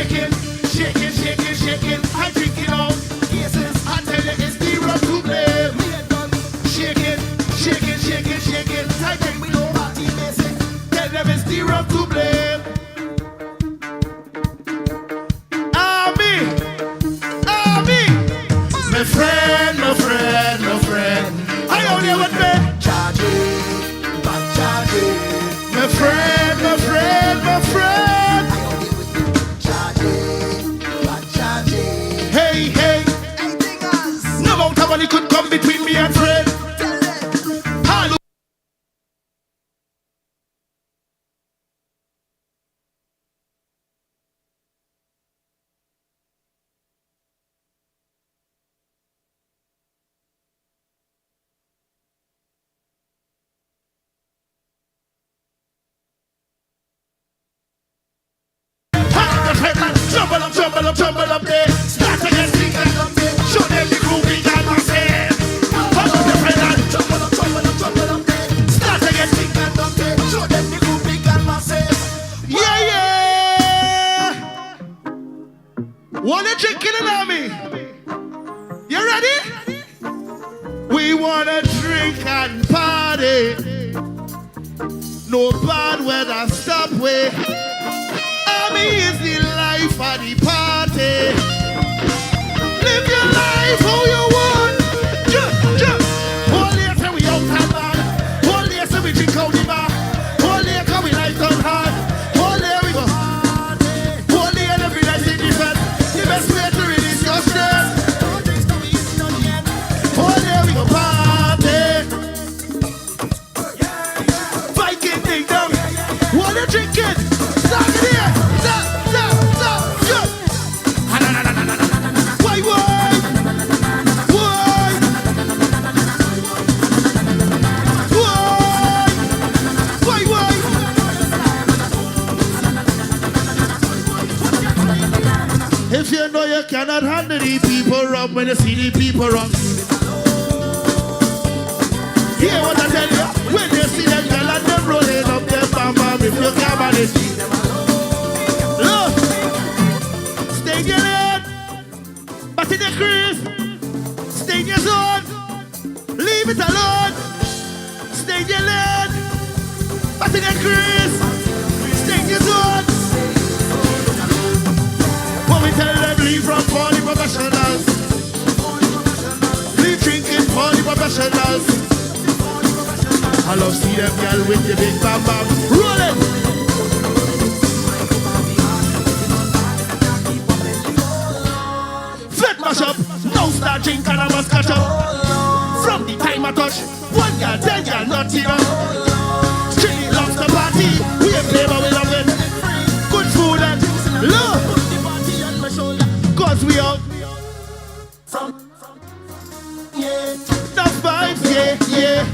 shaking, shaking, shaking, shaking. I drink it all. Yes, I tell you it's the rum to blame. Shaking, shaking, shaking, shaking. I drink me no party basic. Tell them it's the rum to blame. Army, army. My friend, my friend, my friend. I only want me. Charging, back charging. My friend, my friend, my friend. I only with you. Charging, back charging. Hey, hey. Anything else? No amount of money could come between me and friend. Tell them. Hello. Jumble up there. Start again, sing and up there. Show them the groove we got myself. Hold up the friend and jumble up there. Start again, sing and up there. Show them the groove we got myself. Yeah, yeah. Wanna drink in an army? You ready? We wanna drink and party. No bad weather stop way. Army is the life of the party. Live your life how you want. Jump, jump. Whole day say we out and bad. Whole day say we drink out the bar. Whole day cause we light on hard. Whole day we go. Whole day and every night is different. The best way to release your stress. Whole day we go party. Viking ding dong. Wanna drink it? Start it here. If you know you cannot handle the people wrong when you see the people wrong. Hear what I tell you? When you see them girl and them rolling up them bam bam, if you can't manage. Look, stay in your lane, but in the crease. Stay in your zone, leave it alone. Stay in your lane, but in the crease. Stay in your zone. When we tell them leave from for the professionals, leave drinking for the professionals. I love see them girl with the big bam bam. Roll it! Fed mash up, now start drink and I must catch up. From the time I touch, one girl, 10 girl, not enough. Strictly loves the party, we ain't play but we love it. Good food and love. Cause we out from yeah, the vibes, yeah, yeah.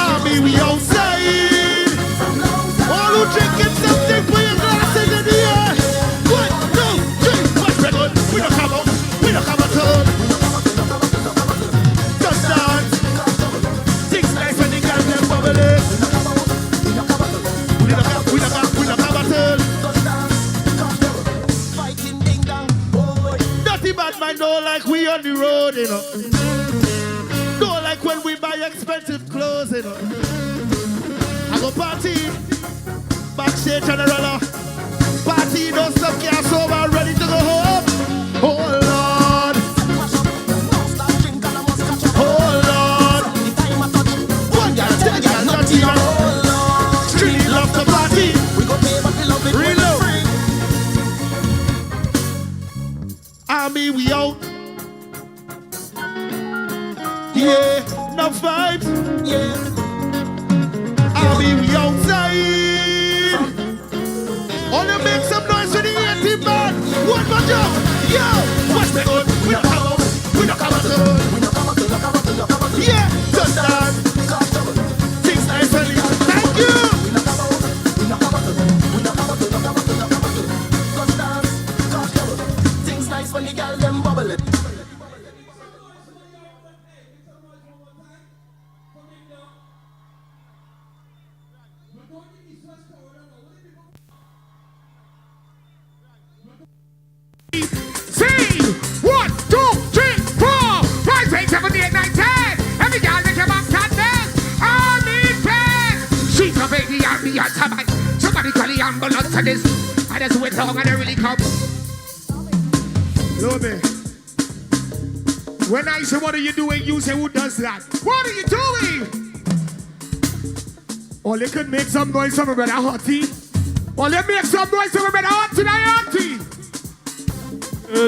Army, we outside. All who drinking something, put your glasses in the air. 1, 2, 3, what's record? We don't come out, we don't come at all. Just dance. Things nice when the girl them bubbling. We don't come at all. Bad man don't like we on the road, you know. Don't like when we buy expensive clothes, you know. I go party, backstage general. Party, don't stop, gas over, ready to go home. Oh Lord. Oh Lord. One girl, 10 girl, not even. Street love the party. We go pay but we love it. Reload. Army, we out. Yeah, no vibes. Yeah. Army, we outside. Only make some noise for the 80 man. One more job. Yo, what's the good? We don't come out. We don't come out. Yeah, just dance. Things nice and easy. Thank you. Things nice when the girl them bubble it. Somebody call the ambulance to this. I just went long and they really come. Lobe. When I say what are you doing, you say who does that? What are you doing? Or they could make some noise for me, brother Hottie. Or they make some noise for me, brother Hottie.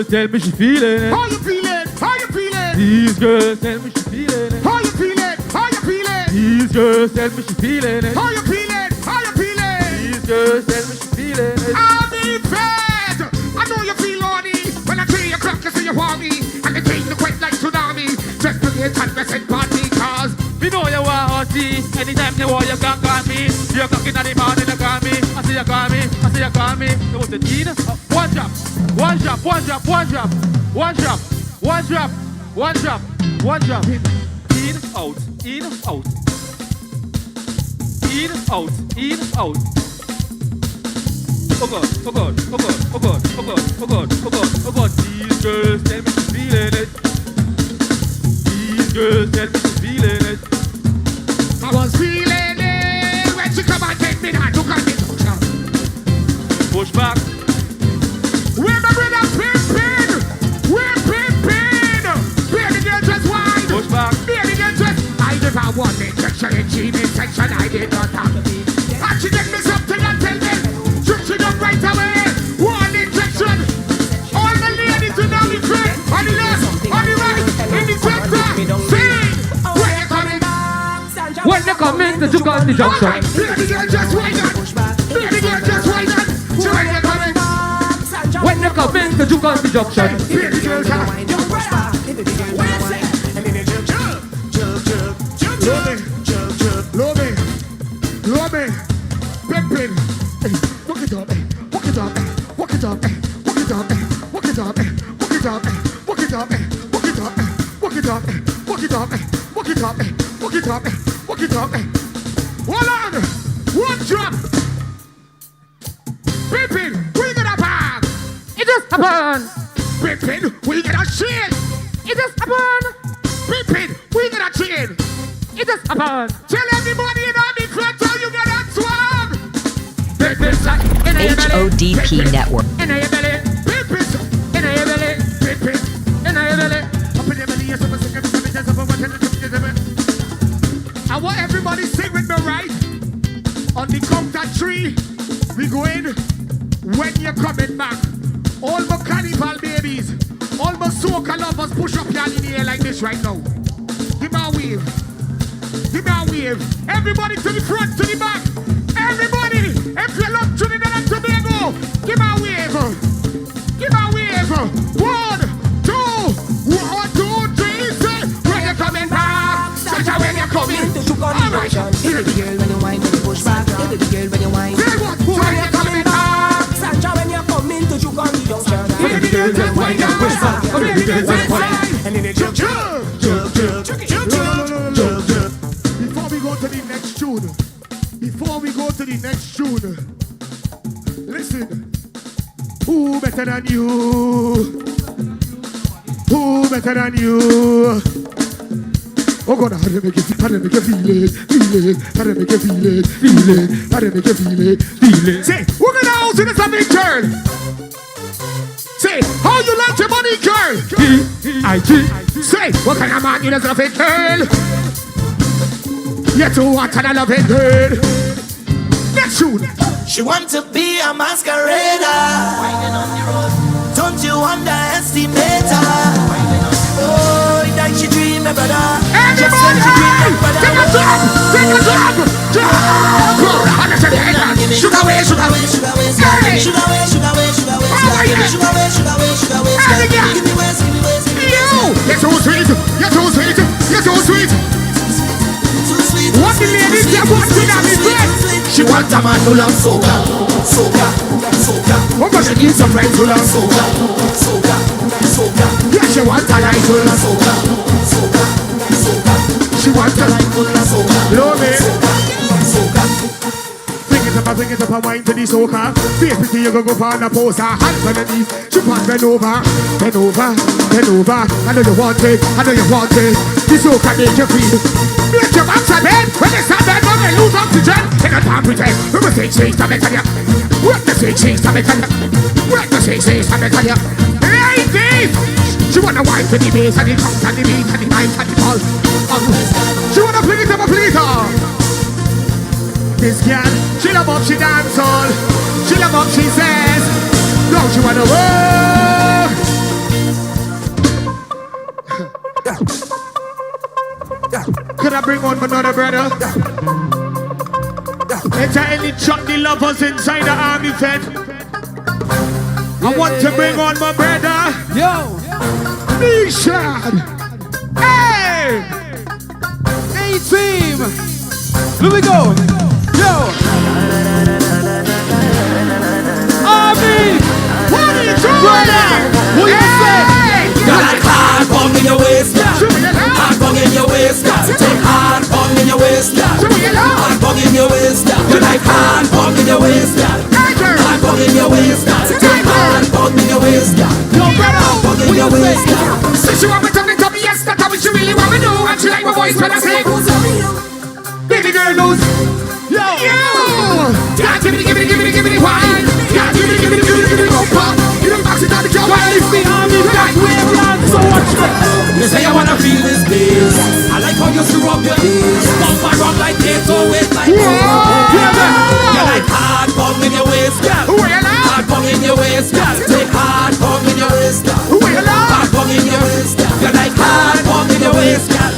Tell me she feeling it. How you feeling? How you feeling? These girls tell me she feeling it. How you feeling? How you feeling? These girls tell me she feeling it. How you feeling? How you feeling? These girls tell me she feeling it. I'll be fed. I know you feel horny. When I 3 o'clock you say you want me. And the thing look wet like tsunami. Just to get 10% party cars. Me know you want Hottie. Anytime you want, you can call me. You're cooking in the morning, you call me. I say you call me. I say you call me. You want the teen? One drop. One drop. One drop. One drop. One drop. One drop. One drop. One drop. In, out. In, out. In, out. In, out. Oh God, oh God, oh God, oh God, oh God, oh God, oh God, oh God. These girls tell me she's feeling it. These girls tell me she's feeling it. I was feeling it when she come and take me down to cut me down. Push back. We're my brother pimpin'. We're pimpin'. Baby girl just wine. Push back. Baby girl just. I never want injection in G's section. I did not have to be. And she get me something and tell me. She done right away. One injection. All the ladies in the front, on the left, on the right, in the center. Sing. Where you coming? When they come in, they took on the junction. Baby girl just wine on. Baby girl just wine on. So where you coming? When they come in, they took on the junction. Baby girl just wine on. Lobe, pimpin'. Walk it up, walk it up, walk it up, walk it up, walk it up, walk it up, walk it up, walk it up, walk it up, walk it up, walk it up, walk it up, walk it up. Hold on, one drop. Pimpin', we got a bag. It just happened. Pimpin', we got a chain. It just happened. Pimpin', we got a chain. It just happened. Tell everybody in all the front how you got that swag. HODP Network. In your belly. Pimpin', In your belly. pimpin'. In your belly. Up in your belly, yes, I'm a singer, I want everybody sing with me, right? On the count of 3, we go in. When you're coming back, all my carnival babies, all my soca lovers, push up your in the air like this right now. Give me a wave. Give me a wave. Everybody to the front, to the back. Everybody, if you love Trinidad and Tobago, give me a wave. Give me a wave. 1, 2, 1, 2, 3, say, when you're coming back, such a when you're coming. All right. Hit the girl when you whine, when you push back. Hit the girl when you whine. Say what? When you're coming back. Sanja when you come in to juke on the junction. Hit the girl just whine and push back. Hit the girl just whine. And then they jump, Jug. Before we go to the next tune, listen. Who better than you? Who better than you? Oh God, how do make you feel it? How do make you feel it? How do make you feel it? Say, we're gonna house in this big girl. Say, how you like your money, girl? D-I-G. Say, what kind of man you love it, girl? You're too hot and I love it, girl. Next tune. She want to be a masquerader. Don't you underestimate her? Oh, that she dream, my brother. Just when she dream, my brother. Take a drop. Sugar away. Sugar away. Give me waist. You're too sweet. Too sweet. What the ladies they want to have is bread. She want a man who love soca. Oh God, she needs some friends who love Soca. Yeah, she wants a life who love Soca. She wants a life who love Soca. Love me. Soca. Bring it up. I bring it up and wine to the soca. Face pretty, you go on the poster. Hands on the knees, she want bend over. Bend over, bend over. I know you want it, I know you want it. The soca make you feel. Make your backside bend. When they start bend, when they lose oxygen. Take a time pretend. We must say change to make you. What the say change to make you. What the say change to make you. Ladies! She wanna wine to the bass and the drums and the beat and the knife and the ball. She wanna play it up a pleaser. This girl, she love up, she dance all. She love up, she says, don't you wanna work? Could I bring on another brother? Enter any chuck the lovers inside the army fed. I want to bring on my brother. Yo! Nishan! Hey! Hey team! Here we go! Yo! Army! What are you doing? What you say? You're like hard bong in your waist, hard bong in your waist, take hard bong in your waist, hard bong in your waist. You're like hard bong in your waist, hard bong in your waist, take hard bong in your waist, hard bong in your waist. Since you want me talking to me, yes, that's what she really want me to do. And she like my voice when I say, baby girl knows. Yo! Yeah, give me wine. Yeah, give me go pop. Give me box it down the job. Why is the army that way around so much? You say I wanna feel this bass. I like how you screw up your knees. Bump my run like this, always like you like hard bong in your waist, girl. Hard bong in your waist, girl. Take hard bong in your waist, girl. Hard bong in your waist, girl. You like hard bong in your waist, girl.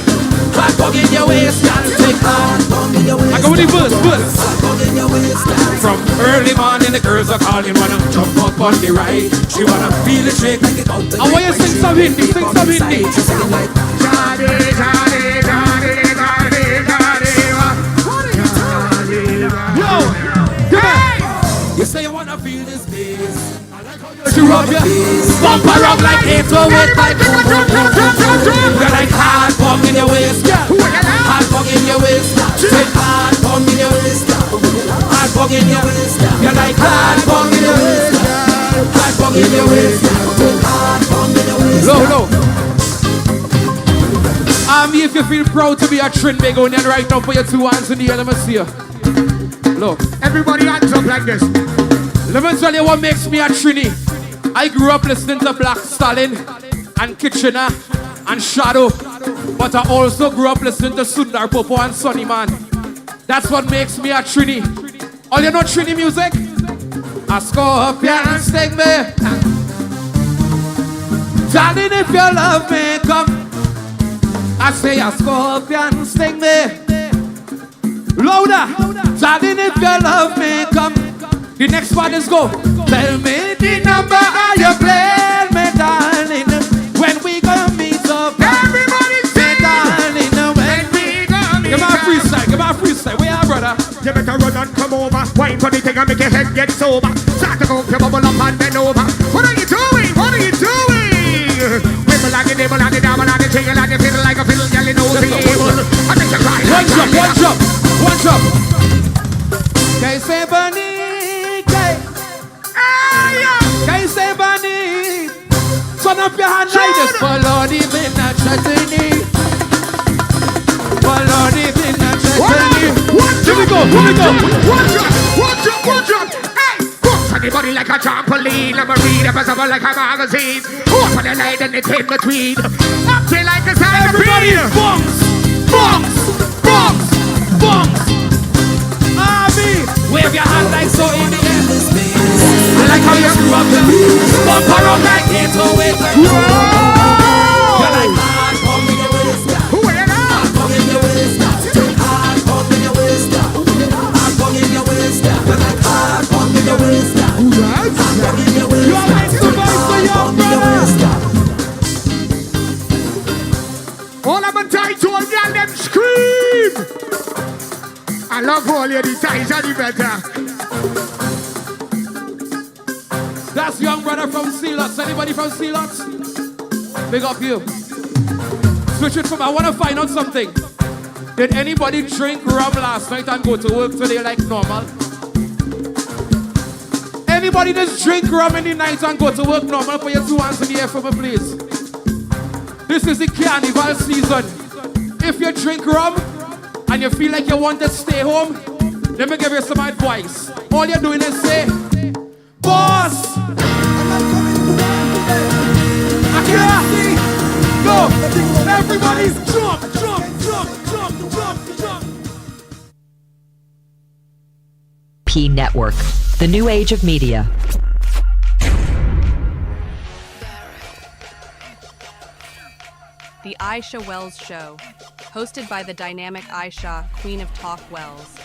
Hard bong in your waist, girl. Take hard bong in your waist. I go with the verse. Hard bong in your waist, girl. From early morning, the girls are calling, wanna jump up on the ride. She wanna feel it shake like it out. I want you to sing some Hindi, She's singing like Yo! you say you wanna feel this bass. I like how you She rub ya. bump her up like it's a wet like boom, boom, boom, boom, boom, boom. You're like hard bong in your waist, girl. Hard bong in your waist, girl. Take hard bong in your waist, girl. Hard bong in your waist, girl. You're like hard bong in your waist, girl. Hard bong in your waist, girl. Take hard bong in your waist, girl. Low. If you feel proud to be a Trin, go in right now, put your two hands in the air, let me see you. Look. Everybody hands up like this. Let me tell you what makes me a Trini. I grew up listening to Black Stalin and Kitchener and Shadow, but I also grew up listening to Sundar Popo and Sonny Man. That's what makes me a Trini. All you know Trini music? A scorpion sting me. Darling, if you love me, come. I say a scorpion sting me. Louder. Darling, if you love me, come. The next one is go. Tell me the number are you playing me, darling. When we gonna meet up? Everybody say, darling, when we gonna meet up? Give my freestyle. Where are brother? You better run and come over. Wine for the thing and make your head get sober. Start to go, you bubble up and bend over. What are you doing? What are you doing? Wibble like a nibble like a dabble like a jingle like a fiddle like a fiddle, girl, you know the evil. I make you cry. One drop. Can say bunny? Can say bunny? Turn up your hand like this. For Lord, even not chutney. For Lord, even not chutney. Here we go. One drop. Hey, books on the body like a trampoline. I'm a reader, but I'm like a magazine. Open the light and it's in between. Up till like a sign. Everybody, bunks. Army, wave your hand like so in the air. I like how you screw up the bump around like it's a wet like you're like hard bong in your waist, hard bong in your waist, hard bong in your waist, hard bong in your waist. You're like hard bong in your waist, hard bong in your waist. you are like somebody for your brother. All of my tight to all y'all, them scream. I love all you, the tight and the better. That's young brother from Sealots. Anybody from Sealots? Big up you. Switch it from, I want to find out something. Did anybody drink rum last night and go to work today like normal? Anybody just drink rum in the night and go to work now? Man, put your 2 hands in the air for me, please. This is the carnival season. If you drink rum and you feel like you want to stay home, let me give you some advice. All you're doing is say, boss! Akira! Go! Everybody's jump! P Network, the new age of media. The Aisha Wells Show, hosted by the dynamic Aisha, Queen of Talk Wells.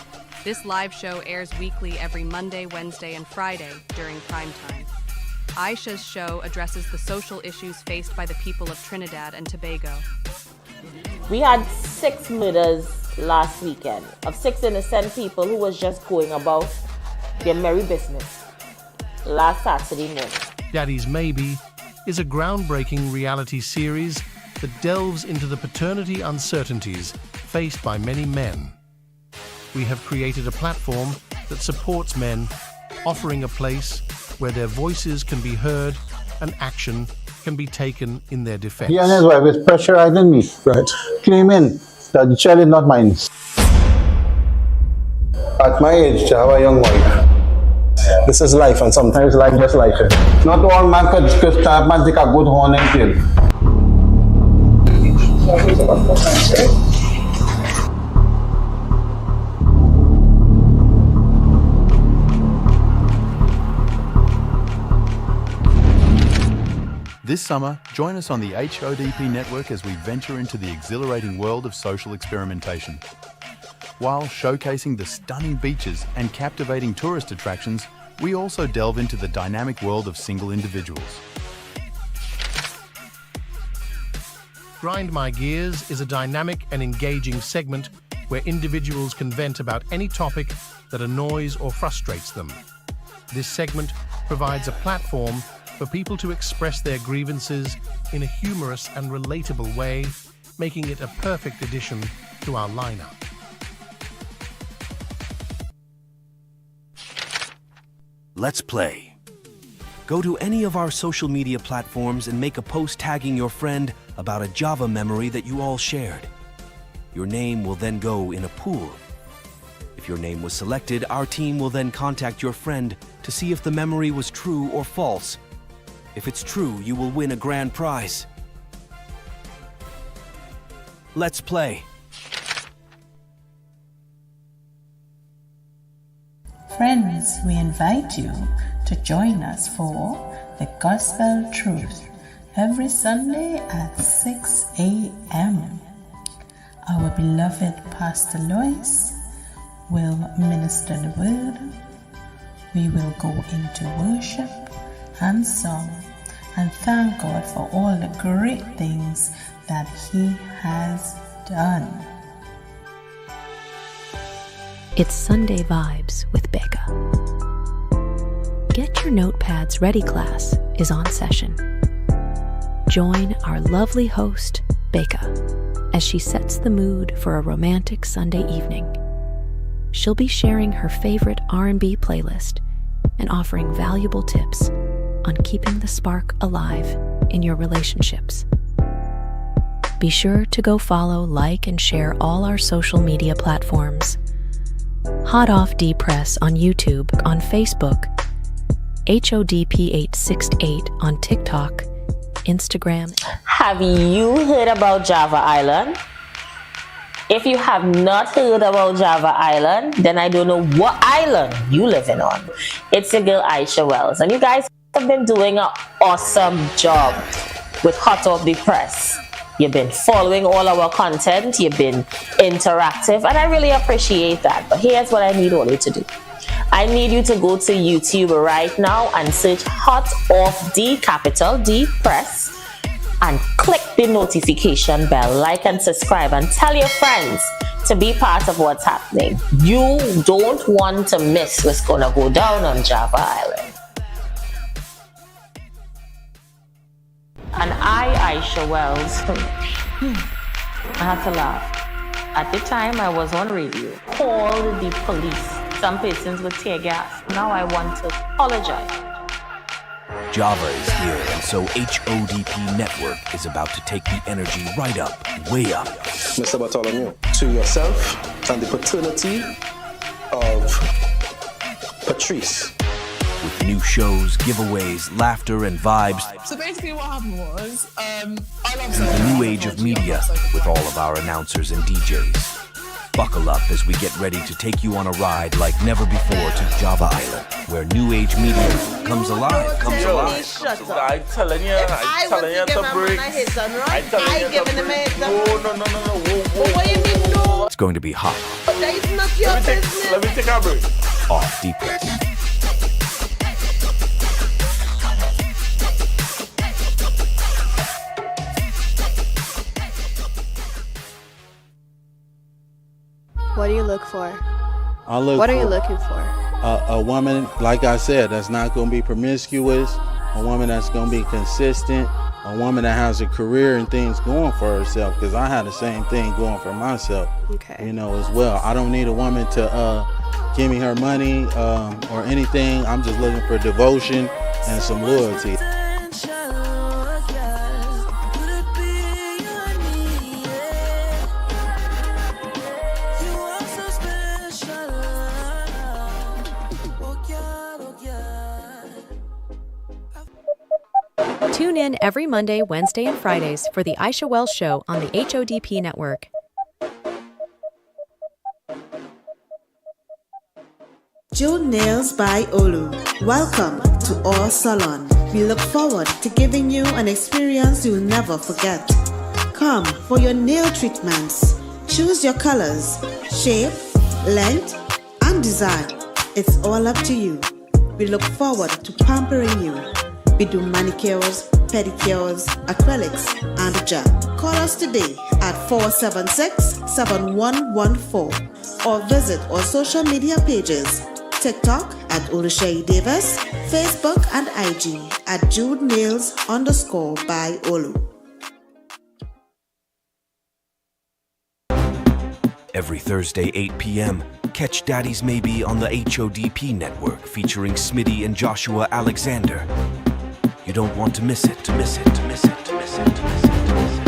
This live show airs weekly every Monday, Wednesday, and Friday during prime time. Aisha's show addresses the social issues faced by the people of Trinidad and Tobago. We had 6 murders last weekend of 6 innocent people who was just going about their merry business last Saturday morning. Daddy's Maybe is a groundbreaking reality series that delves into the paternity uncertainties faced by many men. We have created a platform that supports men, offering a place where their voices can be heard and action can be taken in their defense. He and his wife is pressurizing me, right, claiming that the child is not mine. At my age, to have a young wife, this is life, and sometimes life just like it. Not all man could start man take a good horn and kill. This summer, join us on the HODP network as we venture into the exhilarating world of social experimentation. While showcasing the stunning beaches and captivating tourist attractions, we also delve into the dynamic world of single individuals. Grind My Gears is a dynamic and engaging segment where individuals can vent about any topic that annoys or frustrates them. This segment provides a platform for people to express their grievances in a humorous and relatable way, making it a perfect addition to our lineup. Let's play. Go to any of our social media platforms and make a post tagging your friend about a Java memory that you all shared. Your name will then go in a pool. If your name was selected, our team will then contact your friend to see if the memory was true or false. If it's true, you will win a grand prize. Let's play. Friends, we invite you to join us for the Gospel Truth every Sunday at 6 a.m. Our beloved Pastor Lois will minister the word. We will go into worship and song and thank God for all the great things that He has done. It's Sunday Vibes with Becca. Get Your Notepads Ready class is on session. Join our lovely host, Becca, as she sets the mood for a romantic Sunday evening. She'll be sharing her favorite R&B playlist and offering valuable tips on keeping the spark alive in your relationships. Be sure to go follow, like, and share all our social media platforms. Hot Off D-Press on YouTube, on Facebook, HODP868 on TikTok, Instagram. Have you heard about Java Island? If you have not heard about Java Island, then I don't know what island you living on. It's your girl Aisha Wells, and you guys have been doing an awesome job with Hot Off the Press. You've been following all our content, you've been interactive, and I really appreciate that. But here's what I need all you to do. I need you to go to YouTube right now and search Hot Off D, capital D, Press, and click the notification bell, like and subscribe, and tell your friends to be part of what's happening. You don't want to miss what's gonna go down on Java Island. And Aisha Wells, I had to laugh. At the time I was on radio, called the police some persons with tear gas. Now I want to apologize. Java is here, and so HODP Network is about to take the energy right up, way up. Mr. Bartholomew, to yourself and the paternity of Patrice. With new shows, giveaways, laughter, and vibes. So basically what happened was, I love Through the new age of media, with all of our announcers and DJs. Buckle up as we get ready to take you on a ride like never before to Java Island, where new age media comes alive, I'm telling you, I'm telling you to break. I'm telling you to break. No. What you mean no? It's going to be hot. That is not your business. Let me take a break. Off deep end. What do you look for? What are you looking for? A woman, like I said, that's not going to be promiscuous, a woman that's going to be consistent, a woman that has a career and things going for herself, because I had the same thing going for myself, as well. I don't need a woman to give me her money or anything. I'm just looking for devotion and some loyalty. Tune in every Monday, Wednesday, and Fridays for The Aisha Wells Show on the HODP Network. June Nails by Olu. Welcome to our salon. We look forward to giving you an experience you'll never forget. Come for your nail treatments. Choose your colors, shape, length, and design. It's all up to you. We look forward to pampering you. We do manicures, pedicures, acrylics, and gel. Call us today at 476-7114 or visit our social media pages, TikTok at Oluseyi Davis, Facebook and IG at JudeNails_by Olu. Every Thursday, 8 p.m., catch Daddy's Maybe on the HODP Network featuring Smitty and Joshua Alexander. You don't want to miss it, to miss it, to miss it, to miss it, to miss it, to miss it.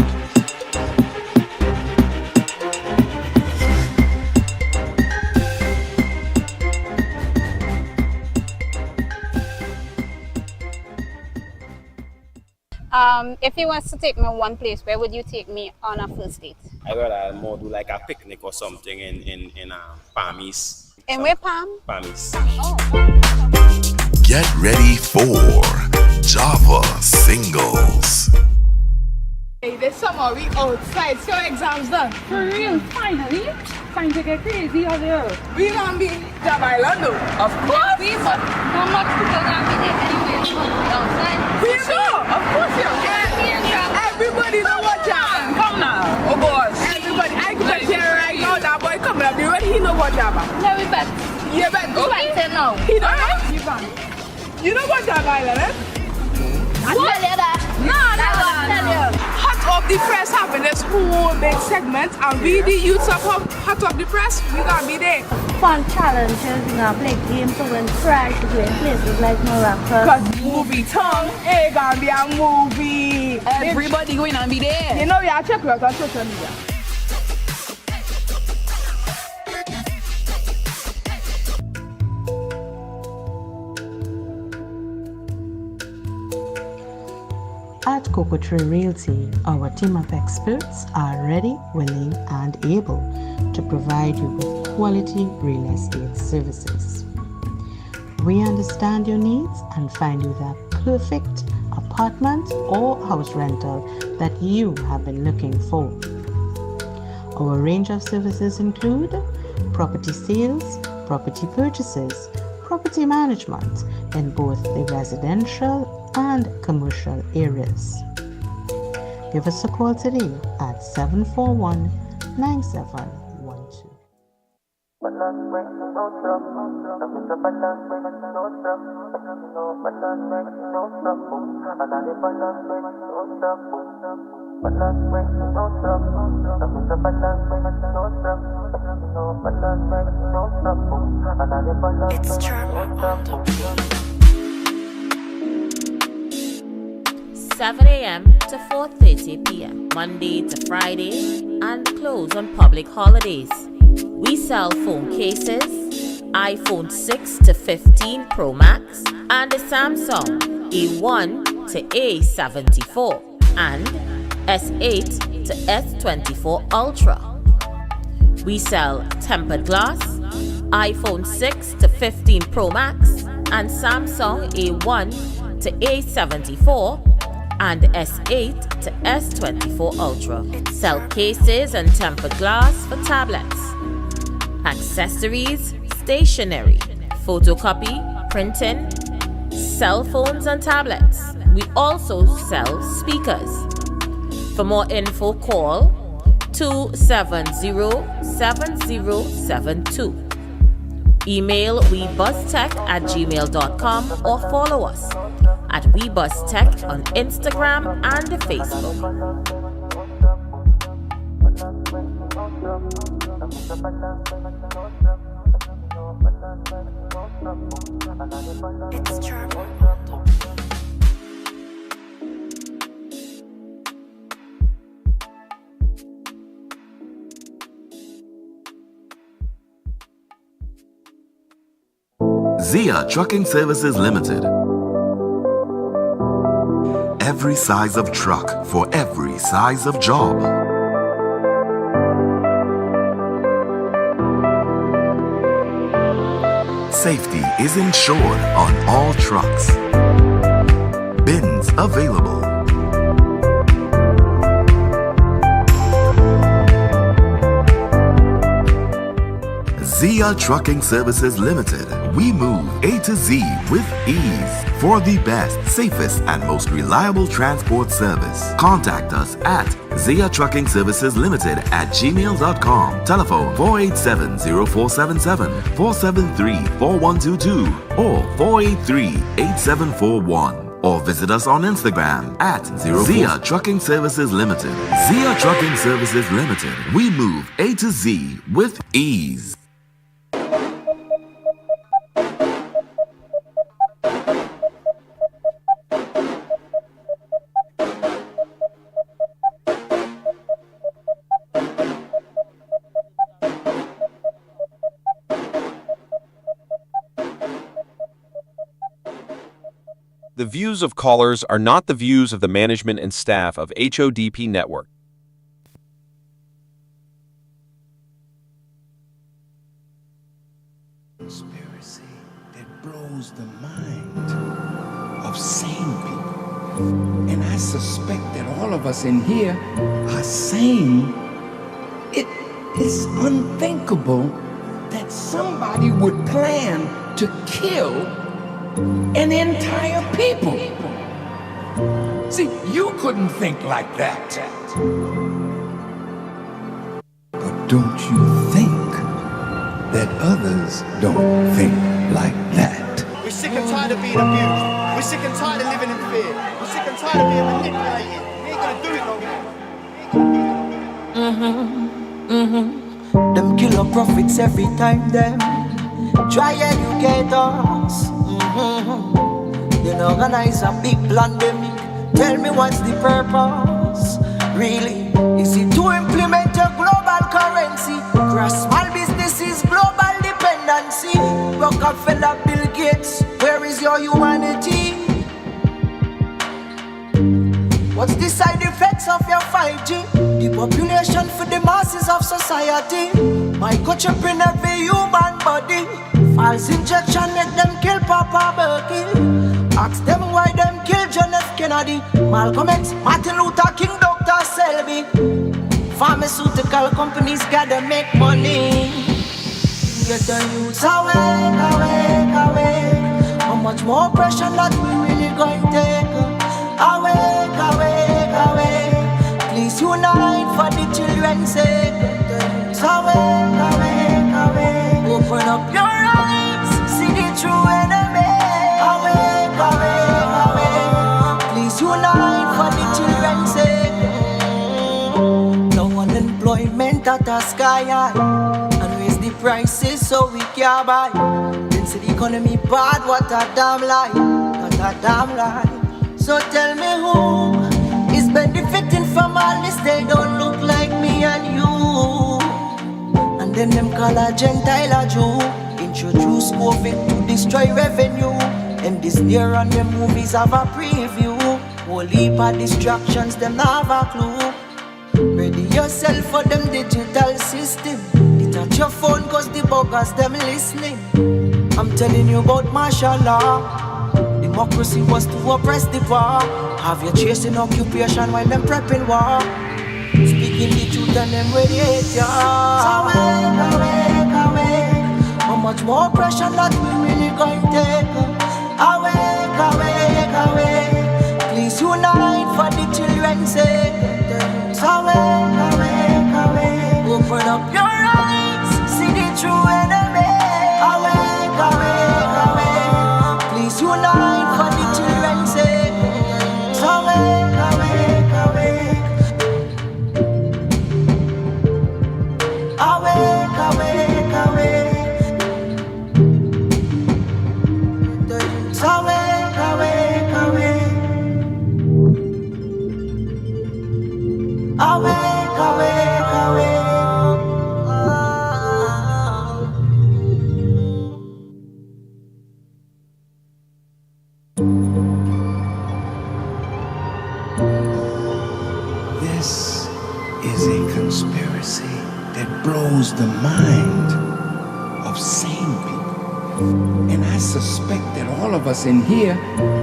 If you was to take me one place, where would you take me on a first date? I rather more do like a picnic or something in Palmies. In where Palm? Palmies. Get ready for Java Singles. Hey, this summer we outside, so exams done. For real, finally. Time to get crazy out there. We gonna be Java Island though. Of course. We must. How much people gonna be there anyway? Outside. We know. Of course you. Everybody know what Java. Come now. Oh gosh. Everybody. I can tell you right now that boy coming up. You ready? He know what Java. No, we bet. Yeah, bet. Okay. No. He know. You know what Java Island is? I tell you that. No, Hot Up the Press having this whole big segment, and we the youths of Hot Up the Press, we gonna be there. Fun challenges, we gonna play games to win prize to win places like Morocco. Cause movie tongue, it gonna be a movie. Everybody going to be there. You know, we are check out on social media. At Cocoa Tree Realty, our team of experts are ready, willing, and able to provide you with quality real estate services. We understand your needs and find you that perfect apartment or house rental that you have been looking for. Our range of services include property sales, property purchases, property management in both the residential and commercial areas. Give us a call today at 741-9712. It's Charm on the beat. 7 a.m. to 4:30 p.m. Monday to Friday and close on public holidays. We sell phone cases, iPhone 6 to 15 Pro Max and the Samsung A1 to A74 and S8 to S24 Ultra. We sell tempered glass, iPhone 6 to 15 Pro Max and Samsung A1 to A74 and S8 to S24 Ultra. Sell cases and tempered glass for tablets, accessories, stationery, photocopy, printing, cell phones and tablets. We also sell speakers. For more info, call 270-7072. Email webustech@gmail.com or follow us at WeBusTech on Instagram and Facebook. It's Charm. Zia Trucking Services Limited. Every size of truck for every size of job. Safety is ensured on all trucks. Bins available. Zia Trucking Services Limited. We move A to Z with ease for the best, safest, and most reliable transport service. Contact us at Zia Trucking Services Limited at gmail.com. Telephone 487-0477, 473-4122, or 483-8741. Or visit us on Instagram at Zia Trucking Services Limited. Zia Trucking Services Limited. We move A to Z with ease. The views of callers are not the views of the management and staff of HODP Network. Conspiracy that blows the mind of sane people. And I suspect that all of us in here are sane. It is unthinkable that somebody would plan to kill an entire people. See, you couldn't think like that. But don't you think that others don't think like that? We're sick and tired of being abused. We're sick and tired of living in fear. We're sick and tired of being manipulated. We ain't gonna do it no more. Them killer prophets every time them try educate us. They organize a big pandemic. Tell me what's the purpose? Really? Is it to implement a global currency? Crush small businesses, global dependency. Rockefeller, Bill Gates, where is your humanity? What's the side effects of your 5G? Depopulation for the masses of society. Microchip in every human body. False injection make them kill Papa Berkeley. Ask them why them kill John F. Kennedy, Malcolm X, Martin Luther King, Dr. Selby. Pharmaceutical companies gotta make money. Get the youths awake, awake, awake. How much more pressure that we really going to take? Awake, awake, awake. Please unite for the children's sake. Awake, awake, awake. Open up your eyes, see the true enemy. Awake, awake, awake. Please unite for the children's sake. at the sky high and raise the prices so we can buy. Then say the economy bad, what a damn lie, what a damn lie. So tell me who is benefiting from all this? They don't look like me and you. And then them call a Gentile a Jew, introduce COVID to destroy revenue. And this near on them movies have a preview. Whole heap of distractions, them not have a clue. Ready yourself for them digital system. Detach your phone cause the buggers them listening. I'm telling you about martial law. Democracy was to oppress the poor. Have you chasing occupation while them prepping war? Speaking the truth and them radiate ya. So awake. How much more pressure that we really going to take? Awake. Please unite for the children's sake. So awake. Open up your eyes, see the true enemy. Awake. Please unite for the children's sake. So awake. This is a conspiracy that blows the mind of sane people. And I suspect that all of us in here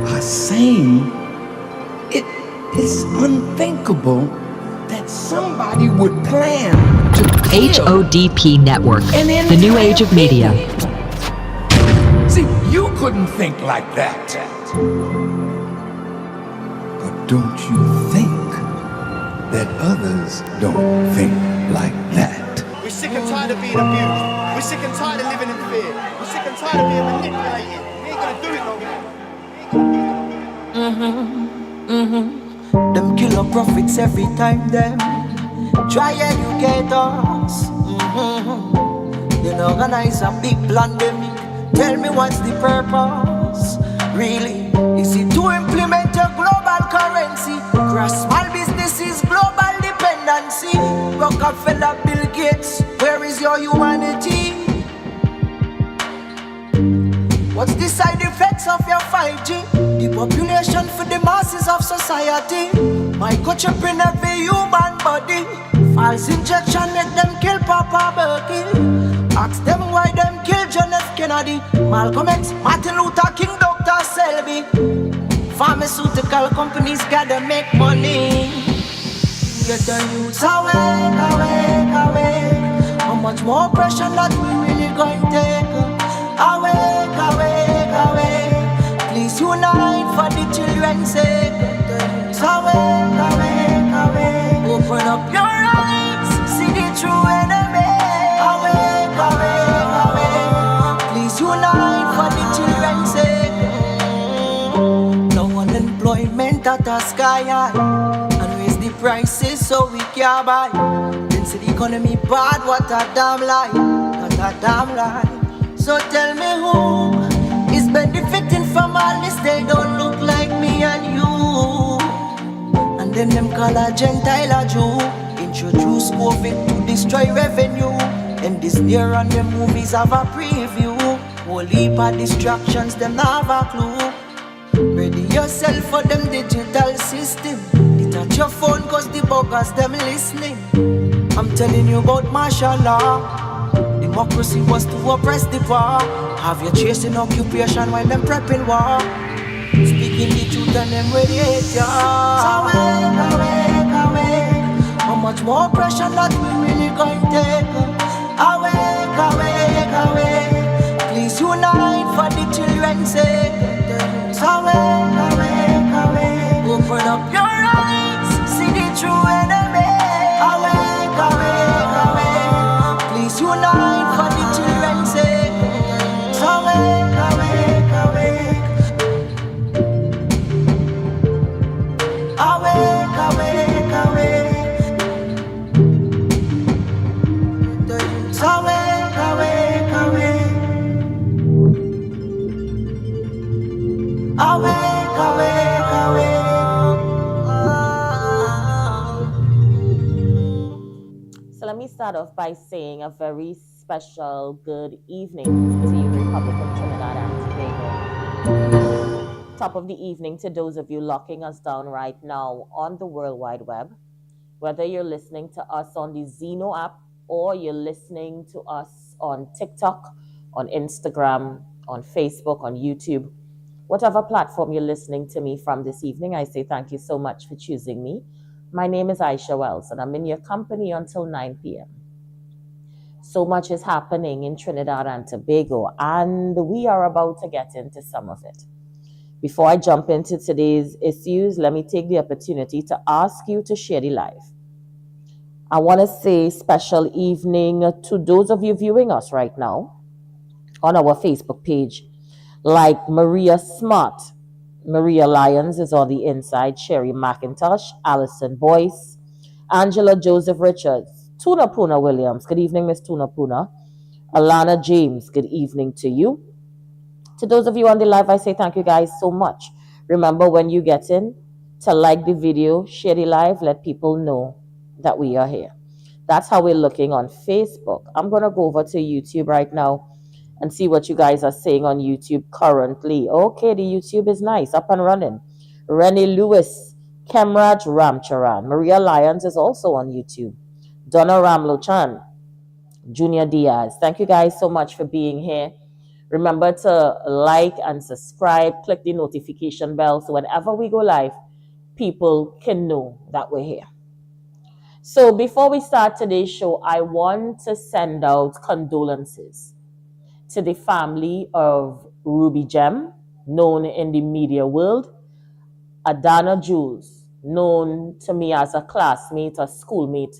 are sane. It is unthinkable that somebody would plan to HODP Network, the new age of media. See, you couldn't think like that. But don't you think that others don't think like that? We're sick and tired of being abused. We're sick and tired of living in fear. We're sick and tired of being manipulated. We ain't gonna do it no more. Them killer prophets every time them try educate us. They organize a big pandemic. Tell me what's the purpose? Really? Is it to implement a global currency? Crush small businesses, global dependency. Rockefeller, Bill Gates, where is your humanity? What's the side effects of your 5G? Depopulation for the masses of society. Microchip in every human body. False injection make them kill Papa Berkey. Ask them why them kill John F. Kennedy, Malcolm X, Martin Luther King, Dr. Selby. Pharmaceutical companies gotta make money. Get the youths awake. How much more pressure that we really going to take? Awake. Please unite for the children's sake. So awake. Open up your eyes, see the true enemy. Awake. Please unite for the children's sake. No unemployment at the sky high and raise the prices so we can buy. Then say the economy bad, what a damn lie, what a damn lie. So tell me who is benefiting from all this? They don't look like me and you. And then them call a Gentile a Jew, introduce COVID to destroy revenue. And this near on them movies have a preview. Whole heap of distractions, them not have a clue. Ready yourself for them digital system. Detach your phone cause the buggers them listening. I'm telling you about martial law. Democracy was to oppress the poor. Have you chasing occupation while them prepping war? Speaking the truth and them radiate ya. So awake. How much more pressure that we really going to take? Awake. Please unite for the children's sake. So awake. Open up your eyes, see the true enemy. Awake. Please unite for the children's sake. So awake. Awake, awake, awake. So let me start off by saying a very special good evening to you, Republic of Trinidad and Tobago. Top of the evening to those of you locking us down right now on the World Wide Web. Whether you're listening to us on the Zeno app or you're listening to us on TikTok, on Instagram, on Facebook, on YouTube, whatever platform you're listening to me from this evening, I say thank you so much for choosing me. My name is Aisha Wells, and I'm in your company until 9 p.m. So much is happening in Trinidad and Tobago, and we are about to get into some of it. Before I jump into today's issues, let me take the opportunity to ask you to share the live. I want to say special evening to those of you viewing us right now on our Facebook page, like Maria Smart. Maria Lyons is on the inside, Sherry McIntosh, Allison Boyce, Angela Joseph Richards, Tuna Puna Williams. Good evening, Miss Tuna Puna. Alana James, good evening to you. To those of you on the live, I say thank you guys so much. Remember, when you get in, to like the video, share the live, let people know that we are here. That's how we're looking on Facebook. I'm going to go over to YouTube right now and see what you guys are saying on YouTube currently. Okay, the YouTube is nice, up and running. Rennie Lewis, Kemraj Ramcharan. Maria Lyons is also on YouTube. Donna Ramlochan, Junior Diaz. Thank you guys so much for being here. Remember to like and subscribe, click the notification bell so whenever we go live, people can know that we're here. So before we start today's show, I want to send out condolences to the family of Ruby Gem, known in the media world, Adana Jules, known to me as a classmate, a schoolmate.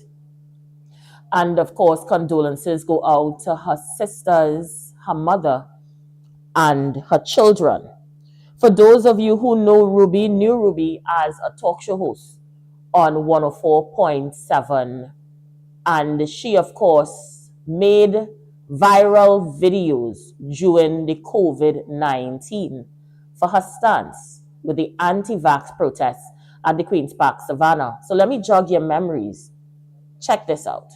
And of course, condolences go out to her sisters, her mother, and her children. For those of you who know Ruby, knew Ruby as a talk show host on 104.7. And she, of course, made viral videos during the COVID-19 for her stance with the anti-vax protests at the Queen's Park Savannah. So let me jog your memories. Check this out.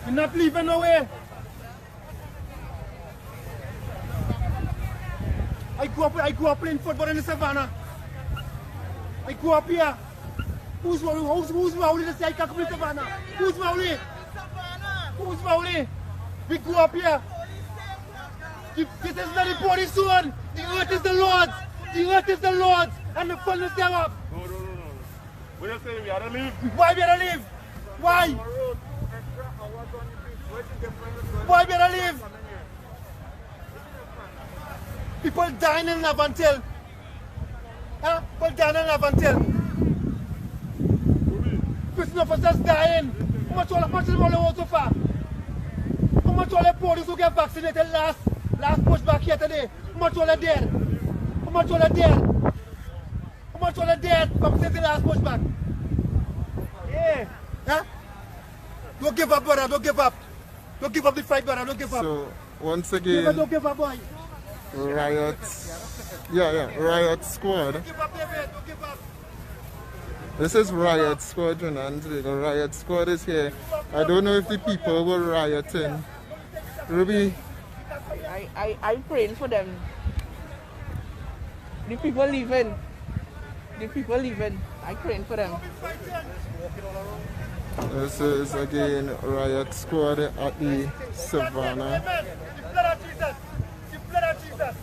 You're not leaving nowhere. I grew up playing football in the savannah. I grew up here. Who's Mauli to say I can't come in the savannah? Who's Mauli? Who's Mauli? We grew up here. This is not the body soon. The earth is the Lord's. The earth is the Lord's. And the fullness thereof. No. What are you saying? We gotta leave. Why we gotta leave? Why? Why we gotta leave? People dying in Lavantel. Huh? People dying in Lavantel. Prison officers dying. How much is all so far? How much all the police who get vaccinated last pushback here today? How much all are dead? How much all are dead? How much all are dead from since the last pushback? Yeah. Huh? Don't give up, brother. Don't give up. Don't give up the fight, brother. Don't give up. So, once again, don't give up, boy. Riot. Yeah, Riot Squad. Don't give up, David. Don't give up. This is Riot Squad, and the Riot Squad is here. I don't know if the people were rioting. Ruby? I'm praying for them. The people leaving. The people leaving. I'm praying for them. This is again Riot Squad at the Savannah. The blood of Jesus. The blood of Jesus.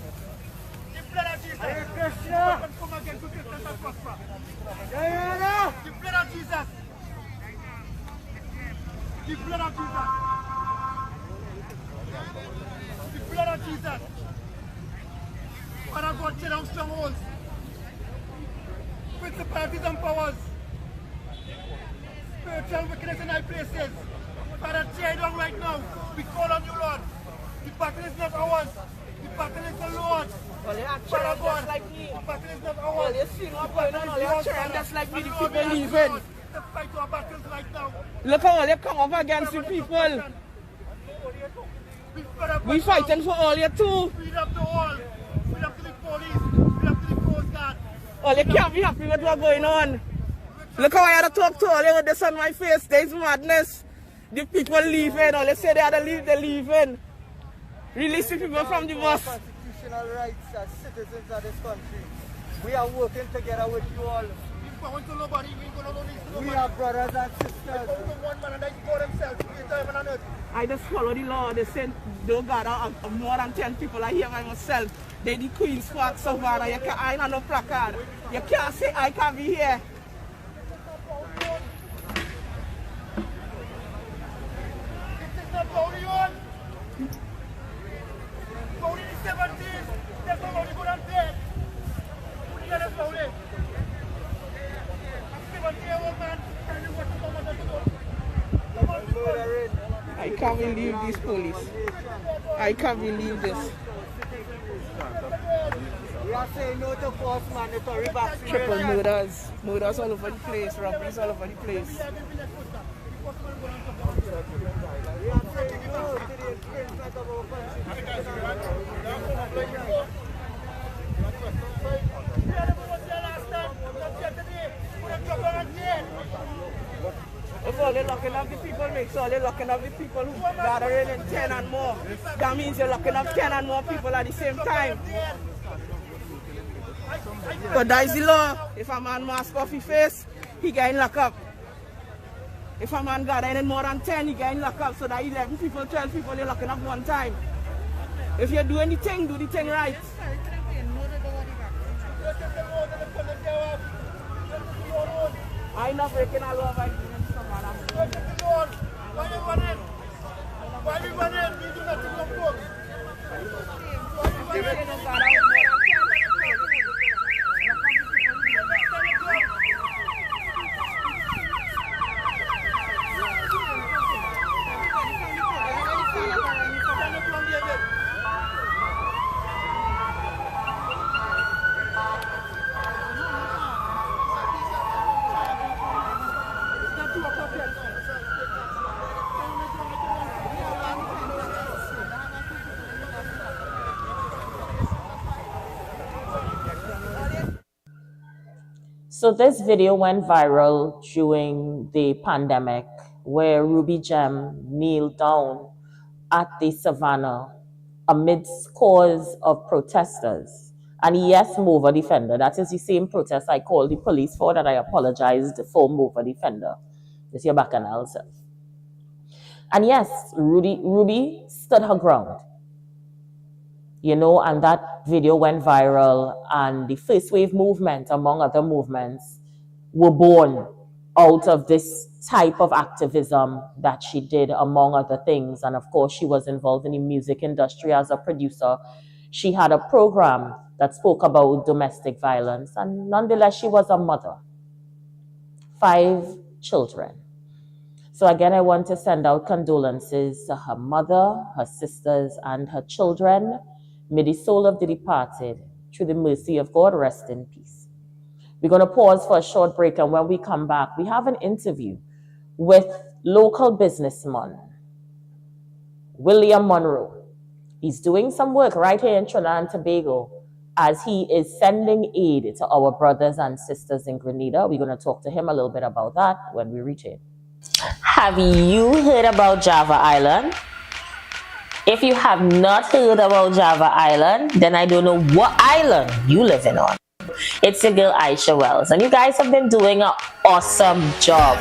The blood of Jesus. Come again to Christians and prosper. The blood of Jesus. The blood of Jesus. The blood of Jesus. Father God, tear down strongholds. Principalities and powers. Spiritual wickedness in high places. Father, tear down right now. We call on you, Lord. The battle is not ours. The battle is the Lord. Father God, the battle is not ours. You see what's going on? You're trying just like me, the people leaving. The fight our battles right now. Look how they come up against the people. We fighting for all you too. Freed up the wall. Freed up to the police. Freed up to the Coast Guard. Oh, they can't be happy with what's going on. Look how I had to talk to all with this on my face. There's madness. The people leaving. All they say they had to leave, they're leaving. Release the people from the bus. Constitutional rights as citizens of this country. We are working together with you all. We are brothers and sisters. I just follow the law. They said don't gather more than 10 people. I hear by myself. They the Queen's Park, Savannah. You can't, I ain't no placard. You can't say I can't be here. This is not Pauli on. Pauli is 17. There's nobody good and dead. Who the hell is Pauli? I'm 17-year-old man. Tell you what the government does. I can't believe this police. I can't believe this. We are saying no to forced mandatory vaccination. Triple murders. Murders all over the place. Robberies all over the place. We are saying no to the infringement of our If all they're locking up the people, make sure they're locking up the people who gathering in 10 and more. That means you're locking up 10 and more people at the same time. But that is the law. If a man mask off his face, he getting locked up. If a man gathering in more than 10, he getting locked up. So that 11 people, 12 people, they're locking up one time. If you do anything, do the thing right. I'm not breaking a law by doing Savannah. Why you running? Why you running? We do nothing of work. Why you running? So this video went viral during the pandemic where Ruby Gem kneeled down at the Savannah amidst scores of protesters. And yes, Mover Defender, that is the same protest I called the police for that I apologized for Mover Defender. This is your bacchanal self. And yes, Ruby stood her ground. You know, and that video went viral, and the First Wave movement, among other movements, were born out of this type of activism that she did, among other things. And of course, she was involved in the music industry as a producer. She had a program that spoke about domestic violence, and nonetheless, she was a mother. 5 children. So again, I want to send out condolences to her mother, her sisters, and her children. May the soul of the departed, through the mercy of God, rest in peace. We're going to pause for a short break, and when we come back, we have an interview with local businessman William Monroe. He's doing some work right here in Trinidad and Tobago, as he is sending aid to our brothers and sisters in Grenada. We're going to talk to him a little bit about that when we reach it. Have you heard about Java Island? If you have not heard about Java Island, then I don't know what island you living on. It's your girl Aisha Wells, and you guys have been doing an awesome job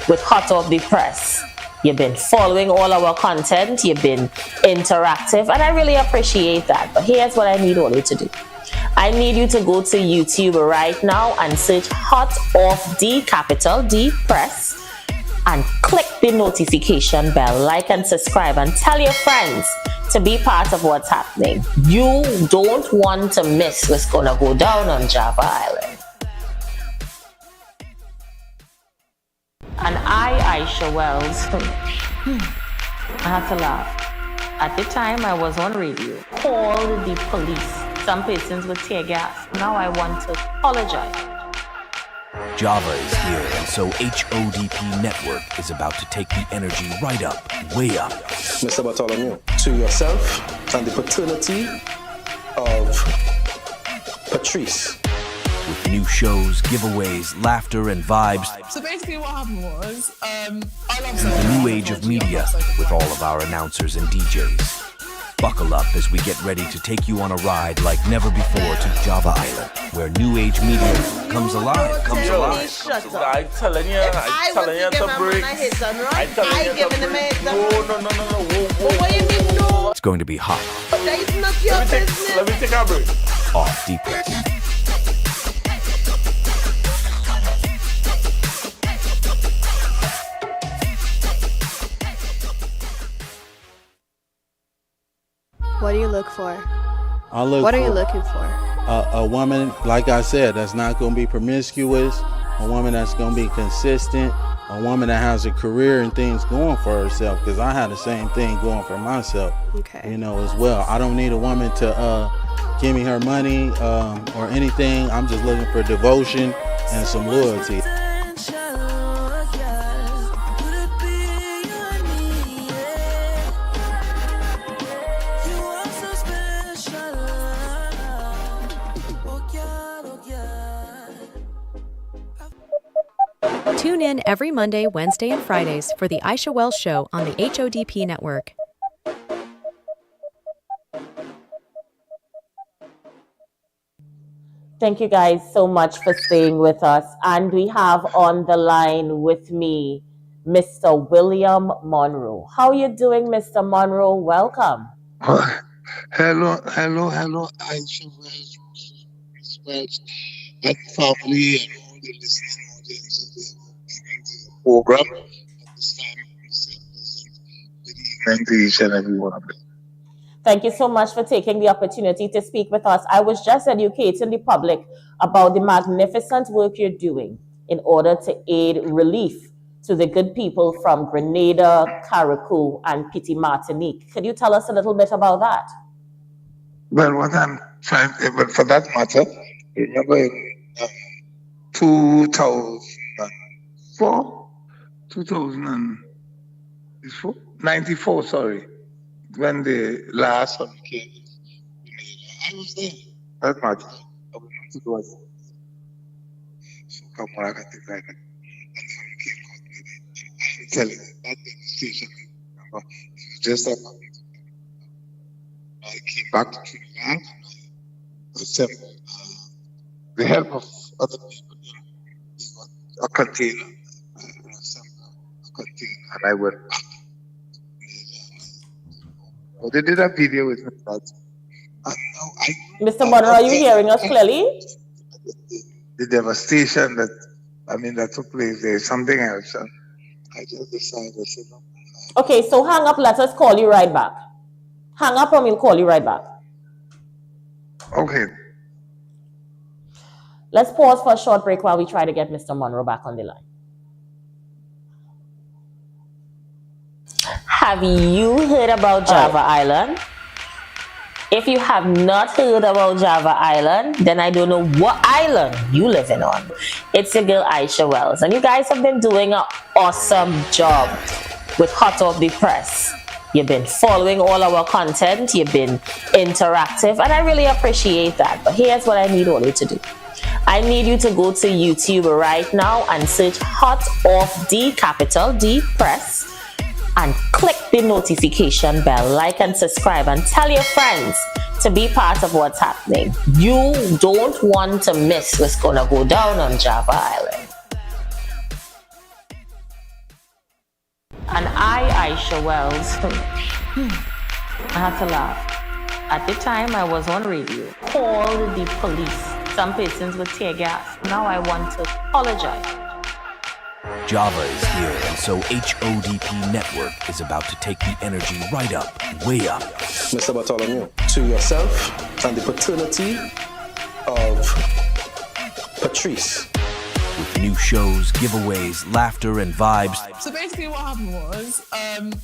with Hot Off the Press. You've been following all our content, you've been interactive, and I really appreciate that. But here's what I need all you to do. I need you to go to YouTube right now and search Hot Off the capital D Press and click the notification bell, like and subscribe, and tell your friends to be part of what's happening. You don't want to miss what's gonna go down on Java Island. And Aisha Wells, I have to laugh. At the time I was on radio, called the police. Some persons with tear gas. Now I want to apologize. Java is here, and so HODP Network is about to take the energy right up, way up. Mr. Bartholomew, to yourself and the paternity of Patrice. With new shows, giveaways, laughter, and vibes. So basically what happened was, I love The new age of media, with all of our announcers and DJs. Buckle up as we get ready to take you on a ride like never before to Java Island, where new age media comes alive. I'm telling you to break. I'm telling you to break. No. What do you mean no? It's going to be hot. That is not your business. Let me take a break. Off Deep Press. What do you look for? What are you looking for? A woman, like I said, that's not going to be promiscuous. A woman that's going to be consistent. A woman that has a career and things going for herself. Because I had the same thing going for myself. Okay. You know, as well. I don't need a woman to give me her money or anything. I'm just looking for devotion and some loyalty. Tune in every Monday, Wednesday, and Fridays for The Aisha Wells Show on the HODP Network. Thank you guys so much for staying with us. And we have on the line with me, Mr. William Monroe. How are you doing, Mr. Monroe? Welcome. Hello, Aisha Wells, and family and all the listening audience of the program. At this time, good evening to each and every one of them. Thank you so much for taking the opportunity to speak with us. I was just educating the public about the magnificent work you're doing in order to aid relief to the good people from Grenada, Carriacou, and Petit Martinique. Could you tell us a little bit about that? Well, what I'm trying, but for that matter, remember in 94, sorry, when the last one came, I was there. That matter, I was not to do it. So come on, I can take like that. And the hurricane caught me there. I'm telling you, that devastation, remember, it was just that moment. I came back to Trinidad and I assembled the help of other people. We got a container, assembled a container, and I went back. Well, they did a video with me that. And now Mr. Monroe, are you hearing us clearly? The devastation that took place there is something else. And I just decided, I said, no. Okay, so hang up, let us call you right back. Hang up and we'll call you right back. Okay. Let's pause for a short break while we try to get Mr. Monroe back on the line. Have you heard about Java Island? If you have not heard about Java Island, then I don't know what island you living on. It's your girl Aisha Wells, and you guys have been doing an awesome job with Hot Off the Press. You've been following all our content. You've been interactive, and I really appreciate that. But here's what I need all you to do. I need you to go to YouTube right now and search Hot Off D, capital D Press, and click the notification bell, like and subscribe, and tell your friends to be part of what's happening. You don't want to miss what's gonna go down on Java Island. And Aisha Wells, I had to laugh. At the time I was on radio, called the police. Some persons with tear gas. Now I want to apologize. Java is here, and so HODP Network is about to take the energy right up, way up. Mr. Bartholomew, to yourself and the paternity of Patrice. With new shows, giveaways, laughter, and vibes. So basically what happened was, I love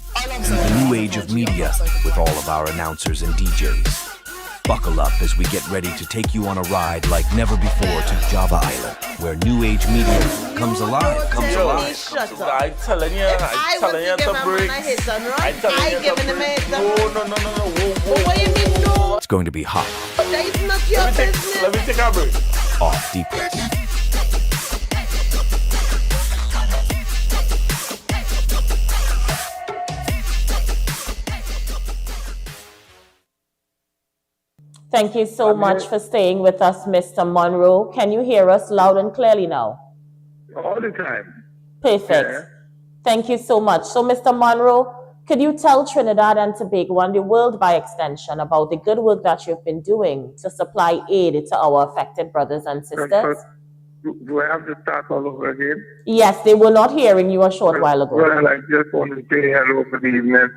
The new age of media, with all of our announcers and DJs. Buckle up as we get ready to take you on a ride like never before to Java Island, where new age media comes alive. I'm telling you, I'm telling you to break. I'm telling you to break. No. What do you mean no? It's going to be hot. That is not your business. Let me take a break. Off deep press. Thank you so much for staying with us, Mr. Monroe. Can you hear us loud and clearly now? All the time. Perfect. Yeah. Thank you so much. So, Mr. Monroe, could you tell Trinidad and Tobago and the world by extension about the good work that you've been doing to supply aid to our affected brothers and sisters? Do I have to start all over again? Yes, they were not hearing you a short while ago. Well, I just want to say hello, good evening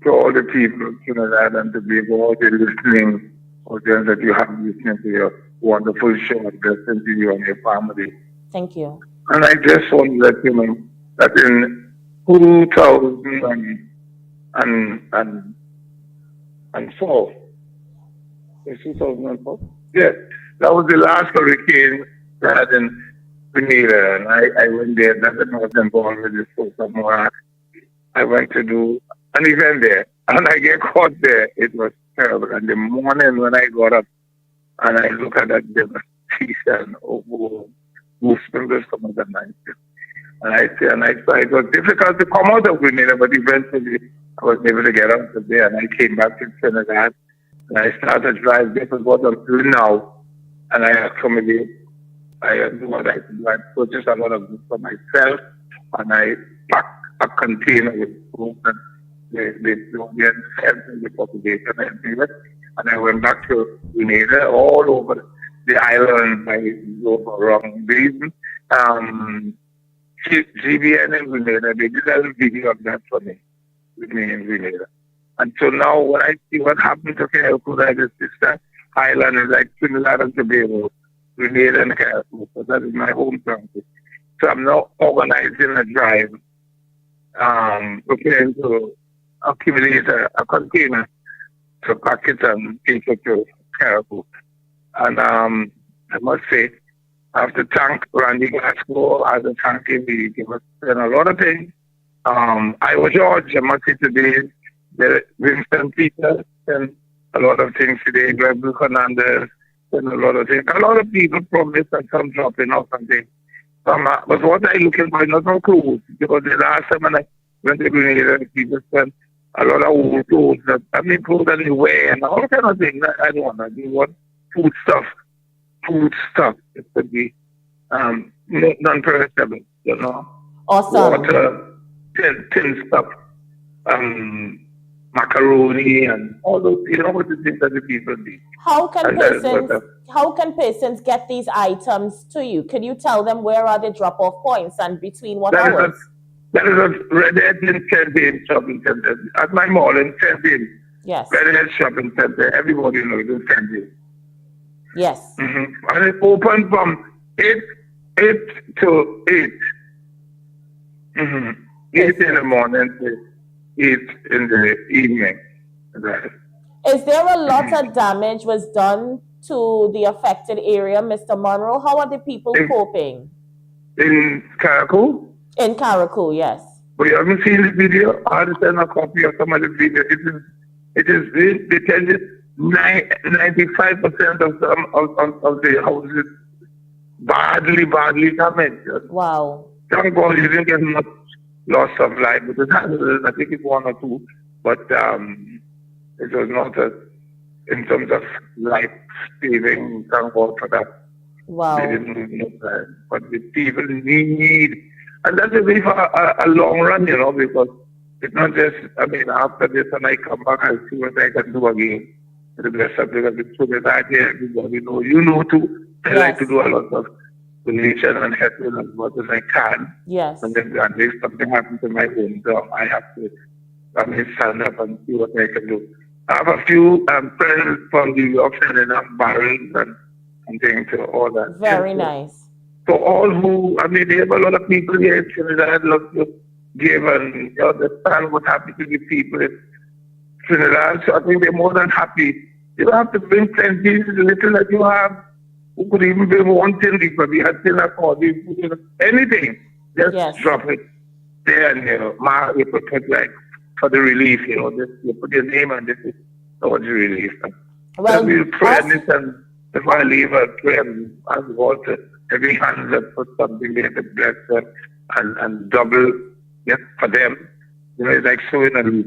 to all the people of Trinidad and Tobago, all the listening audience that you have listening to your wonderful show, and blessing to you and your family. Thank you. And I just want to let you know that in 2004, yes, that was the last hurricane that had in Grenada, and I went there. That I was involved with this program. I went to do an event there, and I get caught there. It was terrible. And the morning when I got up and I look at that devastation, whose fingers come out at night. And I saw it was difficult to come out of Grenada, but eventually I was able to get out of there, and I came back to Trinidad, and I started to drive. This is what I'm doing now, and I accommodate. I do what I do. I purchase a lot of goods for myself, and I pack a container with food and the population and I went back to Grenada, all over the island. I go for wrong reason. GBN in Grenada, they did a video of that for me, with me in Grenada. And so now when I see what happened to Carriacou, the sister island is like Trinidad and Tobago, Grenada and Carriacou, so that is my home country. So I'm now organizing a drive, preparing to accumulate a container to pack it and take it to Carriacou. And I must say, I have to thank Randy Glasgow as a thank him. He gave us a lot of things. Iowa George, I must say today, Winston Peters and a lot of things today. Greg Fernandez and a lot of things. A lot of people promised and some dropping off and things. But what I'm looking for is not no clothes, because the last time when I went to Grenada, people spent a lot of old clothes that clothes that they wear and all kind of things. I don't want that. I want food stuff. It could be non-perishable, you know. Awesome. Water, tin stuff, macaroni and all those, what the things that the people need. How can persons get these items to you? Can you tell them where are the drop-off points and between what hours? That is a Redhead in St. James Shopping Center. At my mall in St. James. Yes. Redhead Shopping Center. Everybody knows in St. James. Yes. Mm-hmm. And it open from 8 to 8. Mm-hmm. 8 in the morning to 8 in the evening. Right. Is there a lot of damage was done to the affected area, Mr. Monroe? How are the people coping? In Carriacou? In Carriacou, yes. But you haven't seen the video? I'll send a copy of some of the video. They tell you 95% of the houses badly damaged. Wow. Thank God you didn't get much loss of life, but it had, I think it's 1 or 2, but it was not in terms of life saving. Thank God for that. Wow. They didn't know that. But the people need, and that's a way for a long run, you know, because it's not just, I mean, after this, when I come back, I'll see what I can do again. The best of because it's so that idea, everybody know. You know too. I like to do a lot of donation and helping as much as I can. Yes. And then if something happens to my own job, I have to stand up and see what I can do. I have a few friends from the auction and barrels and things, all that. Very nice. So all who, I mean, they have a lot of people here in Trinidad love to give and understand what happened to the people in Trinidad. So I think they're more than happy. You don't have to bring plenty, little that you have. Who could even bring one thing because we had dinner for anything. Just drop it there and you put like for the relief, just you put your name and this is towards the relief. Well, we'll pray on this, and if I leave a prayer and ask God to every hand that put something there to bless them and double for them. It's like sowing a leaf.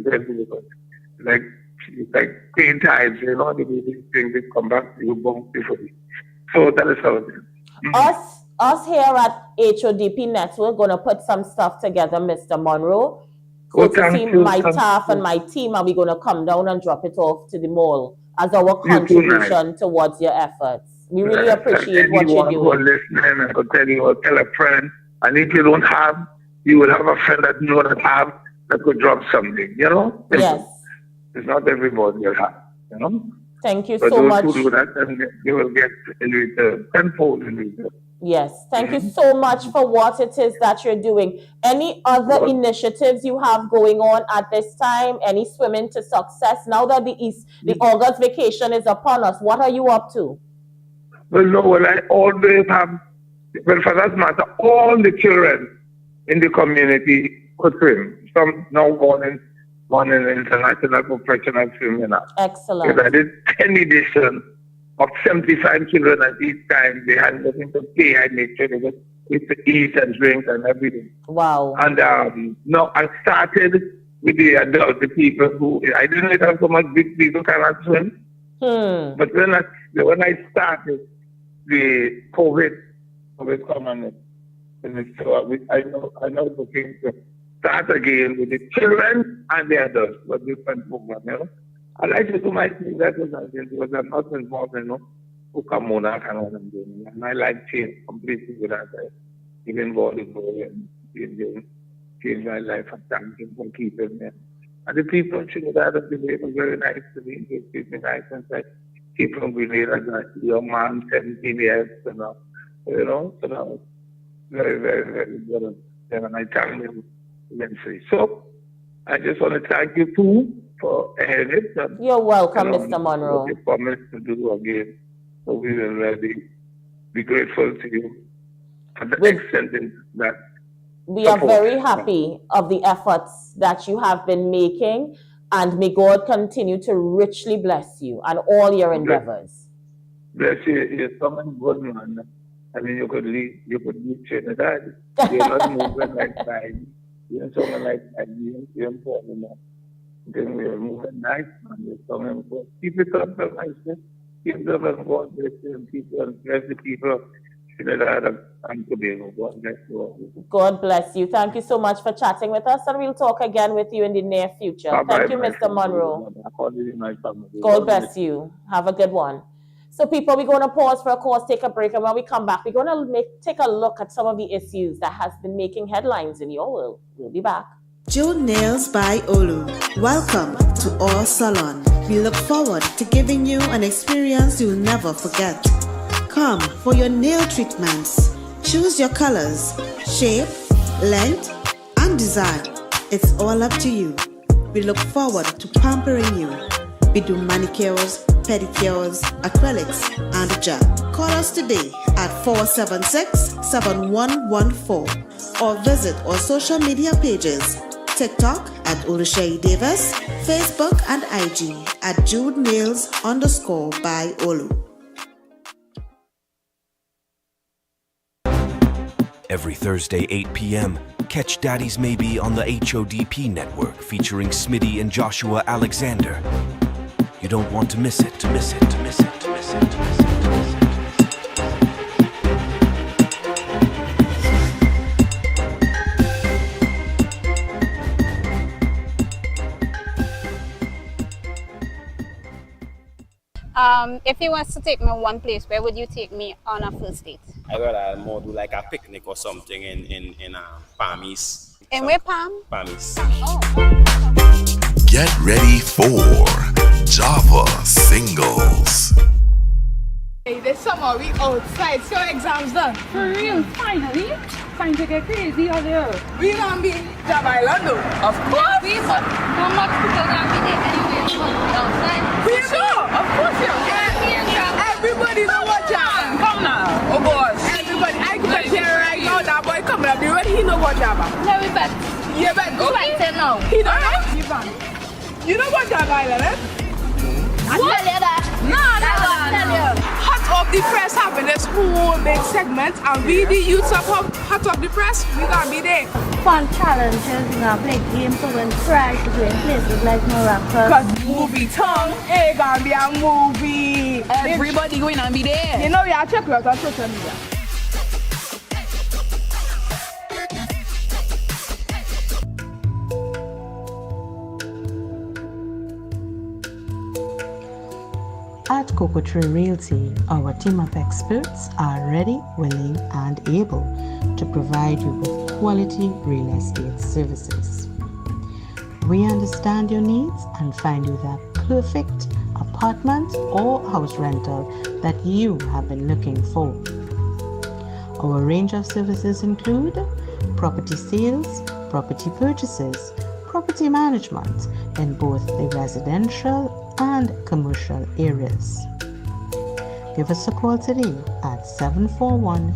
It's like pain times, these things they come back to you bountifully. So that is how it is. Us here at HODP Network going to put some stuff together, Mr. Monroe. So to see my staff and my team, and we're going to come down and drop it off to the mall as our contribution towards your efforts. We really appreciate what you're doing. Anyone who is listening, I could tell you, or tell a friend, and if you don't have, you will have a friend that you don't have that could drop something, Yes. It's not everybody will have, Thank you but so much. Those who do that, then they will get in return, tenfold in return. Yes. Thank you so much for what it is that you're doing. Any other initiatives you have going on at this time? Any swimming to success? Now that the August vacation is upon us, what are you up to? Well, I always have, for that matter, all the children in the community could swim. Some now born in international professional swimming. Excellent. Because I did 10 editions of 75 children at each time. They had nothing to pay. I made sure they got to eat and drink and everything. Wow. And no, I started with the adults, the people who, I didn't have so much big people cannot swim. But when I started, the COVID come on, and so I know looking to start again with the children and the adults, but different program, I like to do my thing. That was because I'm not involved in Ukamuna kind of thing. And my life changed completely with that. Even volleyball and changed my life. I'm thanking for keeping me. And the people in Trinidad have been very nice to me. They treat me nice and say, people from Grenada, a young man, 17 years, so that was very, very, very good. And I thank them immensely. So I just want to thank you too for airing it. You're welcome, Mr. Monroe. What you promised to do again. So we will really be grateful to you for the extent that. We are very happy of the efforts that you have been making, and may God continue to richly bless you and all your endeavors. Bless you. You're someone good, man. I mean, you could leave Trinidad. You're not moving like that. You're someone like that. You're important. Then we're moving nice, man. You're someone good. Keep it up, my sister. Keep it up, and God bless you and people and bless the people of Trinidad and Tobago. God bless you all. God bless you. Thank you so much for chatting with us, and we'll talk again with you in the near future. Thank you, Mr. Monroe. God bless you. Have a good one. So people, we're going to pause for a course, take a break, and when we come back, we're going to take a look at some of the issues that has been making headlines in your world. We'll be back. Joe Nails by Olu. Welcome to our salon. We look forward to giving you an experience you'll never forget. Come for your nail treatments. Choose your colors, shape, length, and design. It's all up to you. We look forward to pampering you. We do manicures, pedicures, acrylics, and gel. Call us today at 476-7114 or visit our social media pages, TikTok at Oluseyi Davis, Facebook and IG at JudeNails_by_Olu. Every Thursday, 8 p.m., catch Daddy's Maybe on the HODP network featuring Smitty and Joshua Alexander. You don't want to miss it, to miss it, to miss it, to miss it, to miss it, to miss it. If you was to take me one place, where would you take me on a first date? I rather more do like a picnic or something in Palm East. In where Palm? Palm East. Oh. Get ready for Java Singles. Hey, this summer we outside, so exams done. For real, finally. Time to get crazy out there. We gonna be Java Island though. Of course. We must. How much people gonna be there anyway? We must be outside. We know. Of course you. Everybody know what Java. Come now. Oh boy. Everybody. I can tell right now that boy coming up. You ready? He know what Java. No, we bet. You bet. Okay. No. He don't know. You know what Java Island is? I tell you that. No, I tell you. Hot Off the Press having this whole big segment, and we the youths of Hot Off the Press, we gonna be there. Fun challenges, we're gonna play games to win prize to play in places like Morocco. Cause movie tongue, it gonna be a movie. Everybody going to be there. You know, you have to check out on social media. At Cocoa Tree Realty, our team of experts are ready, willing, and able to provide you with quality real estate services. We understand your needs and find you that perfect apartment or house rental that you have been looking for. Our range of services include property sales, property purchases, property management in both the residential and commercial areas. Give us a call today at 741-9712.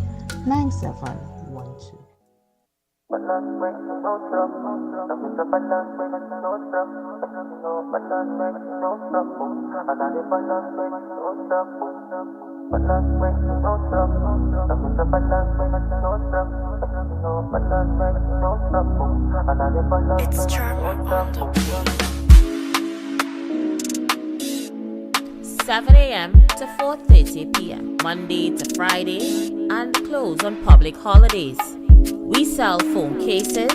It's Charm. 7 a.m. to 4:30 p.m. Monday to Friday and close on public holidays. We sell phone cases,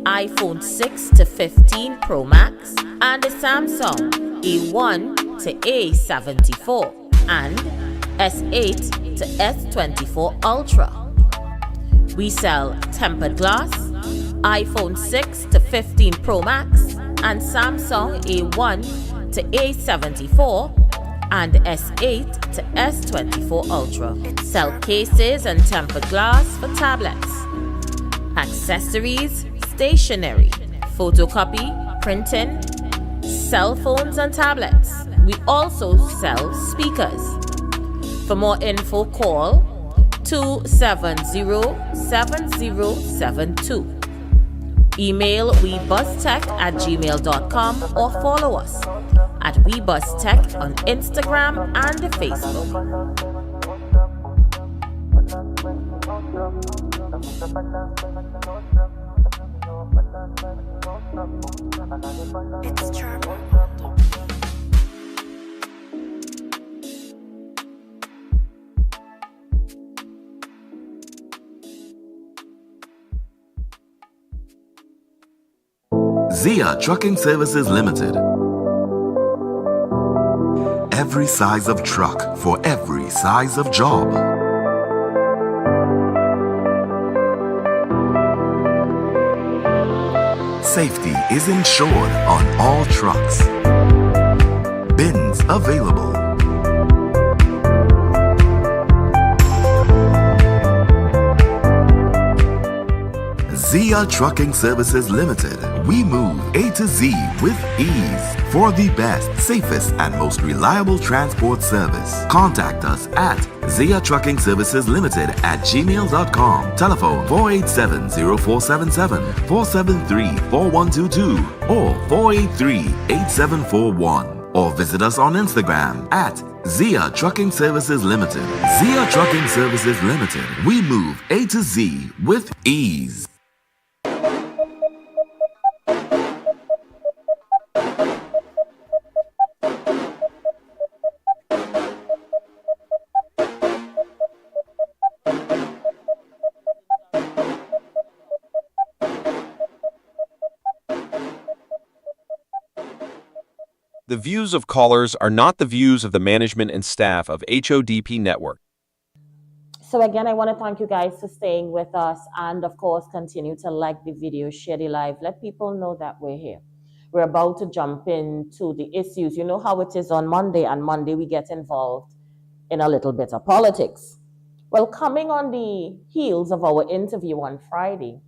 iPhone 6 to 15 Pro Max and the Samsung A1 to A74 and S8 to S24 Ultra. We sell tempered glass, iPhone 6 to 15 Pro Max and Samsung A1 to A74 and S8 to S24 Ultra. Sell cases and tempered glass for tablets, accessories, stationery, photocopy, printing, cell phones and tablets. We also sell speakers. For more info, call 270-7072. Email webustech@gmail.com or follow us at WeBusTech on Instagram and Facebook. It's Charm. Zia Trucking Services Limited. Every size of truck for every size of job. Safety is ensured on all trucks. Bins available. Zia Trucking Services Limited. we move A to Z with ease. For the best, safest, and most reliable transport service, contact us at Zia Trucking Services Limited at gmail.com. Telephone 487-0477, 473-4122, or 483-8741. Or visit us on Instagram at Zia Trucking Services Limited. Zia Trucking Services Limited. We move A to Z with ease. The views of callers are not the views of the management and staff of HODP Network. So again, I want to thank you guys for staying with us, and of course, continue to like the video, share the live, let people know that we're here. We're about to jump into the issues. You know how it is on Monday, and Monday we get involved in a little bit of politics. Well, coming on the heels of our interview on Friday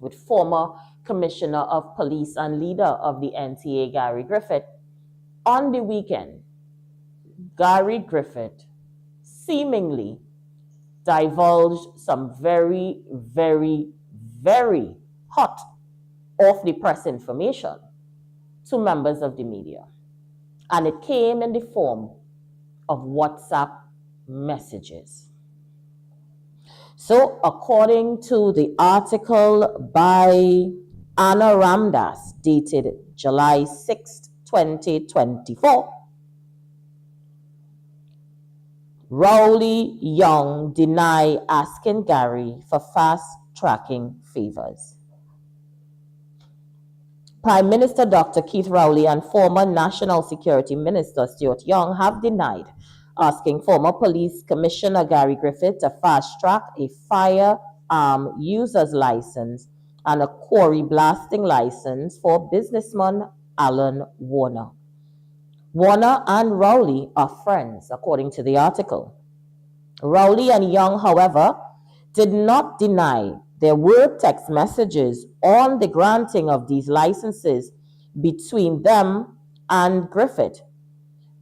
with former Commissioner of Police and leader of the NTA, Gary Griffith, on the weekend, Gary Griffith seemingly divulged some very, very, very hot off-the-press information to members of the media. And it came in the form of WhatsApp messages. So according to the article by Anna Ramdas, dated July 6th, 2024, Rowley Young denied asking Gary for fast-tracking favors. Prime Minister Dr. Keith Rowley and former National Security Minister Stuart Young have denied asking former Police Commissioner Gary Griffith to fast-track a firearm user's license and a quarry blasting license for businessman Alan Warner. Warner and Rowley are friends, according to the article. Rowley and Young, however, did not deny there were text messages on the granting of these licenses between them and Griffith.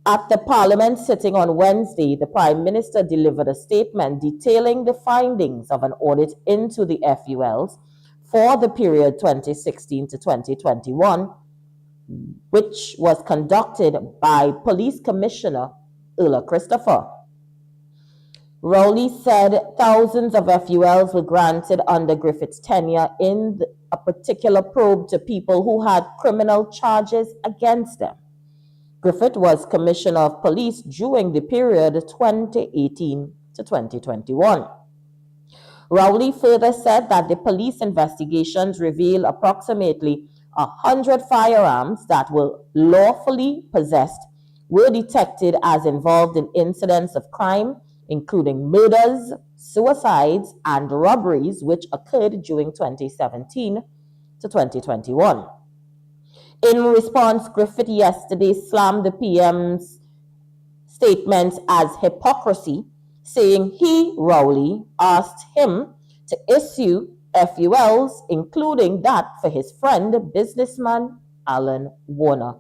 At the Parliament sitting on Wednesday, the Prime Minister delivered a statement detailing the findings of an audit into the FULs for the period 2016 to 2021, which was conducted by Police Commissioner Ulla Christopher. Rowley said thousands of FULs were granted under Griffith's tenure in a particular probe to people who had criminal charges against them. Griffith was Commissioner of Police during the period 2018 to 2021. Rowley further said that the police investigations reveal approximately 100 firearms that were lawfully possessed were detected as involved in incidents of crime, including murders, suicides, and robberies, which occurred during 2017 to 2021. In response, Griffith yesterday slammed the PM's statements as hypocrisy, saying he, Rowley, asked him to issue FULs, including that for his friend, businessman Alan Warner.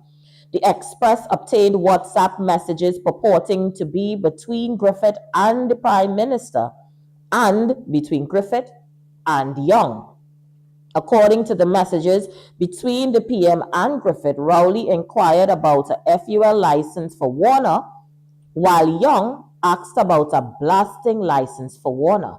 The Express obtained WhatsApp messages purporting to be between Griffith and the Prime Minister and between Griffith and Young. According to the messages between the PM and Griffith, Rowley inquired about a FUL license for Warner, while Young asked about a blasting license for Warner.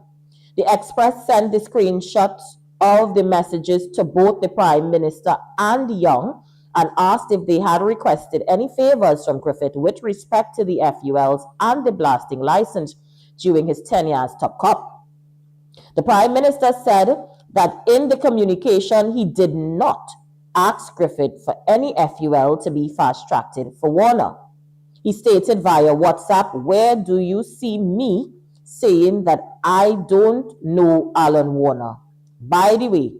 The Express sent the screenshots of the messages to both the Prime Minister and Young and asked if they had requested any favors from Griffith with respect to the FULs and the blasting license during his tenure as top cop. The Prime Minister said that in the communication he did not ask Griffith for any FUL to be fast-tracked for Warner. He stated via WhatsApp, "Where do you see me saying that I don't know Alan Warner? By the way,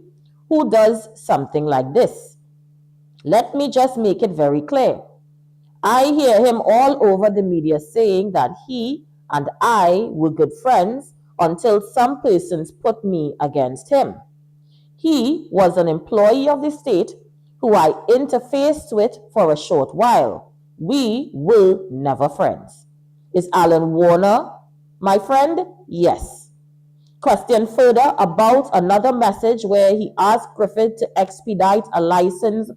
who does something like this? Let me just make it very clear. I hear him all over the media saying that he and I were good friends until some persons put me against him. He was an employee of the state who I interfaced with for a short while. We were never friends. Is Alan Warner my friend? Yes. Question further about another message where he asked Griffith to expedite a license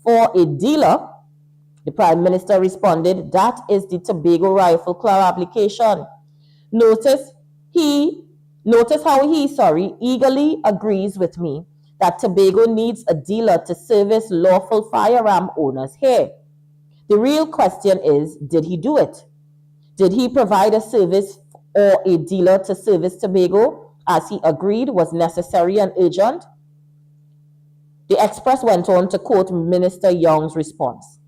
for a dealer. The Prime Minister responded, that is the Tobago Rifle Club application. Notice how he eagerly agrees with me that Tobago needs a dealer to service lawful firearm owners here. The real question is, did he do it? Did he provide a service or a dealer to service Tobago as he agreed was necessary and urgent? The Express went on to quote Minister Young's response.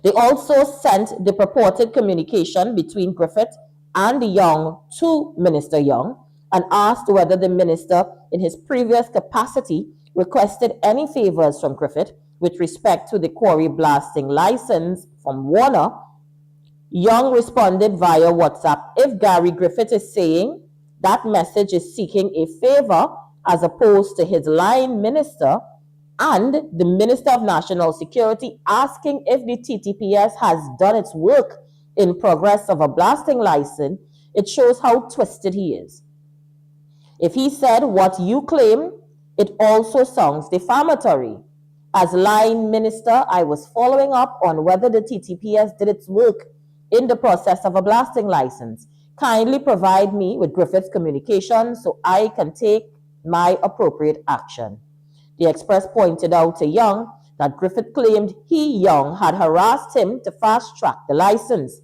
They also sent the purported communication between Griffith and Young to Minister Young and asked whether the minister in his previous capacity requested any favors from Griffith with respect to the quarry blasting license from Warner. Young responded via WhatsApp, if Gary Griffith is saying that message is seeking a favor as opposed to his line minister and the Minister of National Security asking if the TTPS has done its work in progress of a blasting license, it shows how twisted he is. If he said what you claim, it also sounds defamatory. As line minister, I was following up on whether the TTPS did its work in the process of a blasting license. Kindly provide me with Griffith's communication so I can take my appropriate action. The Express pointed out to Young that Griffith claimed Young, had harassed him to fast-track the license.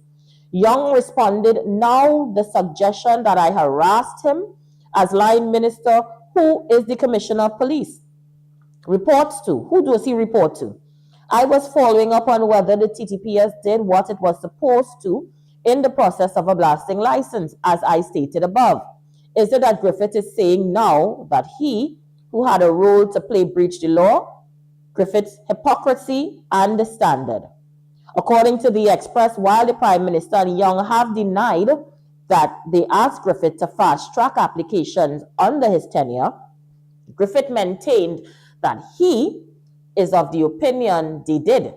Young responded, now the suggestion that I harassed him as line minister, who is the Commissioner of Police? Reports to? Who does he report to? I was following up on whether the TTPS did what it was supposed to in the process of a blasting license, as I stated above. Is it that Griffith is saying now that he, who had a role to play, breached the law? Griffith's hypocrisy and the standard. According to the Express, while the Prime Minister and Young have denied that they asked Griffith to fast-track applications under his tenure, Griffith maintained that he is of the opinion they did.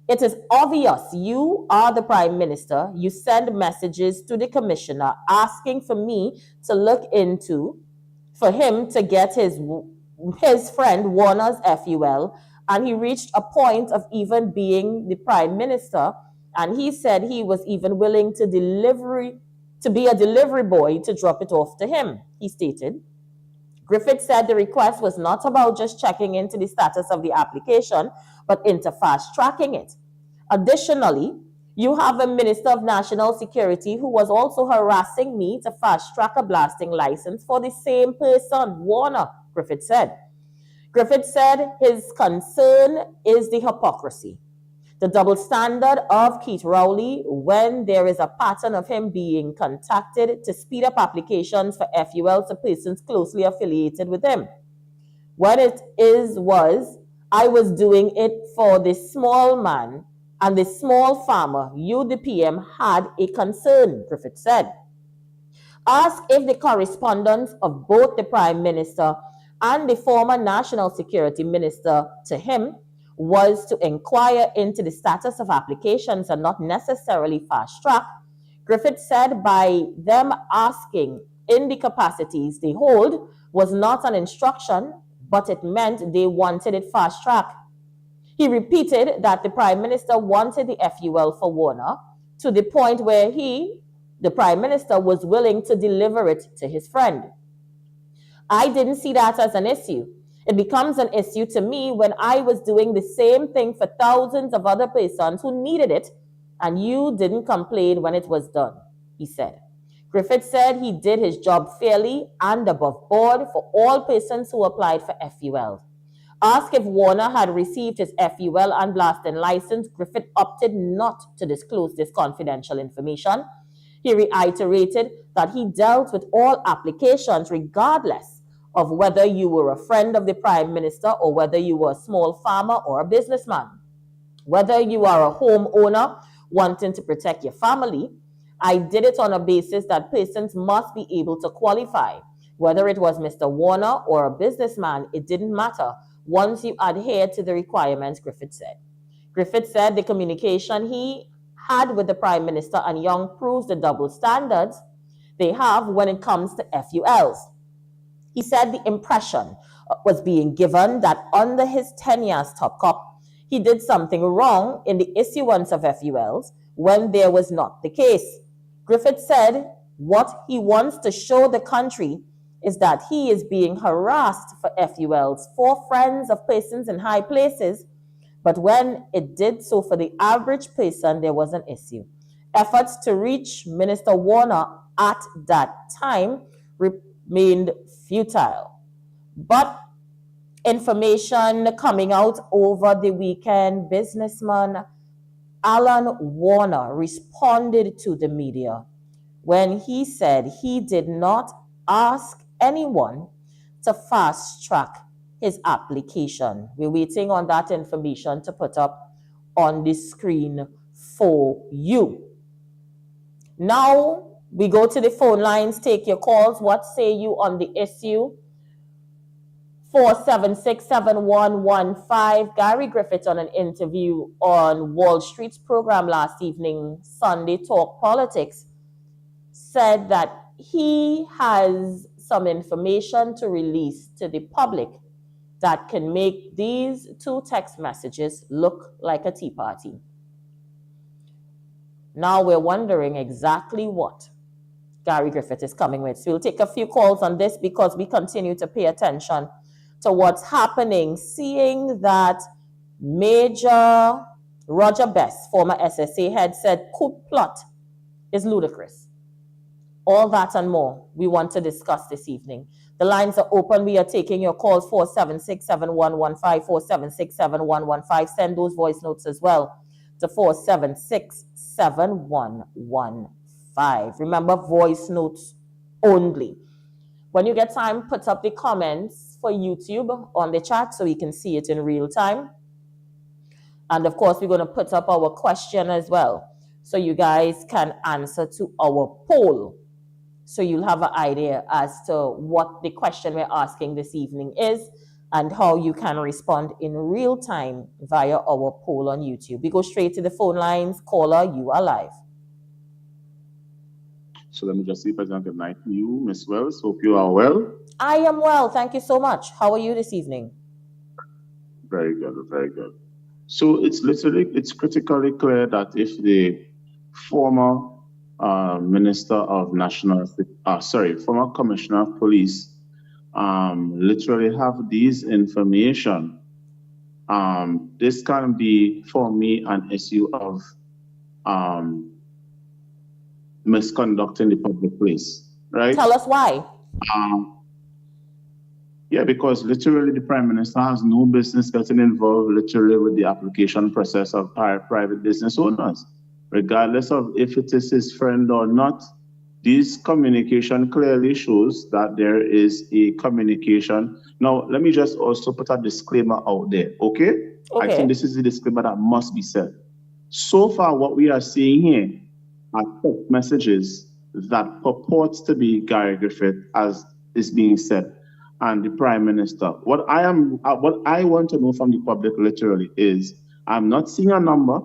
It is obvious you are the Prime Minister. You send messages to the Commissioner asking for me to look into, for him to get his friend Warner's FUL, and he reached a point of even being the Prime Minister, and he said he was even willing to be a delivery boy to drop it off to him, he stated. Griffith said the request was not about just checking into the status of the application, but into fast-tracking it. Additionally, you have a Minister of National Security who was also harassing me to fast-track a blasting license for the same person, Warner, Griffith said. Griffith said his concern is the hypocrisy, the double standard of Keith Rowley when there is a pattern of him being contacted to speed up applications for FULs to persons closely affiliated with him. When I was doing it for the small man and the small farmer, you, the PM, had a concern, Griffith said. Ask if the correspondence of both the Prime Minister and the former National Security Minister to him was to inquire into the status of applications and not necessarily fast-track. Griffith said by them asking in the capacities they hold was not an instruction, but it meant they wanted it fast-tracked. He repeated that the Prime Minister wanted the FUL for Warner to the point where he, the Prime Minister, was willing to deliver it to his friend. I didn't see that as an issue. It becomes an issue to me when I was doing the same thing for thousands of other persons who needed it, and you didn't complain when it was done, he said. Griffith said he did his job fairly and above board for all persons who applied for FULs. Asked if Warner had received his FUL and blasting license, Griffith opted not to disclose this confidential information. He reiterated that he dealt with all applications regardless of whether you were a friend of the Prime Minister or whether you were a small farmer or a businessman. Whether you are a homeowner wanting to protect your family, I did it on a basis that persons must be able to qualify. Whether it was Mr. Warner or a businessman, it didn't matter once you adhered to the requirements, Griffith said. Griffith said the communication he had with the Prime Minister and Young proves the double standards they have when it comes to FULs. He said the impression was being given that under his tenure as top cop, he did something wrong in the issuance of FULs when there was not the case. Griffith said what he wants to show the country is that he is being harassed for FULs for friends of persons in high places, but when it did so for the average person, there was an issue. Efforts to reach Minister Warner at that time remained futile. But information coming out over the weekend, businessman Alan Warner responded to the media when he said he did not ask anyone to fast track his application. We're waiting on that information to put up on the screen for you. Now we go to the phone lines, take your calls. What say you on the issue? 476-7115. Gary Griffith on an interview on Wall Street's program last evening, Sunday Talk Politics, said that he has some information to release to the public that can make these two text messages look like a tea party. Now we're wondering exactly what Gary Griffith is coming with. So we'll take a few calls on this because we continue to pay attention to what's happening, seeing that Major Roger Best, former SSA head, said coup plot is ludicrous. All that and more we want to discuss this evening. The lines are open. We are taking your calls, 476-7115, 476-7115. Send those voice notes as well to 476-7115. Remember, voice notes only. When you get time, put up the comments for YouTube on the chat so we can see it in real time. And of course, we're going to put up our question as well so you guys can answer to our poll. So you'll have an idea as to what the question we're asking this evening is and how you can respond in real time via our poll on YouTube. We go straight to the phone lines. Caller, you are live. So let me just say pleasant good night to you, Miss Wells. Hope you are well. I am well. Thank you so much. How are you this evening? Very good, very good. So it's critically clear that if the former Minister of former Commissioner of Police literally have these information, this can be, for me, an issue of misconduct in the public place, right? Tell us why. Yeah, because literally the Prime Minister has no business getting involved literally with the application process of private business owners. Regardless of if it is his friend or not, this communication clearly shows that there is a communication. Now, let me just also put a disclaimer out there, okay? I think this is a disclaimer that must be said. So far, what we are seeing here are text messages that purports to be Gary Griffith, as is being said, and the Prime Minister. What I want to know from the public literally is, I'm not seeing a number.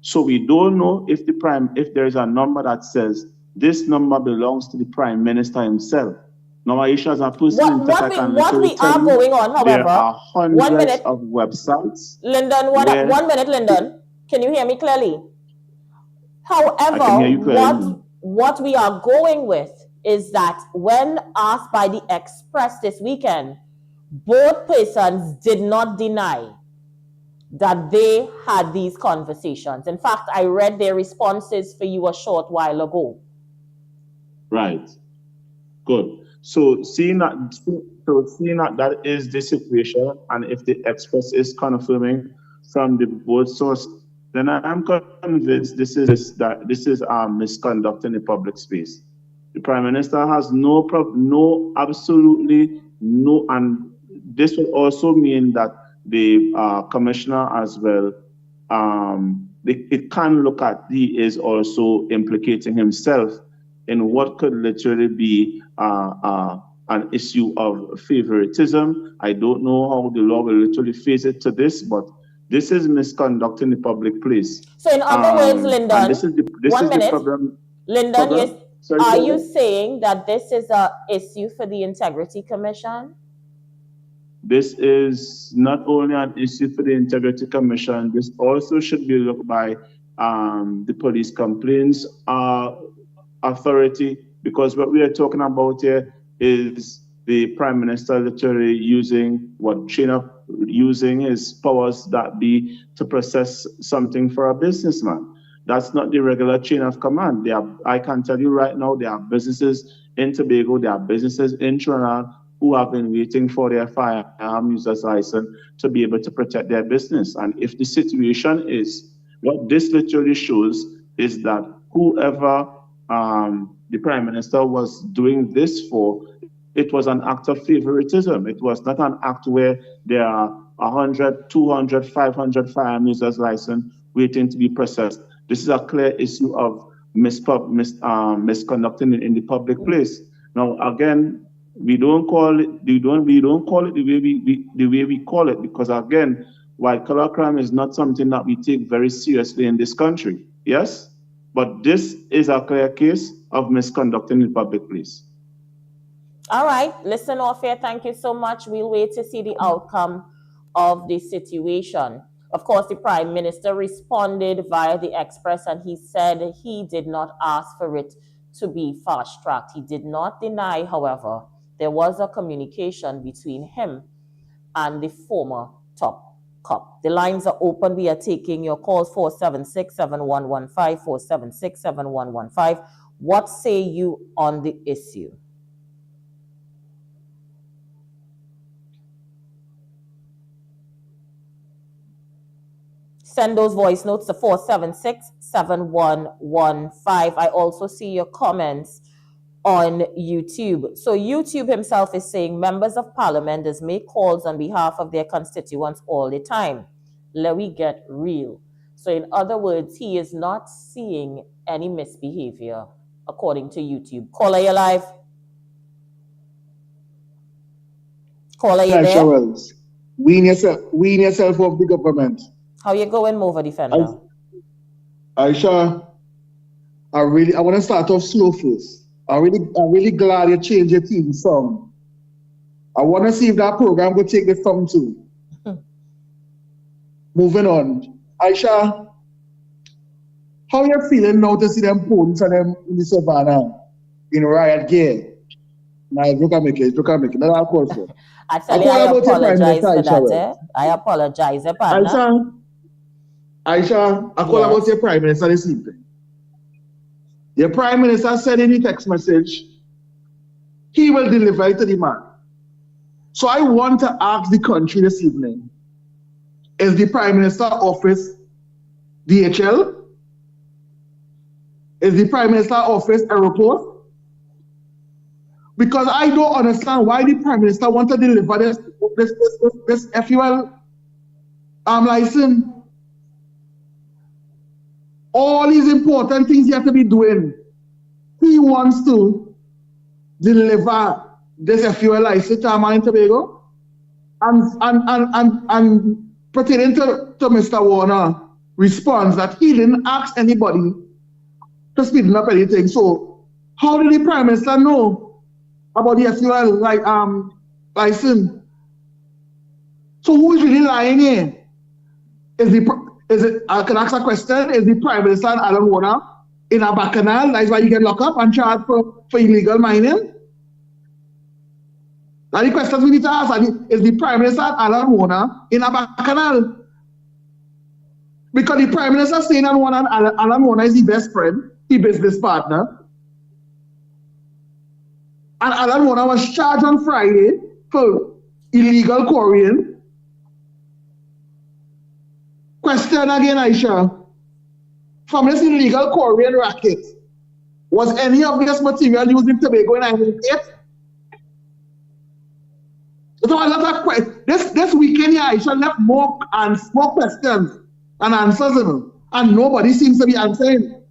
So we don't know if there is a number that says this number belongs to the Prime Minister himself. Now, Aisha, as a person, what we are going on, however, there are hundreds of websites. Lyndon, 1 minute, Lyndon. Can you hear me clearly? However, what we are going with is that when asked by the Express this weekend, both persons did not deny that they had these conversations. In fact, I read their responses for you a short while ago. Right. Good. So seeing that that is the situation, and if the Express is confirming from the both source, then I'm convinced this is misconduct in the public space. The Prime Minister has absolutely no, and this will also mean that the commissioner as well, it can look at he is also implicating himself in what could literally be a an issue of favoritism. I don't know how the law will literally face it to this, but this is misconduct in the public place. So in other words, Lyndon, this is one the minute. problem. Lyndon, Sorry, are you saying that this is an issue for the Integrity Commission? This is not only an issue for the Integrity Commission, this also should be looked by the Police Complaints Authority, because what we are talking about here is the Prime Minister literally using using his powers that be to process something for a businessman. That's not the regular chain of command. I can tell you right now, there are businesses in Tobago, there are businesses in Trinidad who have been waiting for their firearm user's license to be able to protect their business. And if the situation is, what this literally shows is that whoever the Prime Minister was doing this for, it was an act of favoritism. It was not an act where there are 100, 200, 500 firearm users license waiting to be processed. This is a clear issue of misconduct in the public place. Now, again, we don't call it the way we call it, because again, white collar crime is not something that we take very seriously in this country. Yes, but this is a clear case of misconduct in the public place. All right, listen off here. Thank you so much. We'll wait to see the outcome of the situation. Of course, the Prime Minister responded via the Express, and he said he did not ask for it to be fast-tracked. He did not deny, however, there was a communication between him and the former top cop. The lines are open. We are taking your calls, 476-7115, 476-7115. What say you on the issue? Send those voice notes to 476-7115. I also see your comments on YouTube. So YouTube himself is saying members of parliament does make calls on behalf of their constituents all the time. Let me get real. So in other words, he is not seeing any misbehavior according to YouTube. Caller, you live? Caller, you there? Wells. Wean yourself off the government. How you going, Mover Defender? Aisha, I want to start off slow first. I'm really glad you changed your team song. I want to see if that program will take the thumb too. Moving on. Aisha, how you feeling now to see them police and them in the savannah in riot gear? Nah, look at me. That's what I call for. Actually, I apologize for that. I apologize. Aisha, I call about your Prime Minister this evening. Your Prime Minister said in the text message, he will deliver it to the man. So I want to ask the country this evening, is the Prime Minister office DHL? Is the Prime Minister office airport? Because I don't understand why the Prime Minister wants to deliver this FUL license. All these important things you have to be doing. He wants to deliver this FUL license to man in Tobago. And pertaining to Mr. Warner response that he didn't ask anybody to speed up anything. So how did the Prime Minister know about the FUL license? So who is really lying here? I can ask a question, is the Prime Minister and Alan Warner in a bacchanal? That's why you get locked up and charged for illegal mining? That's the question we need to ask. Is the Prime Minister and Alan Warner in a bacchanal? Because the Prime Minister saying Alan Warner is the best friend, the business partner. And Alan Warner was charged on Friday for illegal quarrying. Question again, Aisha. From this illegal quarrying racket, was any of this material used in Tobago in 1998? So a lot of questions. This weekend here, Aisha left more questions and answers, and nobody seems to be answering.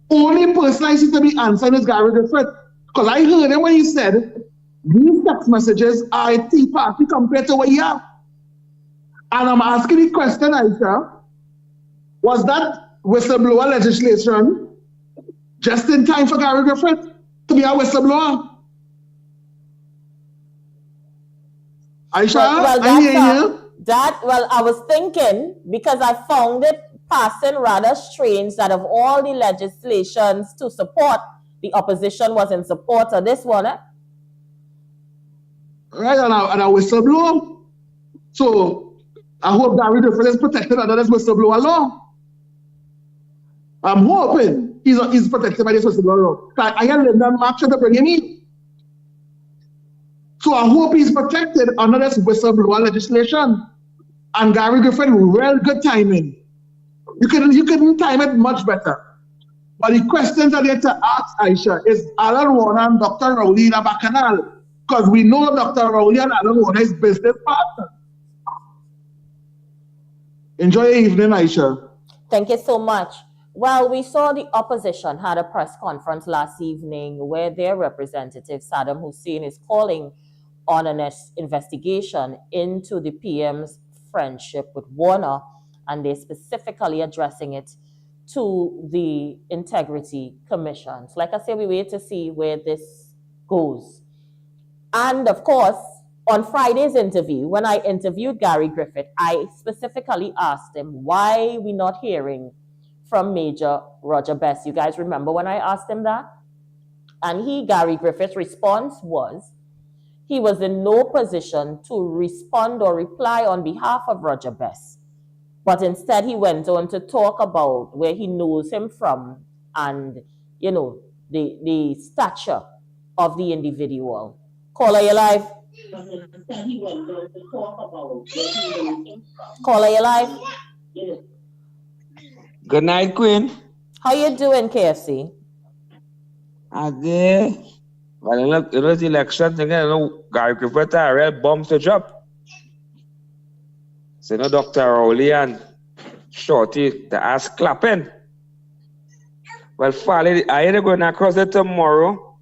Only person I see to be answering is Gary Griffith. Because I heard him when he said, these text messages are a tea party compared to what you have. And I'm asking the question, Aisha, was that whistleblower legislation just in time for Gary Griffith to be a whistleblower? Aisha, I was thinking, because I found it passing rather strange that of all the legislations to support, the opposition was in support of this one. Right, and a whistleblower. So I hope Gary Griffith is protected under this whistleblower law. I'm hoping he's protected by this whistleblower law. I had Lyndon Mark to bring him in. So I hope he's protected under this whistleblower legislation. And Gary Griffith, real good timing. You couldn't time it much better. But the questions I need to ask, Aisha, is Alan Warner and Dr. Rowley in a bacchanal. Because we know Dr. Rowley and Alan Warner is business partners. Enjoy your evening, Aisha. Thank you so much. Well, we saw the opposition had a press conference last evening where their representative, Saddam Hussein, is calling on an investigation into the PM's friendship with Warner, and they're specifically addressing it to the Integrity Commission. So like I say, we wait to see where this goes. And of course, on Friday's interview, when I interviewed Gary Griffith, I specifically asked him, why we not hearing from Major Roger Best? You guys remember when I asked him that? And Gary Griffith's response was, he was in no position to respond or reply on behalf of Roger Best. But instead, he went on to talk about where he knows him from and, you know, the stature of the individual. Caller, you live? Caller, you live? Good night, Queen. How you doing, KFC? Well, you know, the election thing, you know, Gary Griffith a real bomb to drop. So, you know, Dr. Rowley and Shorty, the ass clapping. Well, Farley, I ain't going across it tomorrow.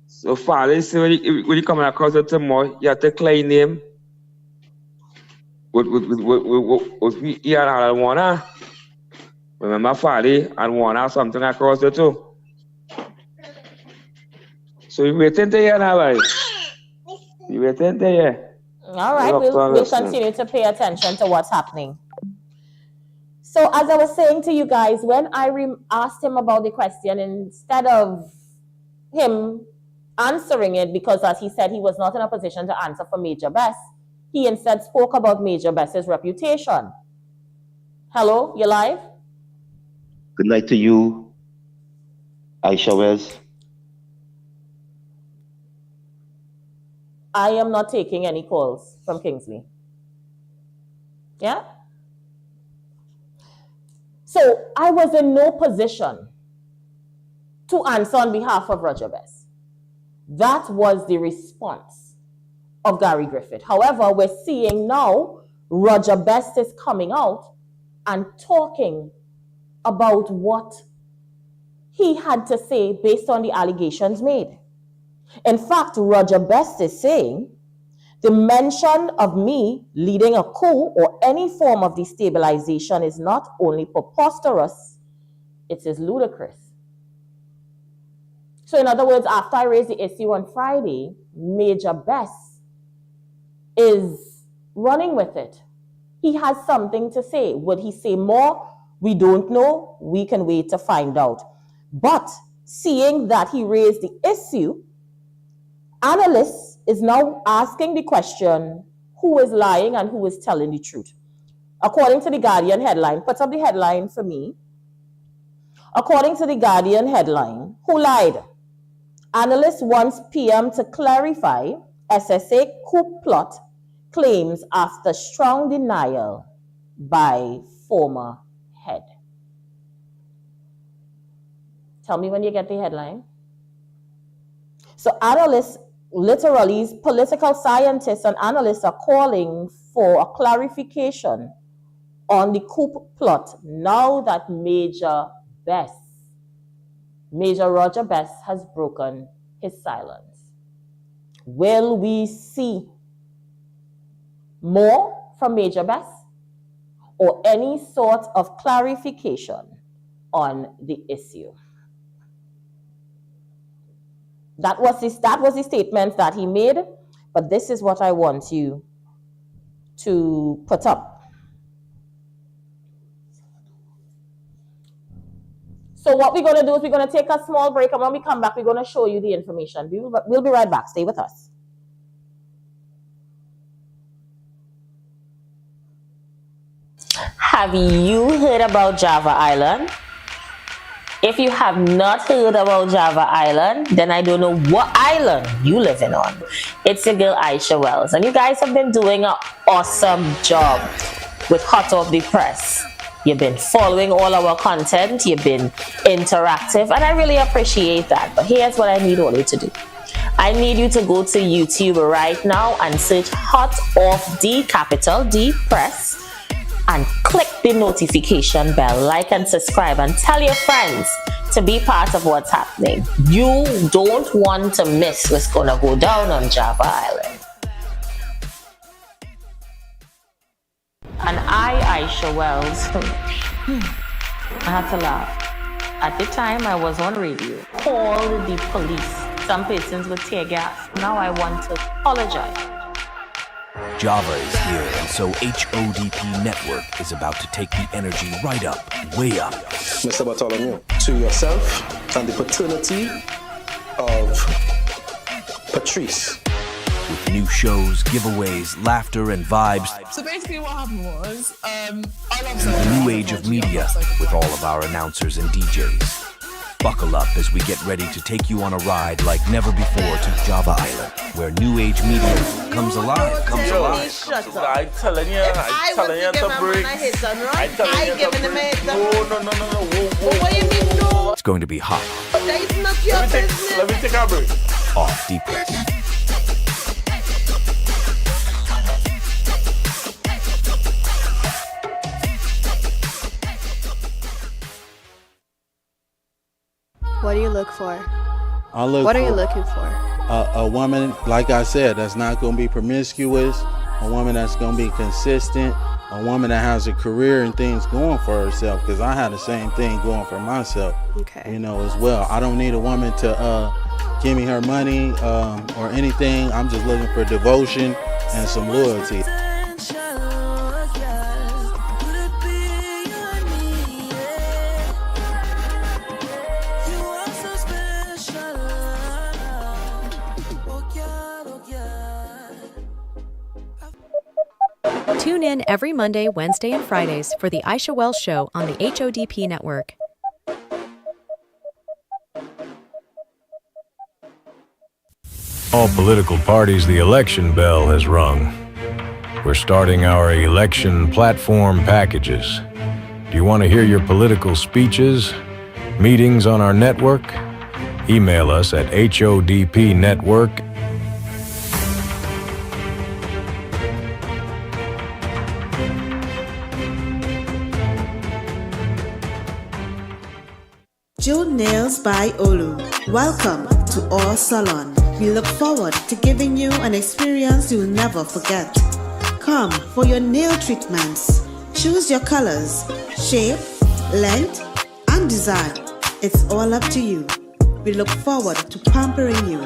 So, Farley, so when you come across it tomorrow, you have to claim him with me and Alan Warner. Remember, Farley and Warner something across the two. So you waiting to hear now, right? You waiting to hear? All right, we'll continue to pay attention to what's happening. So as I was saying to you guys, when I asked him about the question, instead of him answering it, because as he said, he was not in a position to answer for Major Best, he instead spoke about Major Best's reputation. Hello, you live? Good night to you, Aisha Wells. I am not taking any calls from Kingsley. Yeah? So I was in no position to answer on behalf of Roger Best. That was the response of Gary Griffith. However, we're seeing now Roger Best is coming out and talking about what he had to say based on the allegations made. In fact, Roger Best is saying the mention of me leading a coup or any form of destabilization is not only preposterous, it is ludicrous. So in other words, after I raised the issue on Friday, Major Best is running with it. He has something to say. Would he say more? We don't know. We can wait to find out. But seeing that he raised the issue, analysts is now asking the question, who is lying and who is telling the truth? According to the Guardian headline, put up the headline for me. According to the Guardian headline, who lied? Analyst wants PM to clarify SSA coup plot claims after strong denial by former head. Tell me when you get the headline. So analysts, literally political scientists and analysts are calling for a clarification on the coup plot now that Major Roger Best has broken his silence? Will we see more from Major Best or any sort of clarification on the issue? That was the statement that he made, but this is what I want you to put up. So what we're going to do is we're going to take a small break, and when we come back, we're going to show you the information. We'll be right back. Stay with us. Have you heard about Java Island? If you have not heard about Java Island, then I don't know what island you living on. It's your girl Aisha Wells, and you guys have been doing an awesome job with Hot Off the Press. You've been following all our content, you've been interactive, and I really appreciate that. But here's what I need all you to do. I need you to go to YouTube right now and search Hot Off the capital D Press and click the notification bell, like and subscribe, and tell your friends to be part of what's happening. You don't want to miss what's gonna go down on Java Island. And Aisha Wells, I had to laugh. At the time I was on radio, called the police. Some persons with tear gas. Now I want to apologize. Java is here, and so HODP Network is about to take the energy right up, way up. Mr. Bartholomew, to yourself and the paternity of Patrice. With new shows, giveaways, laughter, and vibes. So basically what happened was, I love The new age of media, with all of our announcers and DJs. Buckle up as we get ready to take you on a ride like never before to Java Island, where new age media comes alive, I'm telling you, I'm telling you to break. I'm telling you to break. No. What do you mean no? It's going to be hot. That is not your business. Let me take a break. Off the press. What do you look for? What are you looking for? A woman, like I said, that's not going to be promiscuous, a woman that's going to be consistent, a woman that has a career and things going for herself, because I had the same thing going for myself, as well. I don't need a woman to give me her money or anything. I'm just looking for devotion and some loyalty. Tune in every Monday, Wednesday, and Fridays for The Aisha Wells Show on the HODP Network. All political parties, the election bell has rung. We're starting our election platform packages. Do you want to hear your political speeches, meetings on our network? Email us at HODPnetwork. June Nails by Olu. Welcome to our salon. We look forward to giving you an experience you'll never forget. Come for your nail treatments. Choose your colors, shape, length, and design. It's all up to you. We look forward to pampering you.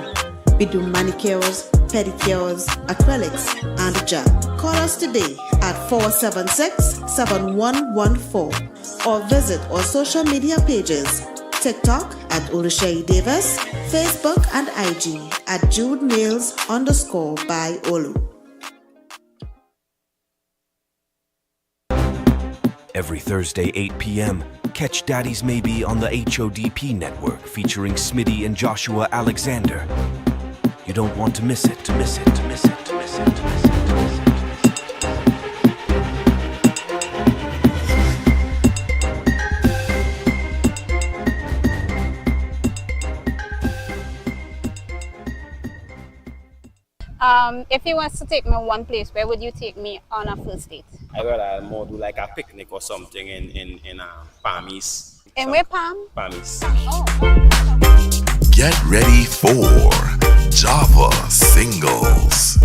We do manicures, pedicures, acrylics, and gel. Call us today at 476-7114 or visit our social media pages. TikTok at Oluseyi Davis, Facebook and IG at JudeNails_by Olu. Every Thursday, 8 p.m., catch Daddy's Maybe on the HODP network featuring Smitty and Joshua Alexander. You don't want to miss it, to miss it, to miss it, to miss it, to miss it, to miss it. If you was to take me one place, where would you take me on a first date? I would more do like a picnic or something in Palm East. In where Palm? Palm East. Oh. Get ready for Java Singles.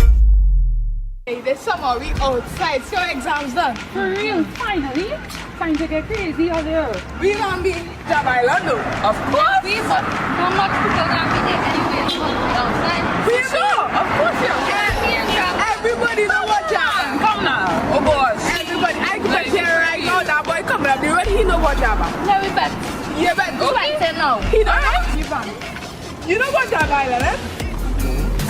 Hey, this summer we outside, so exams done. For real, finally. Time to get crazy out there. We gonna be Java Island though. Of course. We must. How much people gonna be there anyway? Outside. We sure. Of course you. Everybody know what Java. Come now. Oh boys. Everybody. I can tell right now that boy coming up the road. He know what Java. No, we bet. You bet. Okay. No. He don't know. You know what Java Island is?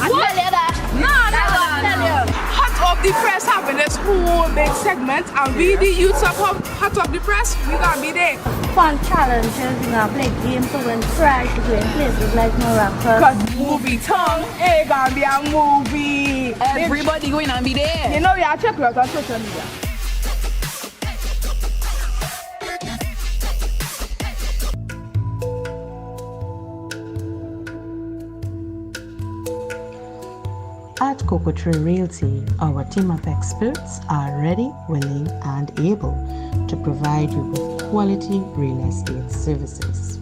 I tell you that. No, I tell you. Hot of the press having this whole big segment, and we the youths of Hot of the Press, we gonna be there. Fun challenges, we gonna play games to win prize to go in places like Morocco. Cause movie tongue, it gonna be a movie. Everybody going to be there. You know we are check out on social media. At Cocoa Tree Realty, our team of experts are ready, willing, and able to provide you with quality real estate services.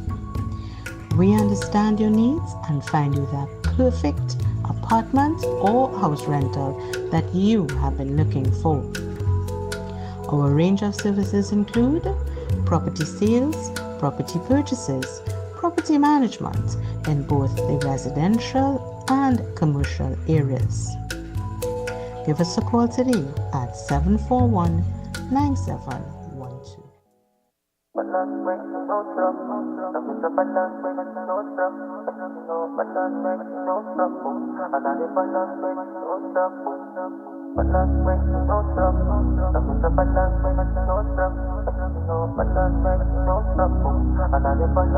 We understand your needs and find you that perfect apartment or house rental that you have been looking for. Our range of services include property sales, property purchases, property management in both the residential and commercial areas. Give us a call today at 741-9712.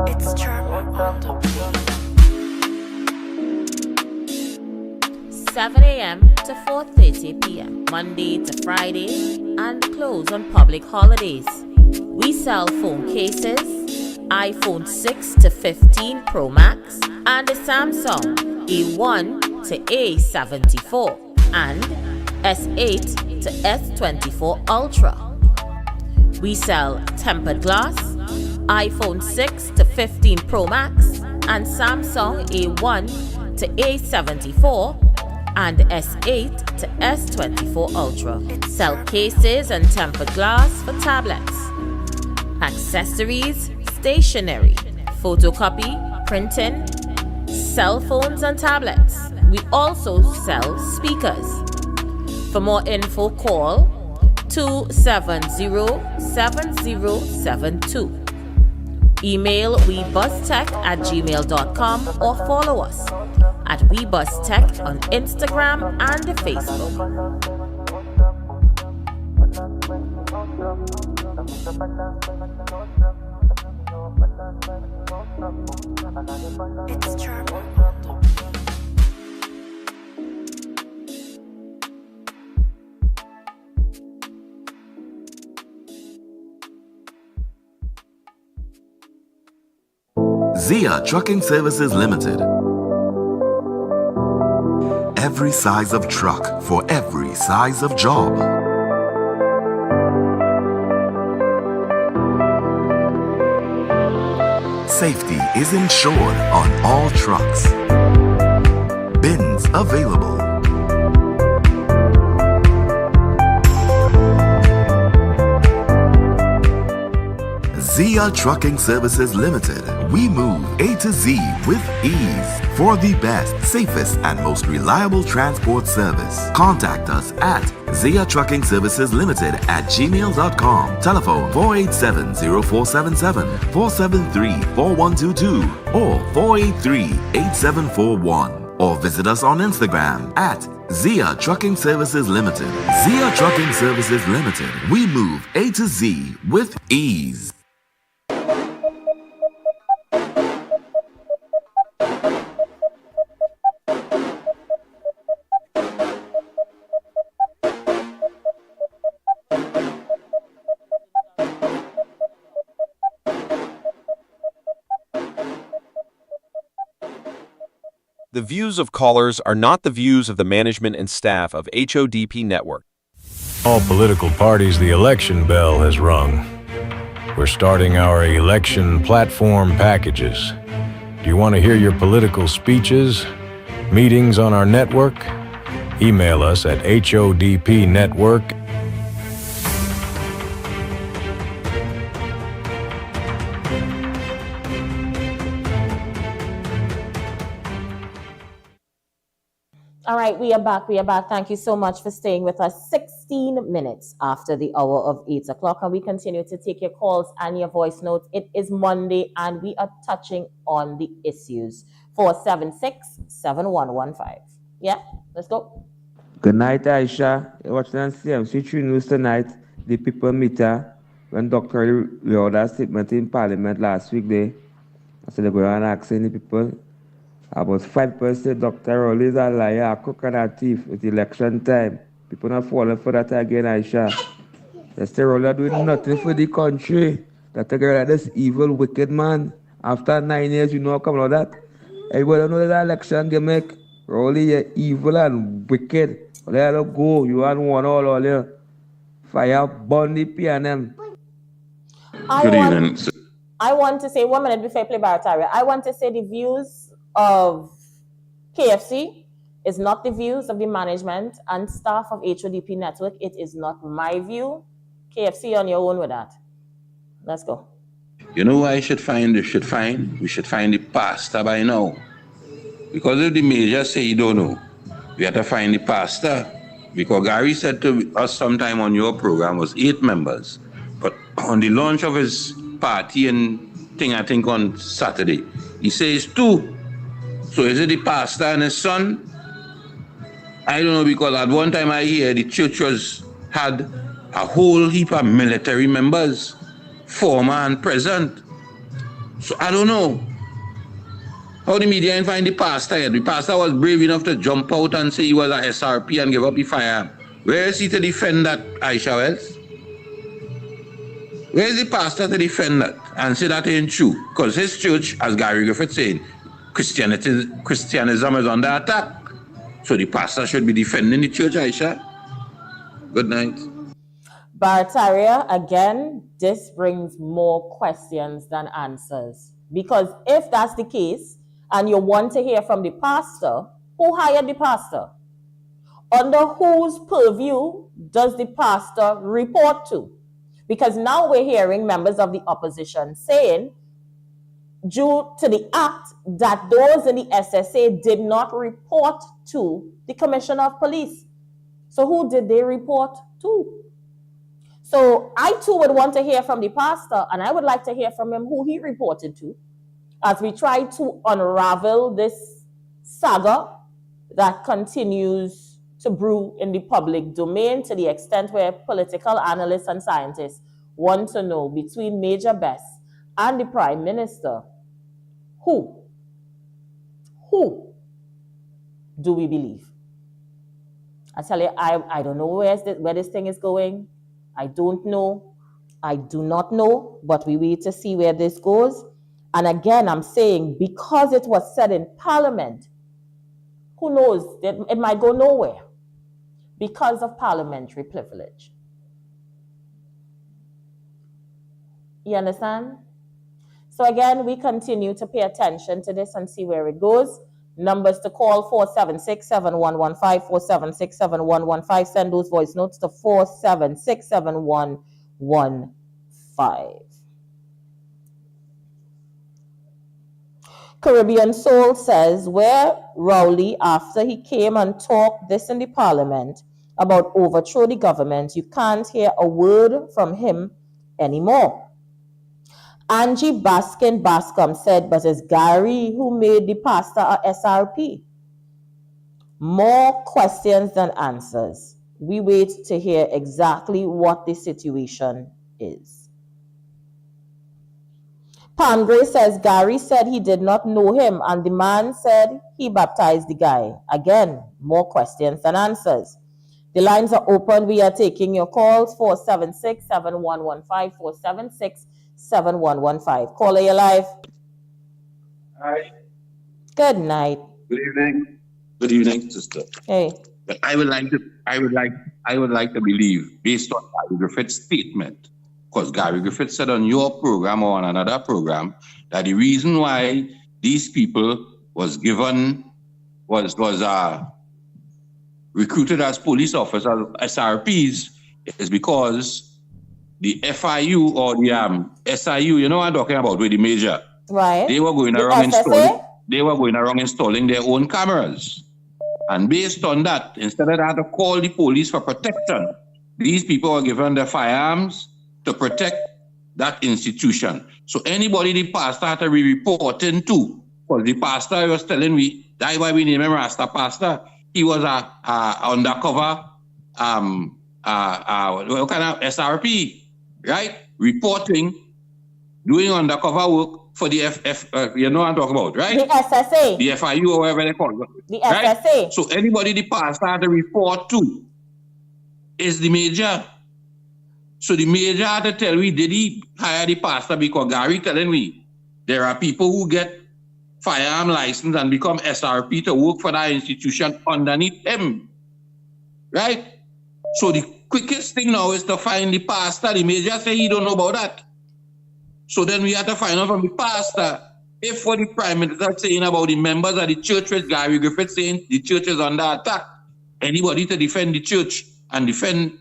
It's Charma on the beat. 7 a.m. to 4:30 p.m. Monday to Friday and close on public holidays. We sell phone cases, iPhone 6 to 15 Pro Max and the Samsung A1 to A74 and S8 to S24 Ultra. We sell tempered glass, iPhone 6 to 15 Pro Max and Samsung A1 to A74 and S8 to S24 Ultra. Sell cases and tempered glass for tablets, accessories, stationery, photocopy, printing, cell phones and tablets. We also sell speakers. For more info, call 270-7072. Email webustech@gmail.com or follow us at WeBusTech on Instagram and Facebook. It's Charma. Zia Trucking Services Limited. Every size of truck for every size of job. Safety is ensured on all trucks. Bins available. Zia Trucking Services Limited. We move A to Z with ease for the best, safest, and most reliable transport service. Contact us at Zia Trucking Services Limited at gmail.com. Telephone 487-0477, 473-4122, or 483-8741. Or visit us on Instagram at Zia Trucking Services Limited. Zia Trucking Services Limited. We move A to Z with ease. The views of callers are not the views of the management and staff of HODP Network. All political parties, the election bell has rung. We're starting our election platform packages. Do you want to hear your political speeches, meetings on our network? Email us at HODPnetwork. All right, we are back. Thank you so much for staying with us 16 minutes after the hour of 8 o'clock. And we continue to take your calls and your voice notes. It is Monday and we are touching on the issues. 476-7115. Yeah, let's go. Good night, Aisha. You're watching on CMC3 News tonight. The people meter when Dr. Leoda statement in Parliament last week, I said they're going to asking the people. About 5% Dr. Rowley is a liar, a crook and a thief with election time. People not falling for that again, Aisha. Mr. Rowley doing nothing for the country. That girl like this evil, wicked man. After 9 years, you know how come out that. Everybody know that election gimmick. Rowley, you're evil and wicked. Let her go. You want one all here. Fire, burn the PNM. Good evening. I want to say, 1 minute before I play Barataria, I want to say the views of KFC is not the views of the management and staff of HODP Network. It is not my view. KFC on your own with that. Let's go. You know why we should find the pastor by now. Because if the major say you don't know, we have to find the pastor. Because Gary said to us sometime on your program was 8 members. But on the launch of his party and thing, I think on Saturday, he says 2. So is it the pastor and his son? I don't know, because at one time I hear the church had a whole heap of military members, former and present. So I don't know. How the media didn't find the pastor yet? The pastor was brave enough to jump out and say he was a SRP and give up the firearm. Where is he to defend that, Aisha Wells? Where is the pastor to defend that and say that ain't true? Because his church, as Gary Griffith said, Christianism is under attack. So the pastor should be defending the church, Aisha. Good night. Barataria, again, this brings more questions than answers. Because if that's the case, and you want to hear from the pastor, who hired the pastor? Under whose purview does the pastor report to? Because now we're hearing members of the opposition saying, due to the act, that those in the SSA did not report to the Commissioner of Police. So who did they report to? So I too would want to hear from the pastor, and I would like to hear from him who he reported to, as we try to unravel this saga that continues to brew in the public domain, to the extent where political analysts and scientists want to know, between Major Best and the Prime Minister, who do we believe? I tell you, I don't know where this thing is going. I don't know. I do not know, but we wait to see where this goes. And again, I'm saying, because it was said in Parliament, who knows, it might go nowhere because of parliamentary privilege. You understand? So again, we continue to pay attention to this and see where it goes. Numbers to call, 476-7115, 476-7115. Send those voice notes to 476-7115. Caribbean Soul says, where Rowley, after he came and talked this in the Parliament about overthrow the government, you can't hear a word from him anymore. Angie Baskin-Bascom said, but it's Gary who made the pastor a SRP. More questions than answers. We wait to hear exactly what the situation is. Pam Gray says, Gary said he did not know him, and the man said he baptized the guy. Again, more questions than answers. The lines are open. We are taking your calls, 476-7115, 476-7115. Caller, you're live. Hi. Good night. Good evening. Good evening, sister. Hey. But I would like to believe, based on Gary Griffith's statement, because Gary Griffith said on your program or on another program that the reason why these people was recruited as police officers, SRPs, is because the FIU or the SIU, you know what I'm talking about, with the major. Right. They were going around installing their own cameras. And based on that, instead of that to call the police for protection, these people were given their firearms to protect that institution. So anybody the pastor had to be reporting to, because the pastor was telling me, that's why we name him Rasta Pastor. He was a undercover what kind of SRP, right? Reporting, doing undercover work for the you know what I'm talking about, right? The SSA. The FIU or whatever they call it. The right? SSA. So anybody the pastor had to report to is the major. So the major had to tell me, did he hire the pastor? Because Gary telling me there are people who get firearm license and become SRP to work for that institution underneath him. Right? So the quickest thing now is to find the pastor. The major say he don't know about that. So then we have to find out from the pastor if what the prime minister saying about the members of the church, with Gary Griffith saying the church is under attack. Anybody to defend the church and defend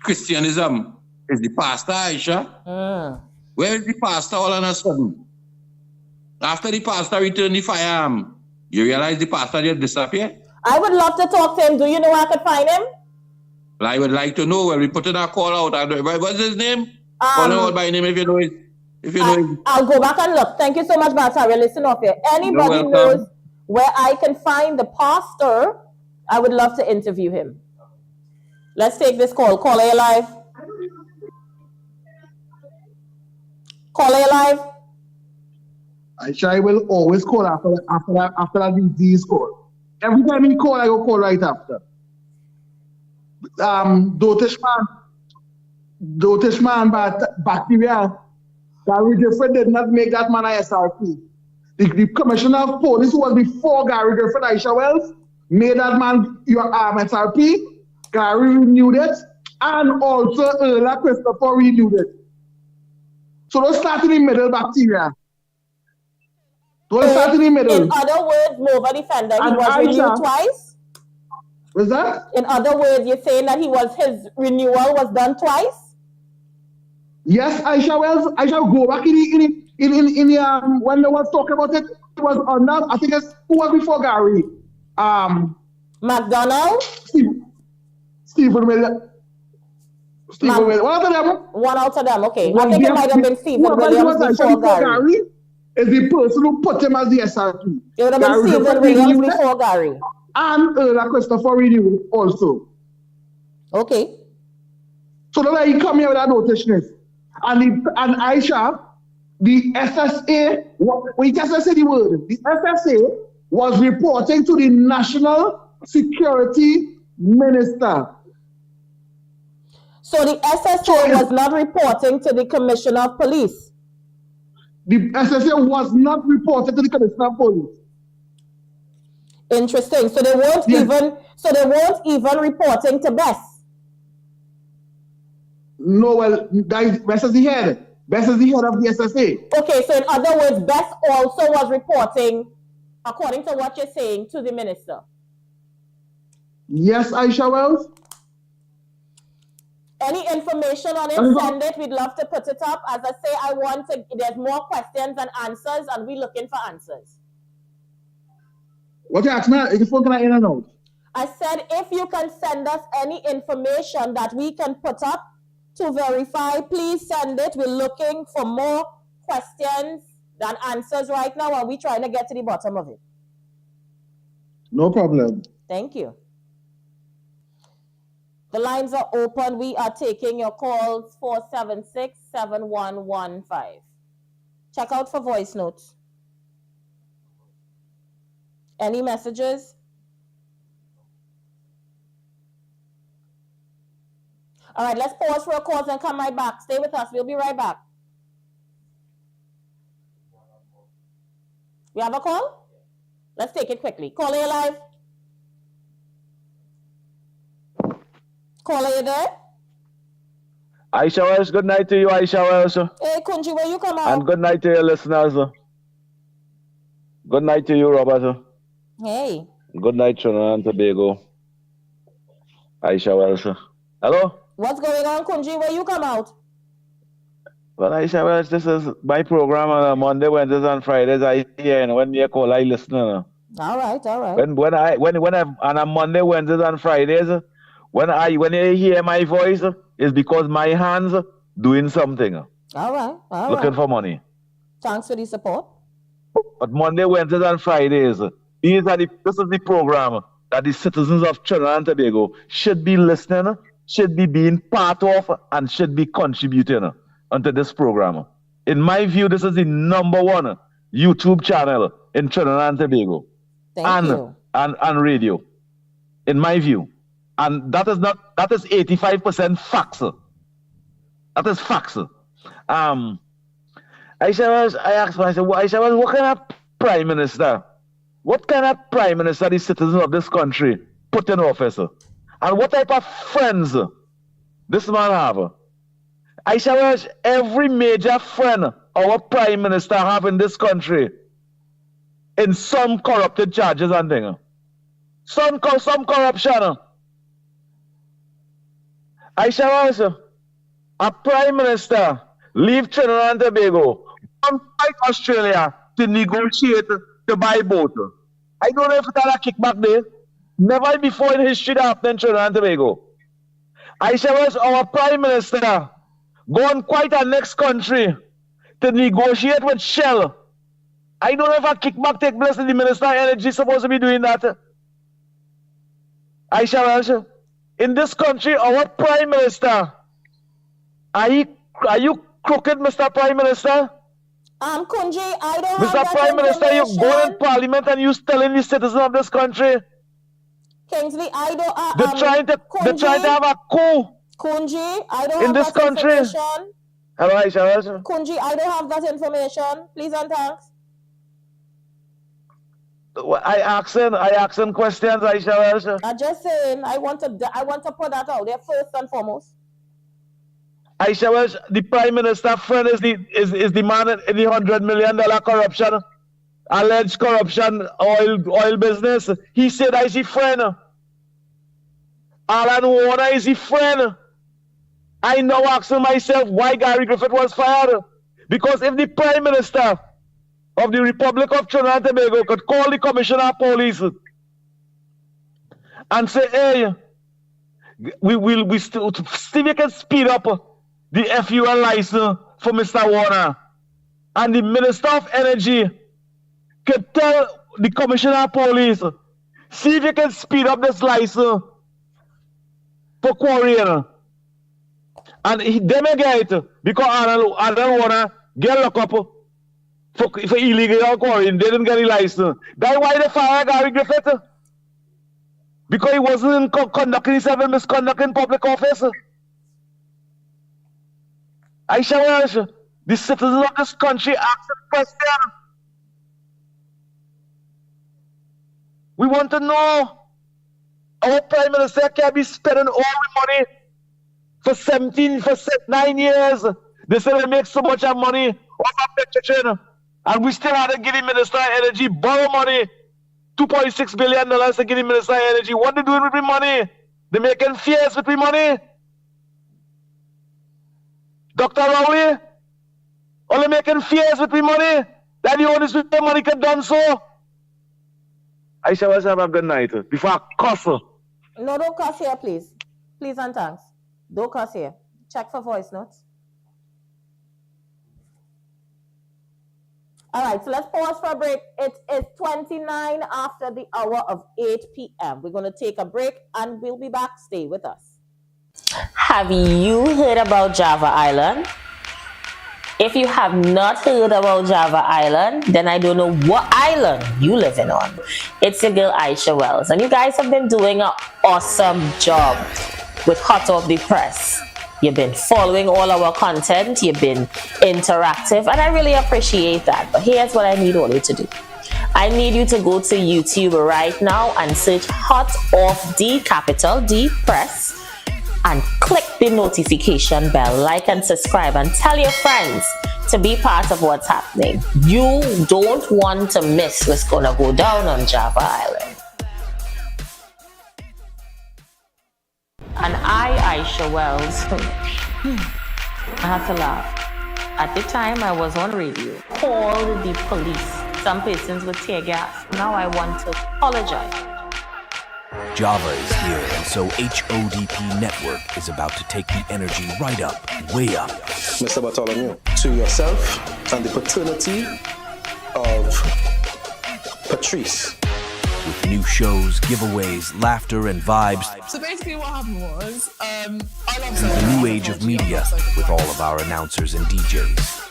Christianism is the pastor, Aisha. Where is the pastor all of a sudden? After the pastor returned the firearm, you realize the pastor just disappeared? I would love to talk to him. Do you know where I could find him? Well, I would like to know. Well, we put in a call out. What's his name? Call him out by name if you know it. I'll go back and look. Thank you so much, Bataria. Listen up here. Anybody knows where I can find the pastor, I would love to interview him. Let's take this call. Call, are you live? Call, are you live? I will always call after that disease call. Every time he call, I will call right after. Dotish man, but bacteria. Gary Griffith did not make that man a SRP. The commissioner of police, who was before Gary Griffith, Aisha Wells, made that man your SRP. Gary renewed it, and also Earla Christopher renewed it. So don't start in the middle, bacteria. Don't start in the middle. In other words, Nova Defender, he was renewed twice? What's that? In other words, you're saying that his renewal was done twice? Yes, Aisha Wells. I shall go back in when they was talking about it. It was under, I think it's who was before Gary. McDonald? Stephen Williams. Stephen Williams. One out of them. One out of them, okay. I think it might have been Stephen Williams before Gary. Is the person who put him as the SRP. It would have been Stephen Williams before Gary. And Christopher renewed also. Okay. So that's why he come here with that notice. And Aisha, the SSA, we just say the word, the SSA was reporting to the National Security Minister. So the SSA was not reporting to the Commissioner of Police? The SSA was not reported to the Commissioner of Police. Interesting. So they weren't even reporting to Bess. No, well, Bess is the head. Bess is the head of the SSA. Okay, so in other words, Bess also was reporting, according to what you're saying, to the minister. Yes, Aisha Wells. Any information on it, send it. We'd love to put it up. As I say, there's more questions than answers, and we're looking for answers. What you ask me? Is phone can I in and out? I said, if you can send us any information that we can put up to verify, please send it. We're looking for more questions than answers right now, and we're trying to get to the bottom of it. No problem. Thank you. The lines are open. We are taking your calls, 476-7115. Check out for voice notes. Any messages? All right, let's pause for a call and come right back. Stay with us. We'll be right back. We have a call? Let's take it quickly. Caller, you live? Caller, you there? Aisha Wells, good night to you, Aisha Wells. Hey, Kunji, where you come out? And good night to your listeners. Good night to you, Robert. Hey. Good night, Trinidad and Tobago. Aisha Wells. Hello? What's going on, Kunji? Where you come out? Well, Aisha Wells, this is my program on Monday, Wednesdays, and Fridays. I hear, and when you call, I listen. All right. When on Monday, Wednesdays, and Fridays, when you hear my voice, it's because my hands doing something. All right. Looking for money. Thanks for the support. But Monday, Wednesdays, and Fridays, this is the program that the citizens of Trinidad and Tobago should be listening, should be being part of, and should be contributing onto this program. In my view, this is the #1 YouTube channel in Trinidad and Tobago. Thank you. And radio. In my view. And that is 85% facts. That is facts. I asked myself, Aisha, what kind of prime minister? What kind of prime minister the citizens of this country put in office? And what type of friends this man have? Aisha, every major friend our prime minister have in this country in some corrupted charges and things. Some corruption. Aisha, a prime minister leave Trinidad and Tobago, come back Australia to negotiate to buy boat. I don't know if that a kickback there. Never before in history that happened in Trinidad and Tobago. Aisha, our prime minister gone quite a next country to negotiate with Shell. I don't know if a kickback take place in the Minister of Energy supposed to be doing that. Aisha, in this country, our prime minister, are you crooked, Mr. Prime Minister? Kunji, I don't Mr. have Prime Minister, you go in Parliament and you telling the citizens of this country. Kingsley, I don't. They're trying to have a coup. Kunji, I don't in have this that country. Information. Hello, Aisha. Kunji, I don't have that information. Please and thanks. I asking questions, Aisha. I'm just saying, I want to put that out there first and foremost. Aisha, the Prime Minister friend is the man in the $100 million corruption, alleged corruption, oil business. He said I see friend. Alan Warner is his friend. I now asking myself why Gary Griffith was fired. Because if the Prime Minister of the Republic of Trinidad and Tobago could call the Commissioner of Police and say, hey, we still can speed up the FUL license for Mr. Warner. And the Minister of Energy could tell the Commissioner of Police, see if you can speed up this license for quarrying. And they may get it because Alan Warner get locked up for illegal quarrying. They didn't get a license. That's why they fired Gary Griffith. Because he wasn't conducting himself in misconducting public office. Aisha, the citizens of this country ask a question. We want to know. Our Prime Minister can't be spending all the money for 9 years. They say they make so much money off of petroleum. And we still had to give the Minister of Energy borrow money. $2.6 billion to give the Minister of Energy. What they doing with the money? They making fears with the money. Dr. Rowley, only making fears with the money. That the owners with the money can done so. I shall have a good night before I cuss her. No, don't cuss here, please. Please and thanks. Don't cuss here. Check for voice notes. All right, so let's pause for a break. It is 29 after the hour of 8 p.m. We're going to take a break and we'll be back. Stay with us. Have you heard about Java Island? If you have not heard about Java Island, then I don't know what island you living on. It's your girl Aisha Wells, and you guys have been doing an awesome job with Hot Off the Press. You've been following all our content, you've been interactive, and I really appreciate that. But here's what I need all you to do. I need you to go to YouTube right now and search Hot Off the capital D Press. and click the notification bell, like and subscribe, and tell your friends to be part of what's happening. You don't want to miss what's gonna go down on Java Island. And Aisha Wells, I have to laugh. At the time I was on radio, called the police. Some persons with tear gas. Now I want to apologize. Java is here, and so HODP Network is about to take the energy right up, way up. Mr. Bartholomew, to yourself and the paternity of Patrice. With new shows, giveaways, laughter, and vibes. So basically what happened was, I love Through the new age of media, with all of our announcers and DJs.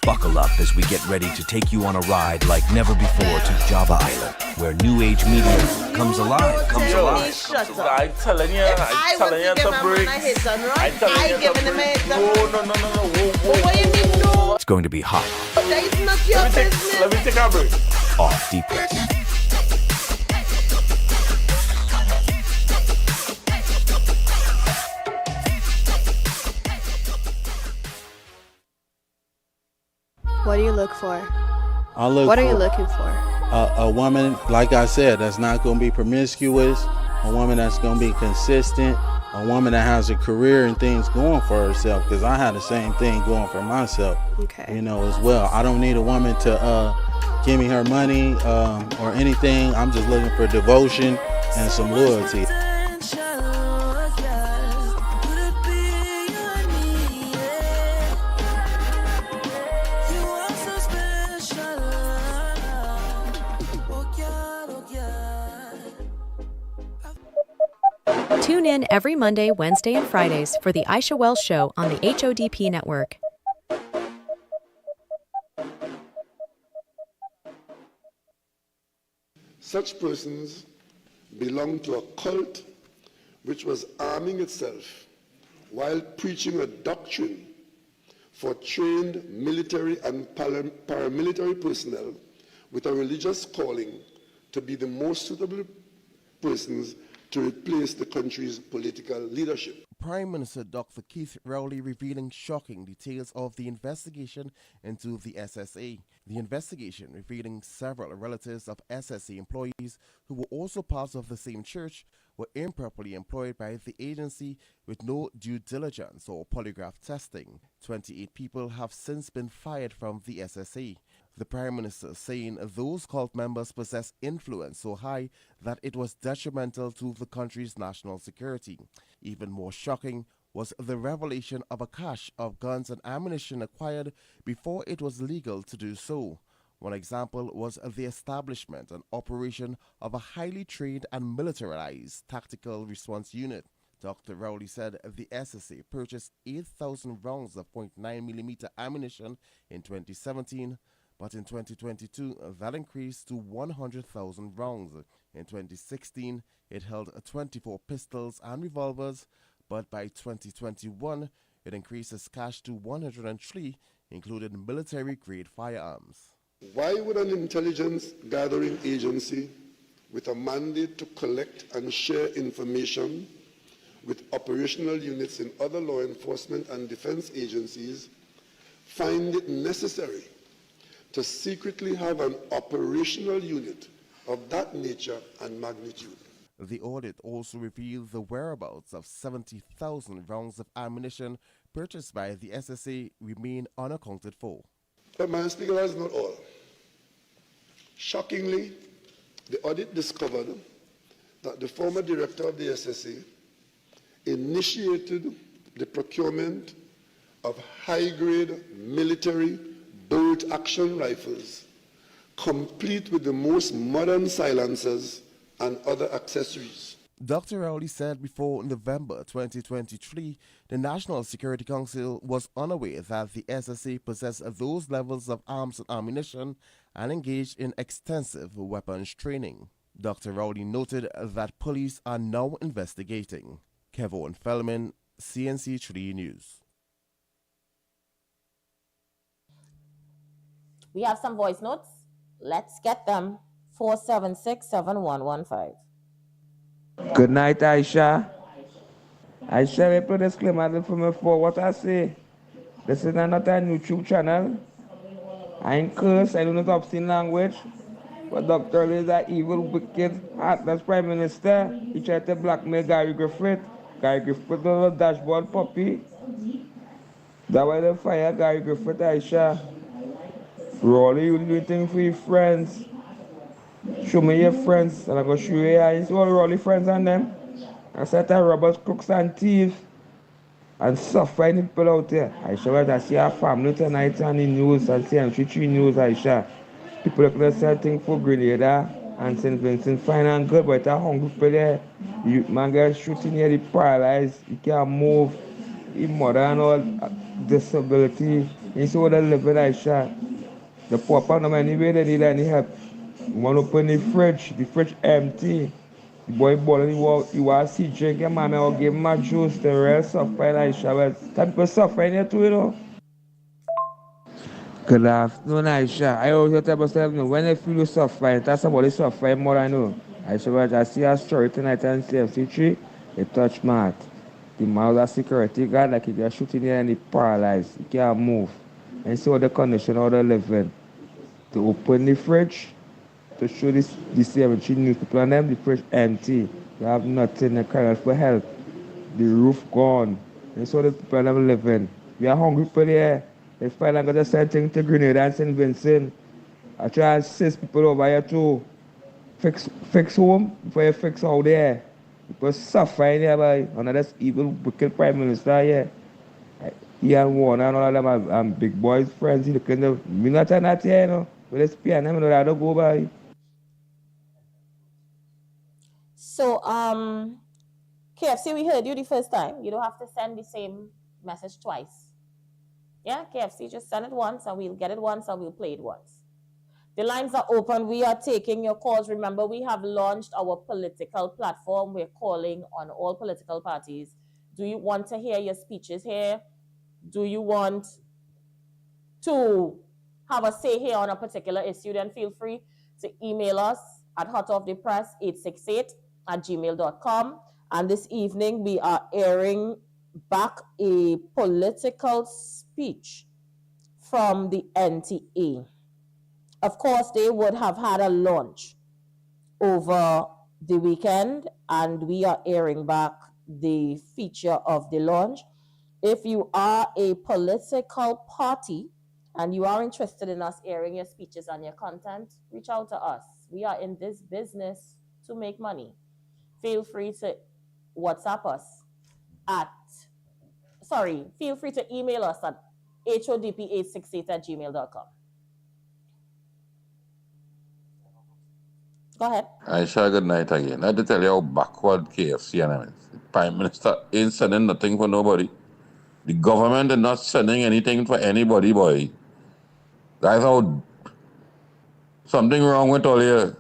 Buckle up as we get ready to take you on a ride like never before to Java Island, where new age media comes alive, I'm telling you, to break. I'm telling you to break. No. What do you mean, no? It's going to be hot. That is not your business. Let me take a break. Off deeply. What do you look for? What are you looking for? A woman, like I said, that's not going to be promiscuous. A woman that's going to be consistent. A woman that has a career and things going for herself. Because I had the same thing going for myself. Okay. You know, as well. I don't need a woman to give me her money or anything. I'm just looking for devotion and some loyalty. Tune in every Monday, Wednesday, and Fridays for The Aisha Wells Show on the HODP Network. Such persons belong to a cult which was arming itself while preaching a doctrine for trained military and paramilitary personnel with a religious calling to be the most suitable persons to replace the country's political leadership. Prime Minister Dr. Keith Rowley revealing shocking details of the investigation into the SSA. The investigation revealing several relatives of SSA employees who were also part of the same church were improperly employed by the agency with no due diligence or polygraph testing. 28 people have since been fired from the SSA. The Prime Minister saying those cult members possess influence so high that it was detrimental to the country's national security. Even more shocking was the revelation of a cache of guns and ammunition acquired before it was legal to do so. One example was the establishment and operation of a highly trained and militarized tactical response unit. Dr. Rowley said the SSA purchased 8,000 rounds of .9mm ammunition in 2017, but in 2022 that increased to 100,000 rounds. In 2016 it held 24 pistols and revolvers, but by 2021 it increased its cache to 103, including military-grade firearms. Why would an intelligence gathering agency with a mandate to collect and share information with operational units in other law enforcement and defense agencies find it necessary to secretly have an operational unit of that nature and magnitude? The audit also revealed the whereabouts of 70,000 rounds of ammunition purchased by the SSA remain unaccounted for. But Madam Speaker, that's not all. Shockingly, the audit discovered that the former director of the SSA initiated the procurement of high-grade military bolt-action rifles, complete with the most modern silencers and other accessories. Dr. Rowley said before November 2023, the National Security Council was unaware that the SSA possessed those levels of arms and ammunition and engaged in extensive weapons training. Dr. Rowley noted that police are now investigating. Kevin Feldman, CNC3 News. We have some voice notes. Let's get them. 476-7115. Good night, Aisha. I shall put a disclaimer for me for what I say. This is not a YouTube channel. I ain't curse, I do not obscene language. But Dr. Lee is an evil, wicked, heartless Prime Minister. He tried to blackmail Gary Griffith. Gary Griffith was a dashboard puppy. That's why they fire Gary Griffith, Aisha. Rolly, you do things for your friends. Show me your friends, and I'm going to show you how all Rolly friends and them. I said that robbers, crooks, and thieves. And suffering people out there. Aisha, I see our family tonight on the news and see M33 News, Aisha. People are sell things for Grenada and St. Vincent, fine and good, but they're hungry for there. You man get shooting here, he paralyzed, he can't move, his mother and all disability. You see what they live with, Aisha. The poor person, anyway, they need any help. You want to open the fridge empty. The boy balling, he was see drinking, mommy, I'll give him a juice, the rest suffering, Aisha. Well, some people suffering here too, you know. Good afternoon, Aisha. I always tell myself, when I feel suffering, that's somebody suffering more I know. Aisha, I see a story tonight on CFC3, it touched my heart. The man was a security guard, like he got shooting here and he paralyzed, he can't move. And see what the condition how they live in. To open the fridge, to show the CFC newspaper on them, the fridge empty. You have nothing, they cry out for help. The roof gone. And so the people on them live in. We are hungry for the air. They find out the same thing to Grenada and St. Vincent. I try to assist people over here to fix home before you fix out there. People suffering here by under this evil, wicked Prime Minister here. He and Warner and all of them are big boys' friends. You can do, me not here, you know. But they speak and them, you know, I don't go by. So, KFC, we heard you the first time. You don't have to send the same message twice. Yeah, KFC, just send it once and we'll get it once and we'll play it once. The lines are open. We are taking your calls. Remember, we have launched our political platform. We're calling on all political parties. Do you want to hear your speeches here? Do you want to have a say here on a particular issue? Then feel free to email us at hotofthepress868@gmail.com. And this evening, we are airing back a political speech from the NTA. Of course, they would have had a launch over the weekend, and we are airing back the feature of the launch. If you are a political party and you are interested in us airing your speeches and your content, reach out to us. We are in this business to make money. Feel free to WhatsApp us feel free to email us at hodp868@gmail.com. Go ahead. Aisha, good night again. I had to tell you how backward KFC and the Prime Minister ain't sending nothing for nobody. The government is not sending anything for anybody, boy. That's how something wrong with all here.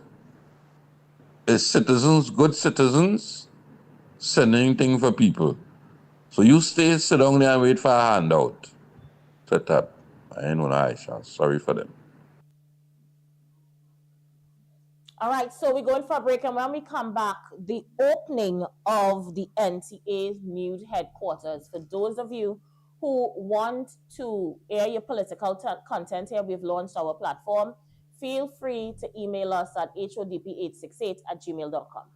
Is citizens, good citizens, sending things for people. So you sit down there and wait for a handout. Shut up. I ain't no Aisha. Sorry for them. All right, so we're going for a break, and when we come back, the opening of the NTA new headquarters. For those of you who want to air your political content here, we've launched our platform. Feel free to email us at hodp868@gmail.com.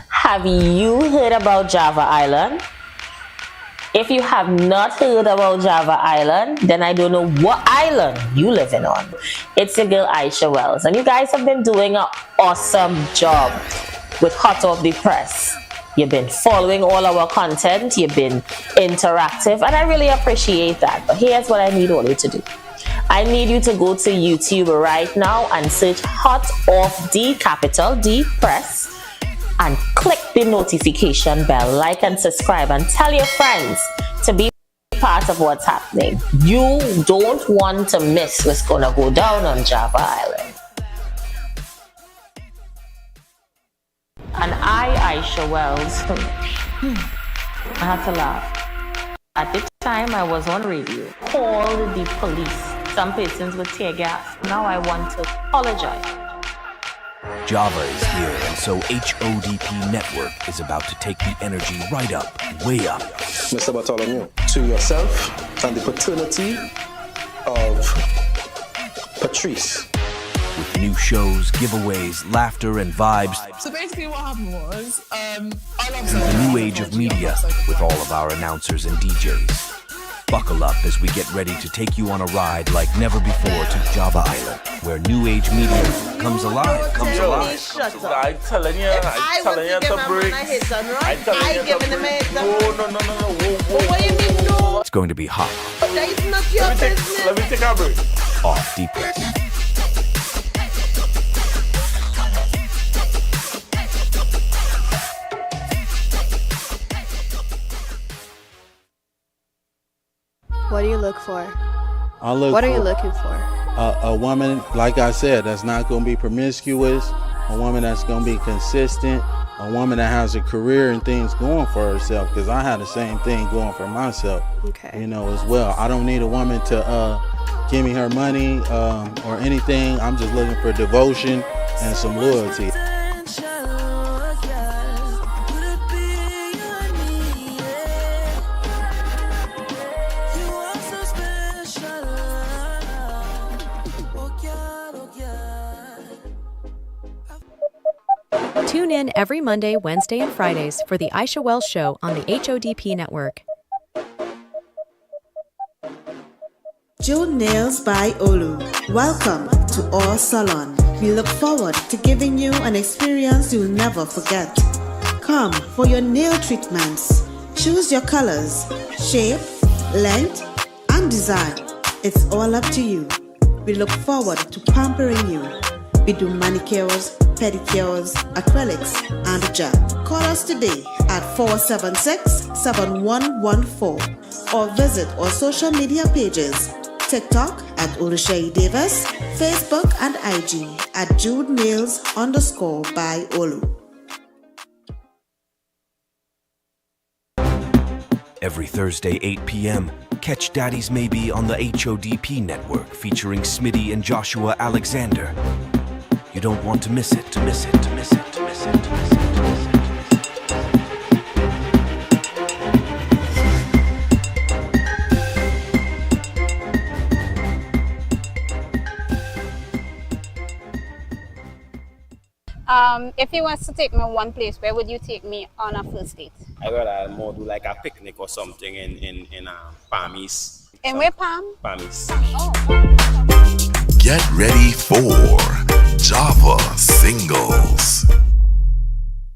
Have you heard about Java Island? If you have not heard about Java Island, then I don't know what island you living on. It's your girl Aisha Wells, and you guys have been doing an awesome job with Hot Off the Press. You've been following all our content, you've been interactive, and I really appreciate that. But here's what I need all you to do. I need you to go to YouTube right now and search Hot Off the capital D Press and click the notification bell, like and subscribe, and tell your friends to be part of what's happening. You don't want to miss what's going to go down on Java Island. And Aisha Wells, I had to laugh. At the time I was on radio, called the police. Some persons with tear gas. Now I want to apologize. Java is here, and so HODP Network is about to take the energy right up, way up. Mr. Bartholomew, to yourself and the paternity of Patrice. With new shows, giveaways, laughter, and vibes. So basically what happened was, I love Through the new age of media, with all of our announcers and DJs. Buckle up as we get ready to take you on a ride like never before to Java Island, where new age media comes alive, I'm telling you, to break. I'm telling you to break. No. What do you mean, no? It's going to be hot. That is not your business. Let me take a break. Off deepest. What do you look for? What are you looking for? A woman, like I said, that's not going to be promiscuous. A woman that's going to be consistent. A woman that has a career and things going for herself. Because I had the same thing going for myself. Okay. You know, as well. I don't need a woman to give me her money or anything. I'm just looking for devotion and some loyalty. Tune in every Monday, Wednesday, and Fridays for The Aisha Wells Show on the HODP Network. Jewel Nails by Olu. Welcome to our salon. We look forward to giving you an experience you'll never forget. Come for your nail treatments. Choose your colors, shape, length, and design. It's all up to you. We look forward to pampering you. We do manicures, pedicures, acrylics, and gel. Call us today at 476-7114 or visit our social media pages, TikTok at Oluseyi Davis, Facebook and IG at JudeNails_by Olu. Every Thursday, 8 p.m., catch Daddy's Maybe on the HODP Network featuring Smitty and Joshua Alexander. You don't want to miss it, to miss it, to miss it, to miss it, to miss it, to miss it. If you was to take me one place, where would you take me on a first date? I would more do like a picnic or something in Palmies. In where, Palm? Palmies. Oh. Get ready for Java Singles.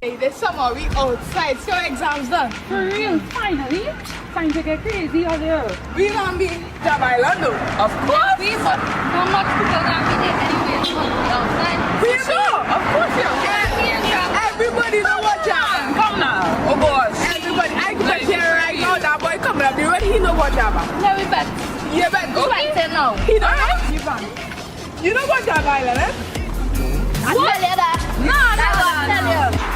Hey, this summer we outside, so exams done. For real, finally. Time to get crazy out there. We gonna be Java Island though. Of course. We but how much people gonna be there anyway? Outside. We know, of course you. Everybody know what Java. Come now. Oh gosh. Everybody, I can tell you right now that boy coming up. You ready? He know what Java. No, we bet. You bet. Okay. No. He don't know. You know what Java Island is? I tell you that. No.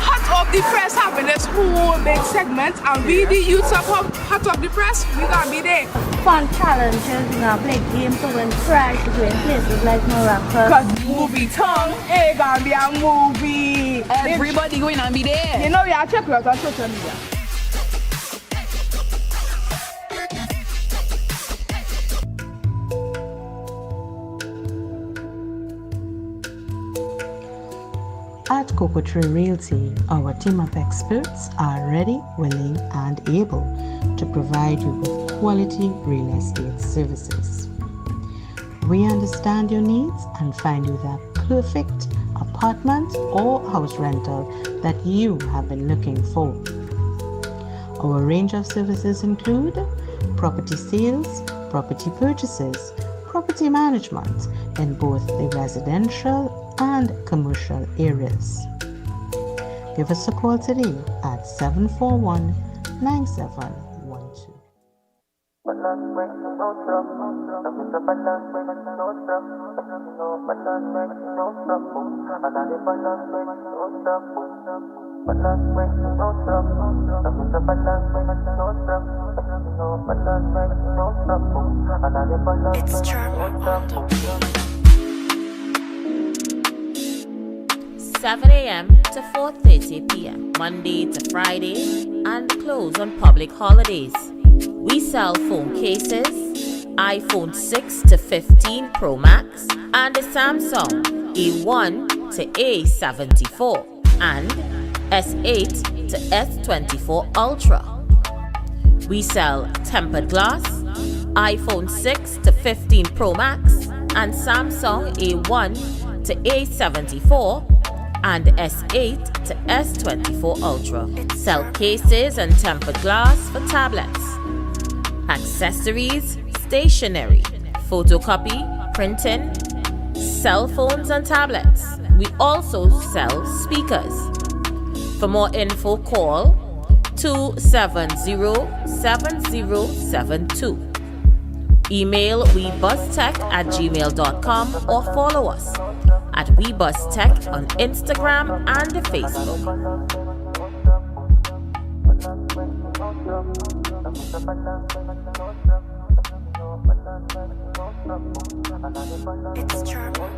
Hot Off the Press having this whole big segment, and we the youths of Hot Off the Press, we gonna be there. Fun challenges, we're gonna play games to win prizes, to win places like Morocco. Cause movie tongue, it gonna be a movie. Everybody going to be there. You know we are check out on social media. At Cocoa Tree Realty, our team of experts are ready, willing, and able to provide you with quality real estate services. We understand your needs and find you that perfect apartment or house rental that you have been looking for. Our range of services include property sales, property purchases, property management in both the residential and commercial areas. Give us a call today at 741-9712. It's Charma on the beat. 7 a.m. to 4:30 p.m., Monday to Friday, and close on public holidays. We sell phone cases, iPhone 6 to 15 Pro Max, and the Samsung A1 to A74, and S8 to S24 Ultra. We sell tempered glass, iPhone 6 to 15 Pro Max, and Samsung A1 to A74, and S8 to S24 Ultra. Sell cases and tempered glass for tablets, accessories, stationery, photocopy, printing, cell phones and tablets. We also sell speakers. For more info, call 270-7072. Email webustech@gmail.com or follow us at webustech on Instagram and Facebook. It's Charmer.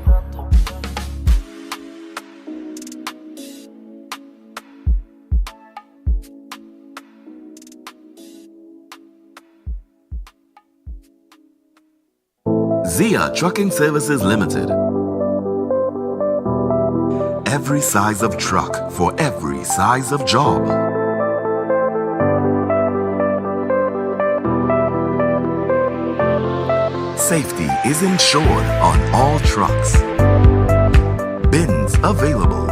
Zia Trucking Services Limited. Every size of truck for every size of job. Safety is ensured on all trucks. Bins available.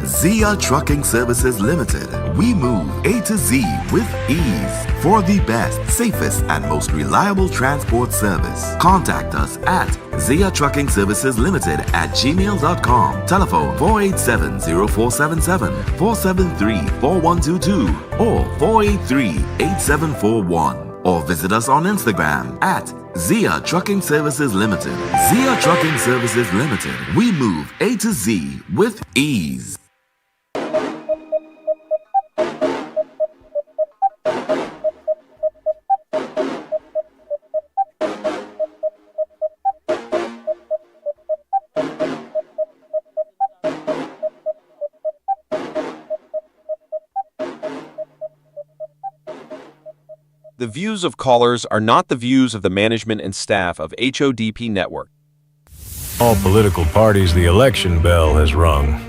Zia Trucking Services Limited. We move A to Z with ease for the best, safest, and most reliable transport service. Contact us at Zia Trucking Services Limited at gmail.com. Telephone 487-0477, 473-4122, or 483-8741. Or visit us on Instagram at Zia Trucking Services Limited. Zia Trucking Services Limited. We move A to Z with ease. The views of callers are not the views of the management and staff of HODP Network. All political parties, the election bell has rung.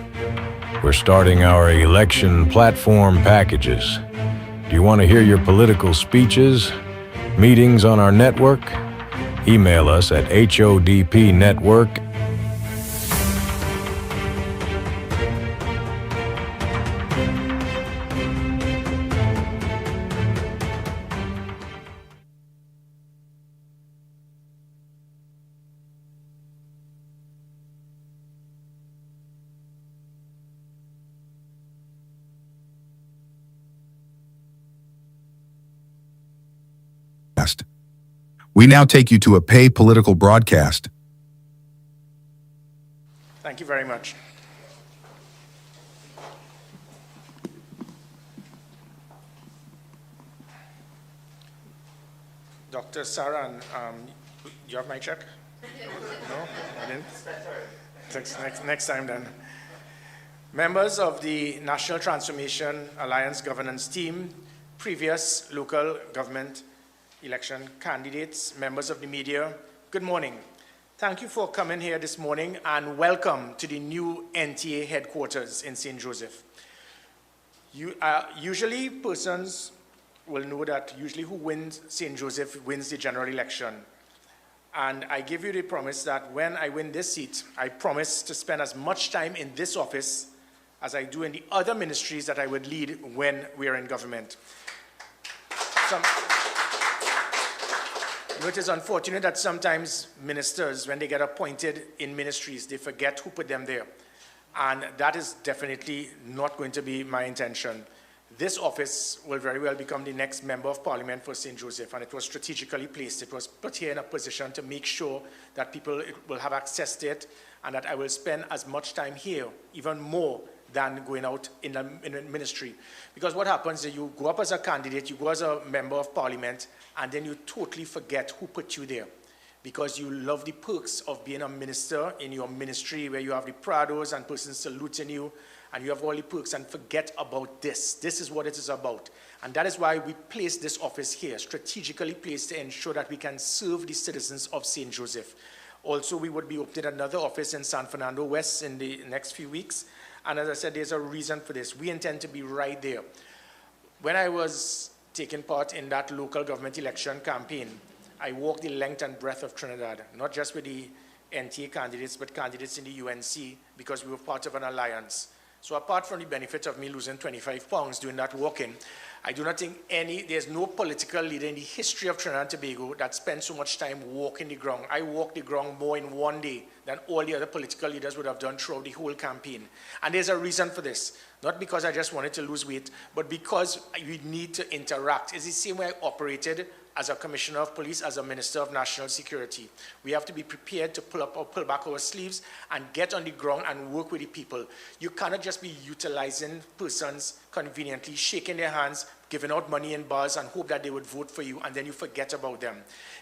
We're starting our election platform packages. Do you want to hear your political speeches, meetings on our network? Email us at HODPnetwork. We now take you to a pay political broadcast. Thank you very much. Dr. Saran, you have my check? No? I didn't? Next time then. Members of the National Transformation Alliance governance team, previous local government election candidates, members of the media, good morning. Thank you for coming here this morning and welcome to the new NTA headquarters in St. Joseph. Usually persons will know that usually who wins St. Joseph wins the general election. And I give you the promise that when I win this seat, I promise to spend as much time in this office as I do in the other ministries that I would lead when we are in government. It is unfortunate that sometimes ministers, when they get appointed in ministries, they forget who put them there. And that is definitely not going to be my intention. This office will very well become the next member of parliament for St. Joseph, and it was strategically placed. It was put here in a position to make sure that people will have access to it, and that I will spend as much time here, even more than going out in the ministry. Because what happens is you go up as a candidate, you go as a member of parliament, and then you totally forget who put you there. Because you love the perks of being a minister in your ministry where you have the Prados and persons saluting you, and you have all the perks, and forget about this. This is what it is about. And that is why we place this office here, strategically placed to ensure that we can serve the citizens of St. Joseph. Also, we would be opening another office in San Fernando West in the next few weeks. And as I said, there's a reason for this. We intend to be right there. When I was taking part in that local government election campaign, I walked the length and breadth of Trinidad, not just with the NTA candidates, but candidates in the UNC, because we were part of an alliance. So apart from the benefit of me losing 25 pounds doing that walking, I do not think there's no political leader in the history of Trinidad and Tobago that spent so much time walking the ground. I walked the ground more in one day than all the other political leaders would have done throughout the whole campaign. And there's a reason for this. Not because I just wanted to lose weight, but because we need to interact. It's the same way I operated as a commissioner of police, as a minister of national security. We have to be prepared to pull back our sleeves and get on the ground and work with the people. You cannot just be utilizing persons conveniently, shaking their hands, giving out money in bars and hope that they would vote for you, and then you forget about them.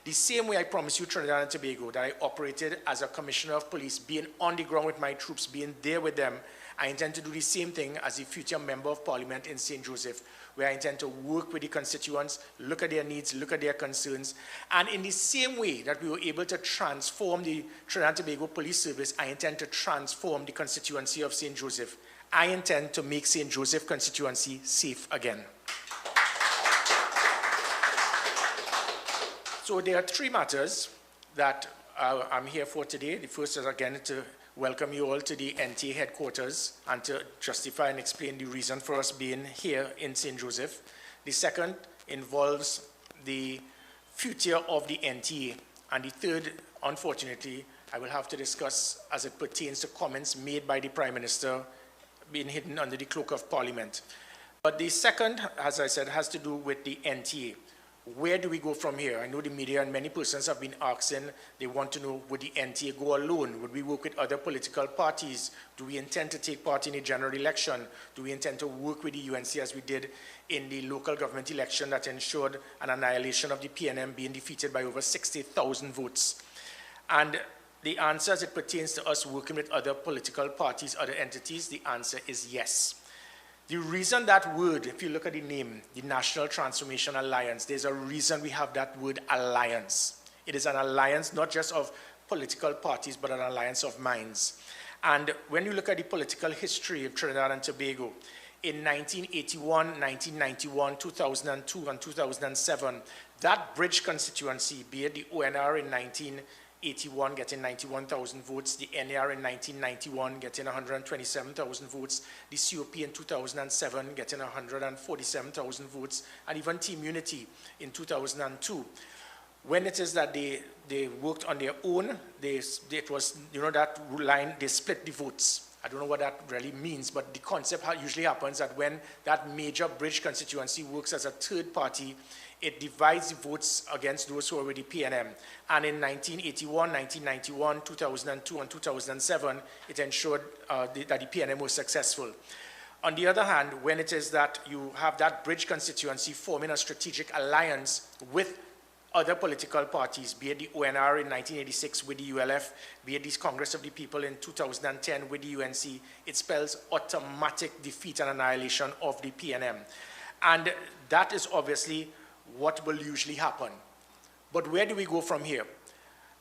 The same way I promise you Trinidad and Tobago that I operated as a commissioner of police, being on the ground with my troops, being there with them, I intend to do the same thing as a future member of parliament in St. Joseph, where I intend to work with the constituents, look at their needs, look at their concerns, and in the same way that we were able to transform the Trinidad and Tobago Police Service, I intend to transform the constituency of St. Joseph. I intend to make St. Joseph constituency safe again. So there are three matters that I'm here for today. The first is, again, to welcome you all to the NTA headquarters and to justify and explain the reason for us being here in St. Joseph. The second involves the future of the NTA. And the third, unfortunately, I will have to discuss as it pertains to comments made by the Prime Minister being hidden under the cloak of Parliament. But the second, as I said, has to do with the NTA. Where do we go from here? I know the media and many persons have been asking, they want to know, would the NTA go alone? Would we work with other political parties? Do we intend to take part in a general election? Do we intend to work with the UNC as we did in the local government election that ensured an annihilation of the PNM, being defeated by over 60,000 votes? And the answer as it pertains to us working with other political parties, other entities, the answer is yes. The reason that word, if you look at the name, the National Transformation Alliance, there's a reason we have that word alliance. It is an alliance not just of political parties, but an alliance of minds. And when you look at the political history of Trinidad and Tobago, in 1981, 1991, 2002, and 2007, that bridge constituency, be it the ONR in 1981 getting 91,000 votes, the NAR in 1991 getting 127,000 votes, the COP in 2007 getting 147,000 votes, and even Team Unity in 2002. When it is that they worked on their own, it was, you know, that line, they split the votes. I don't know what that really means, but the concept usually happens that when that major bridge constituency works as a third party, it divides the votes against those who are with the PNM. And in 1981, 1991, 2002, and 2007, it ensured that the PNM was successful. On the other hand, when it is that you have that bridge constituency forming a strategic alliance with other political parties, be it the ONR in 1986 with the ULF, be it the Congress of the People in 2010 with the UNC, it spells automatic defeat and annihilation of the PNM. And that is obviously what will usually happen. But where do we go from here?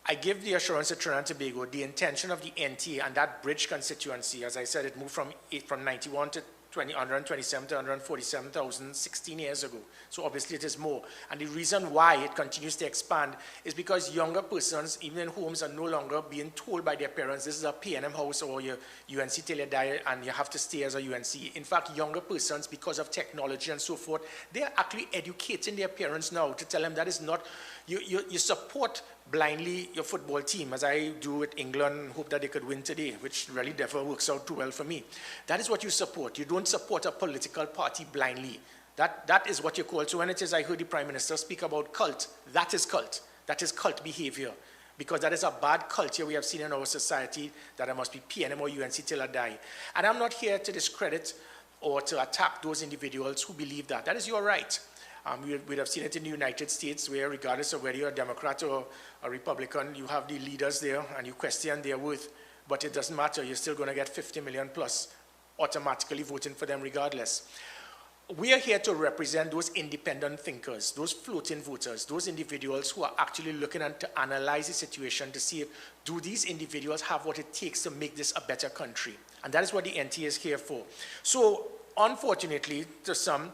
I give the assurance to Trinidad and Tobago, the intention of the NTA and that bridge constituency, as I said, it moved from 91 to 127 to 147,000 16 years ago. So obviously it is more. And the reason why it continues to expand is because younger persons, even in homes, are no longer being told by their parents, this is a PNM house or your UNC till you die and you have to stay as a UNC. In fact, younger persons, because of technology and so forth, they are actually educating their parents now to tell them that is not, you support blindly your football team, as I do with England, hope that they could win today, which really never works out too well for me. That is what you support. You don't support a political party blindly. That is what you call. So when it is, I heard the Prime Minister speak about cult, that is cult. That is cult behavior. because that is a bad culture we have seen in our society, that there must be PNM or UNC till I die. And I'm not here to discredit or to attack those individuals who believe that. That is your right. We'd have seen it in the United States, where regardless of whether you're a Democrat or a Republican, you have the leaders there and you question their worth, but it doesn't matter. You're still going to get 50 million plus automatically voting for them regardless. We are here to represent those independent thinkers, those floating voters, those individuals who are actually looking at to analyze the situation to see if, do these individuals have what it takes to make this a better country? And that is what the NTA is here for. So, unfortunately, to some,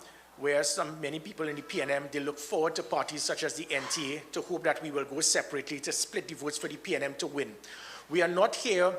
many people in the PNM, they look forward to parties such as the NTA to hope that we will go separately to split the votes for the PNM to win. We are not here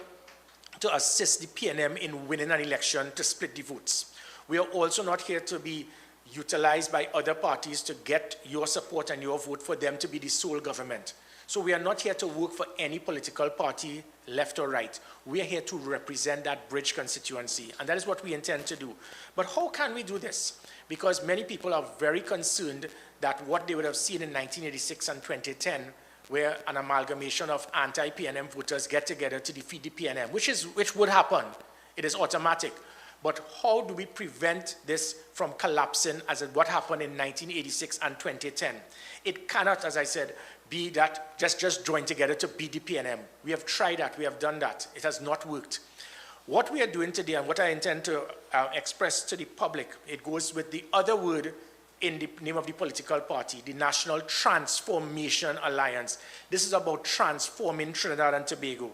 to assist the PNM in winning an election to split the votes. We are also not here to be utilized by other parties to get your support and your vote for them to be the sole government. So we are not here to work for any political party, left or right. We are here to represent that bridge constituency, and that is what we intend to do. But how can we do this? Because many people are very concerned that what they would have seen in 1986 and 2010, where an amalgamation of anti-PNM voters get together to defeat the PNM, which would happen. It is automatic. But how do we prevent this from collapsing as what happened in 1986 and 2010? It cannot, as I said, be that just join together to beat the PNM. We have tried that, we have done that. It has not worked. What we are doing today, and what I intend to express to the public, it goes with the other word in the name of the political party, the National Transformation Alliance. This is about transforming Trinidad and Tobago.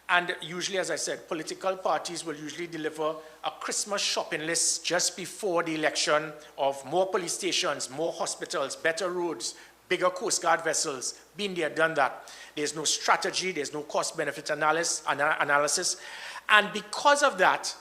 And usually, as I said, political parties will usually deliver a Christmas shopping list just before the election of more police stations, more hospitals, better roads, bigger Coast Guard vessels. Been there, done that. There's no strategy, there's no cost-benefit analysis. And because of that,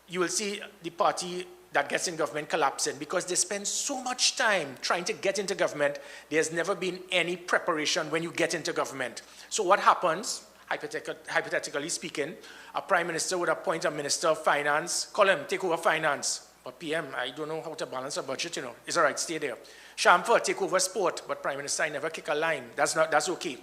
you will see the party that gets in government collapsing, because they spend so much time trying to get into government. There's never been any preparation when you get into government. So what happens? Hypothetically speaking, a prime minister would appoint a minister of finance, call him, take over finance. But PM, I don't know how to balance a budget, It's all right, stay there. Shamford, take over sport, but prime minister, I never kick a line. That's okay.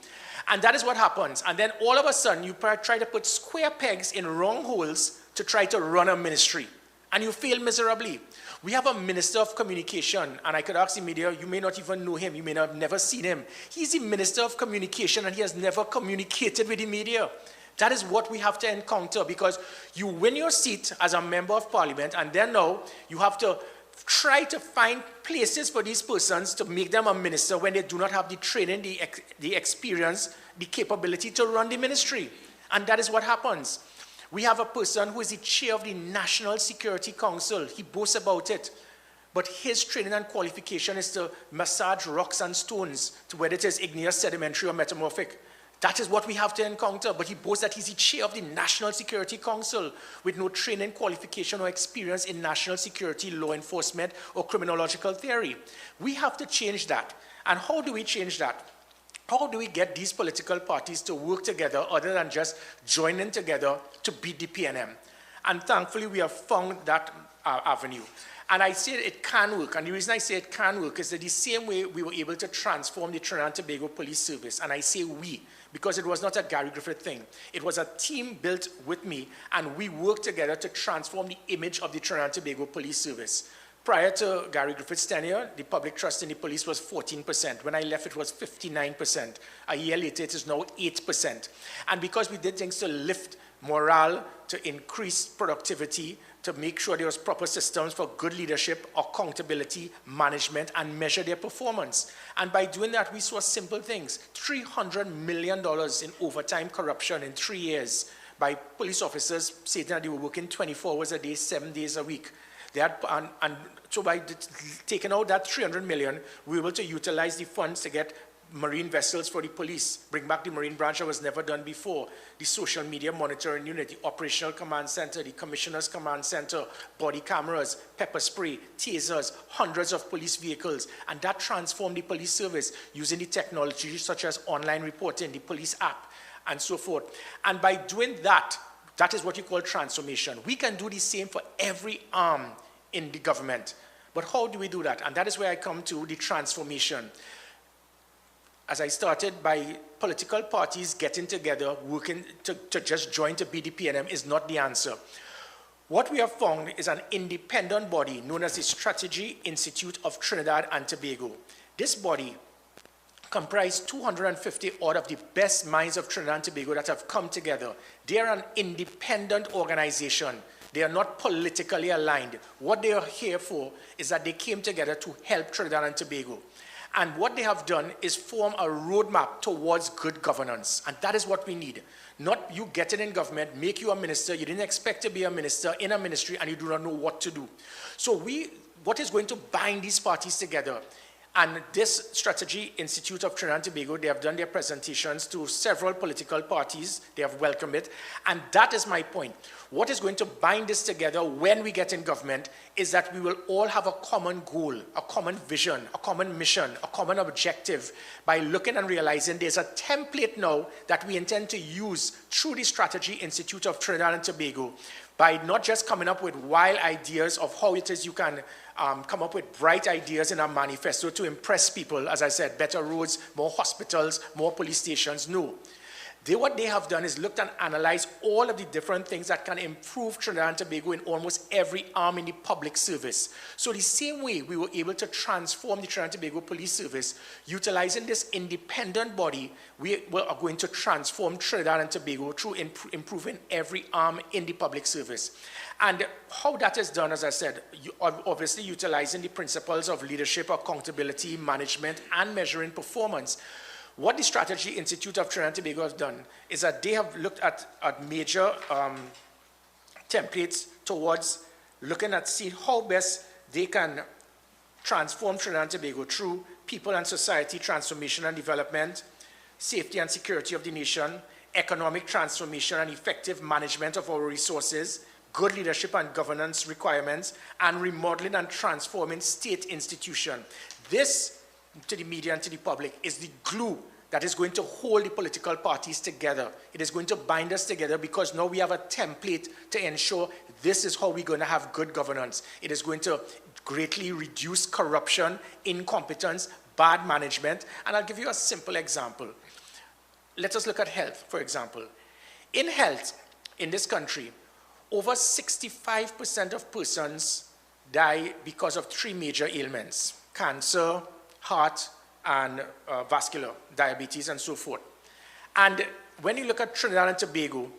And that is what happens. And then all of a sudden, you try to put square pegs in wrong holes to try to run a ministry. And you fail miserably. We have a minister of communication, and I could ask the media, you may not even know him, you may have never seen him. He's the minister of communication, and he has never communicated with the media. That is what we have to encounter, because you win your seat as a member of parliament, and then now you have to try to find places for these persons to make them a minister when they do not have the training, the experience, the capability to run the ministry. And that is what happens. We have a person who is the chair of the National Security Council. He boasts about it. But his training and qualification is to massage rocks and stones, to whether it is igneous, sedimentary, or metamorphic. That is what we have to encounter. But he boasts that he's the chair of the National Security Council with no training, qualification, or experience in national security, law enforcement, or criminological theory. We have to change that. And how do we change that? How do we get these political parties to work together other than just joining together to beat the PNM? And thankfully, we have found that avenue. And I say it can work. And the reason I say it can work is that the same way we were able to transform the Trinidad and Tobago Police Service, and I say we, because it was not a Gary Griffith thing. It was a team built with me, and we worked together to transform the image of the Trinidad and Tobago Police Service. Prior to Gary Griffith's tenure, the public trust in the police was 14%. When I left, it was 59%. A year later, it is now 8%. And because we did things to lift morale, to increase productivity, to make sure there was proper systems for good leadership, accountability, management, and measure their performance. And by doing that, we saw simple things. $300 million in overtime corruption in 3 years by police officers saying that they were working 24 hours a day, 7 days a week. They had, and so by taking out that $300 million, we were able to utilize the funds to get marine vessels for the police, bring back the marine branch that was never done before, the social media monitoring unit, the operational command center, the commissioner's command center, body cameras, pepper spray, tasers, hundreds of police vehicles, and that transformed the police service using the technology such as online reporting, the police app, and so forth. And by doing that, that is what you call transformation. We can do the same for every arm in the government. But how do we do that? And that is where I come to the transformation. as I started, by political parties getting together, working to just join to be the PNM is not the answer. What we have found is an independent body known as the Strategy Institute of Trinidad and Tobago. This body comprised 250 odd of the best minds of Trinidad and Tobago that have come together. They are an independent organization. They are not politically aligned. What they are here for is that they came together to help Trinidad and Tobago. And what they have done is form a roadmap towards good governance. And that is what we need. Not you getting in government, make you a minister, you didn't expect to be a minister in a ministry and you do not know what to do. So what is going to bind these parties together? And this Strategy Institute of Trinidad and Tobago, they have done their presentations to several political parties. They have welcomed it. And that is my point. What is going to bind this together when we get in government is that we will all have a common goal, a common vision, a common mission, a common objective by looking and realizing there's a template now that we intend to use through the Strategy Institute of Trinidad and Tobago by not just coming up with wild ideas of how it is you can come up with bright ideas in a manifesto to impress people, as I said, better roads, more hospitals, more police stations. No. What they have done is looked and analyzed all of the different things that can improve Trinidad and Tobago in almost every arm in the public service. So the same way we were able to transform the Trinidad and Tobago Police Service, utilizing this independent body, we are going to transform Trinidad and Tobago through improving every arm in the public service. And how that is done, as I said, obviously utilizing the principles of leadership, accountability, management, and measuring performance. What the Strategy Institute of Trinidad and Tobago has done is that they have looked at major templates towards looking at see how best they can transform Trinidad and Tobago through people and society transformation and development, safety and security of the nation, economic transformation and effective management of our resources, good leadership and governance requirements, and remodeling and transforming state institutions. This, to the media and to the public, is the glue that is going to hold the political parties together. It is going to bind us together because now we have a template to ensure this is how we're going to have good governance. It is going to greatly reduce corruption, incompetence, bad management. And I'll give you a simple example. Let us look at health, for example. In health, in this country, over 65% of persons die because of 3 major ailments: cancer, heart, and vascular, diabetes, and so forth. And when you look at Trinidad and Tobago,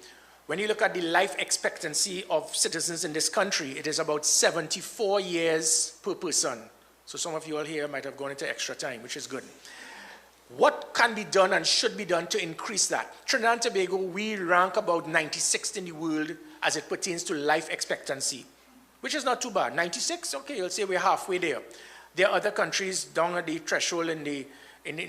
when you look at the life expectancy of citizens in this country, it is about 74 years per person. So some of you all here might have gone into extra time, which is good. What can be done and should be done to increase that? Trinidad and Tobago, we rank about 96th in the world as it pertains to life expectancy, which is not too bad. 96, okay, you'll say we're halfway there. There are other countries down at the threshold in the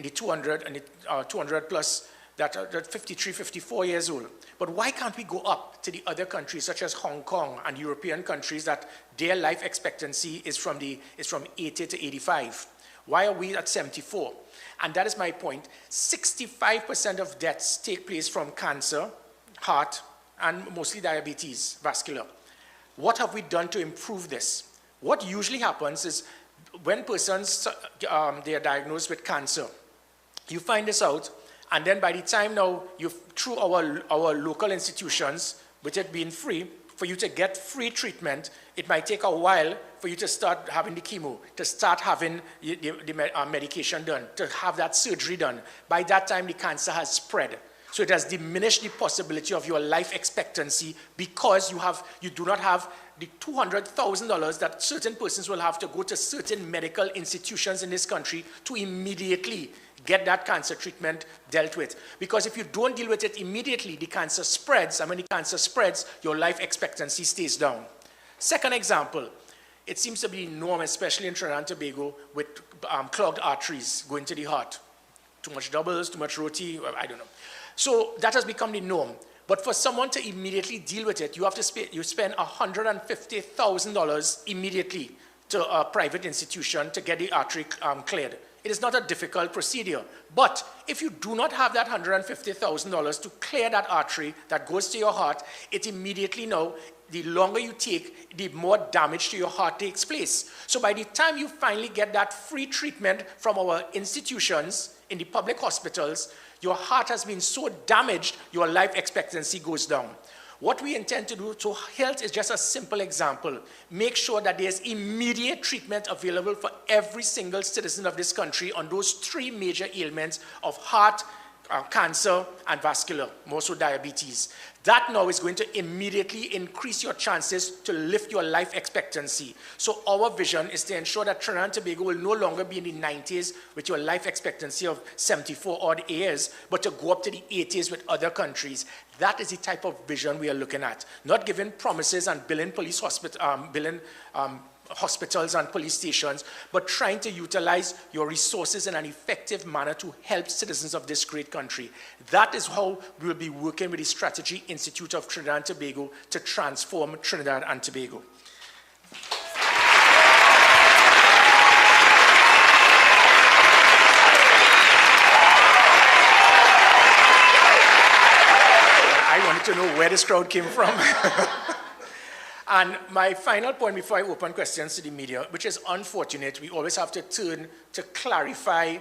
200 and the 200 plus that are 53, 54 years old. But why can't we go up to the other countries such as Hong Kong and European countries that their life expectancy is from 80 to 85? Why are we at 74? And that is my point. 65% of deaths take place from cancer, heart, and mostly diabetes, vascular. What have we done to improve this? What usually happens is when persons they are diagnosed with cancer, you find this out, and then by the time now, through our local institutions, with it being free, for you to get free treatment, it might take a while for you to start having the chemo, to start having the medication done, to have that surgery done. By that time, the cancer has spread. So it has diminished the possibility of your life expectancy because you do not have the $200,000 that certain persons will have to go to certain medical institutions in this country to immediately get that cancer treatment dealt with. Because if you don't deal with it immediately, the cancer spreads, and when the cancer spreads, your life expectancy stays down. Second example, it seems to be the norm, especially in Trinidad and Tobago, with clogged arteries going to the heart. Too much doubles, too much roti, I don't know. So that has become the norm. But for someone to immediately deal with it, you have to spend $150,000 immediately to a private institution to get the artery cleared. It is not a difficult procedure. But if you do not have that $150,000 to clear that artery that goes to your heart, it immediately now, the longer you take, the more damage to your heart takes place. So by the time you finally get that free treatment from our institutions, in the public hospitals, your heart has been so damaged, your life expectancy goes down. What we intend to do to health is just a simple example. Make sure that there's immediate treatment available for every single citizen of this country on those 3 major ailments of heart, cancer, and vascular, more so diabetes. That now is going to immediately increase your chances to lift your life expectancy. So our vision is to ensure that Trinidad and Tobago will no longer be in the 90s with your life expectancy of 74 odd years, but to go up to the 80s with other countries. That is the type of vision we are looking at. Not giving promises and billing police hospitals and police stations, but trying to utilize your resources in an effective manner to help citizens of this great country. That is how we will be working with the Strategy Institute of Trinidad and Tobago to transform Trinidad and Tobago. I wanted to know where this crowd came from. And my final point before I open questions to the media, which is unfortunate, we always have to turn to clarify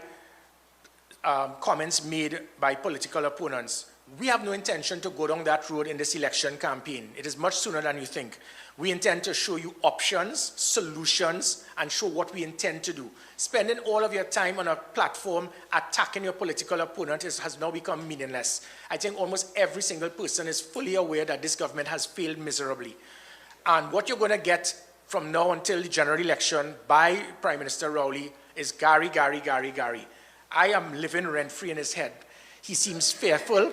comments made by political opponents. We have no intention to go down that road in this election campaign. It is much sooner than you think. We intend to show you options, solutions, and show what we intend to do. Spending all of your time on a platform attacking your political opponent has now become meaningless. I think almost every single person is fully aware that this government has failed miserably. And what you're going to get from now until the general election by Prime Minister Rowley is Gary, Gary, Gary, Gary. I am living rent-free in his head. He seems fearful,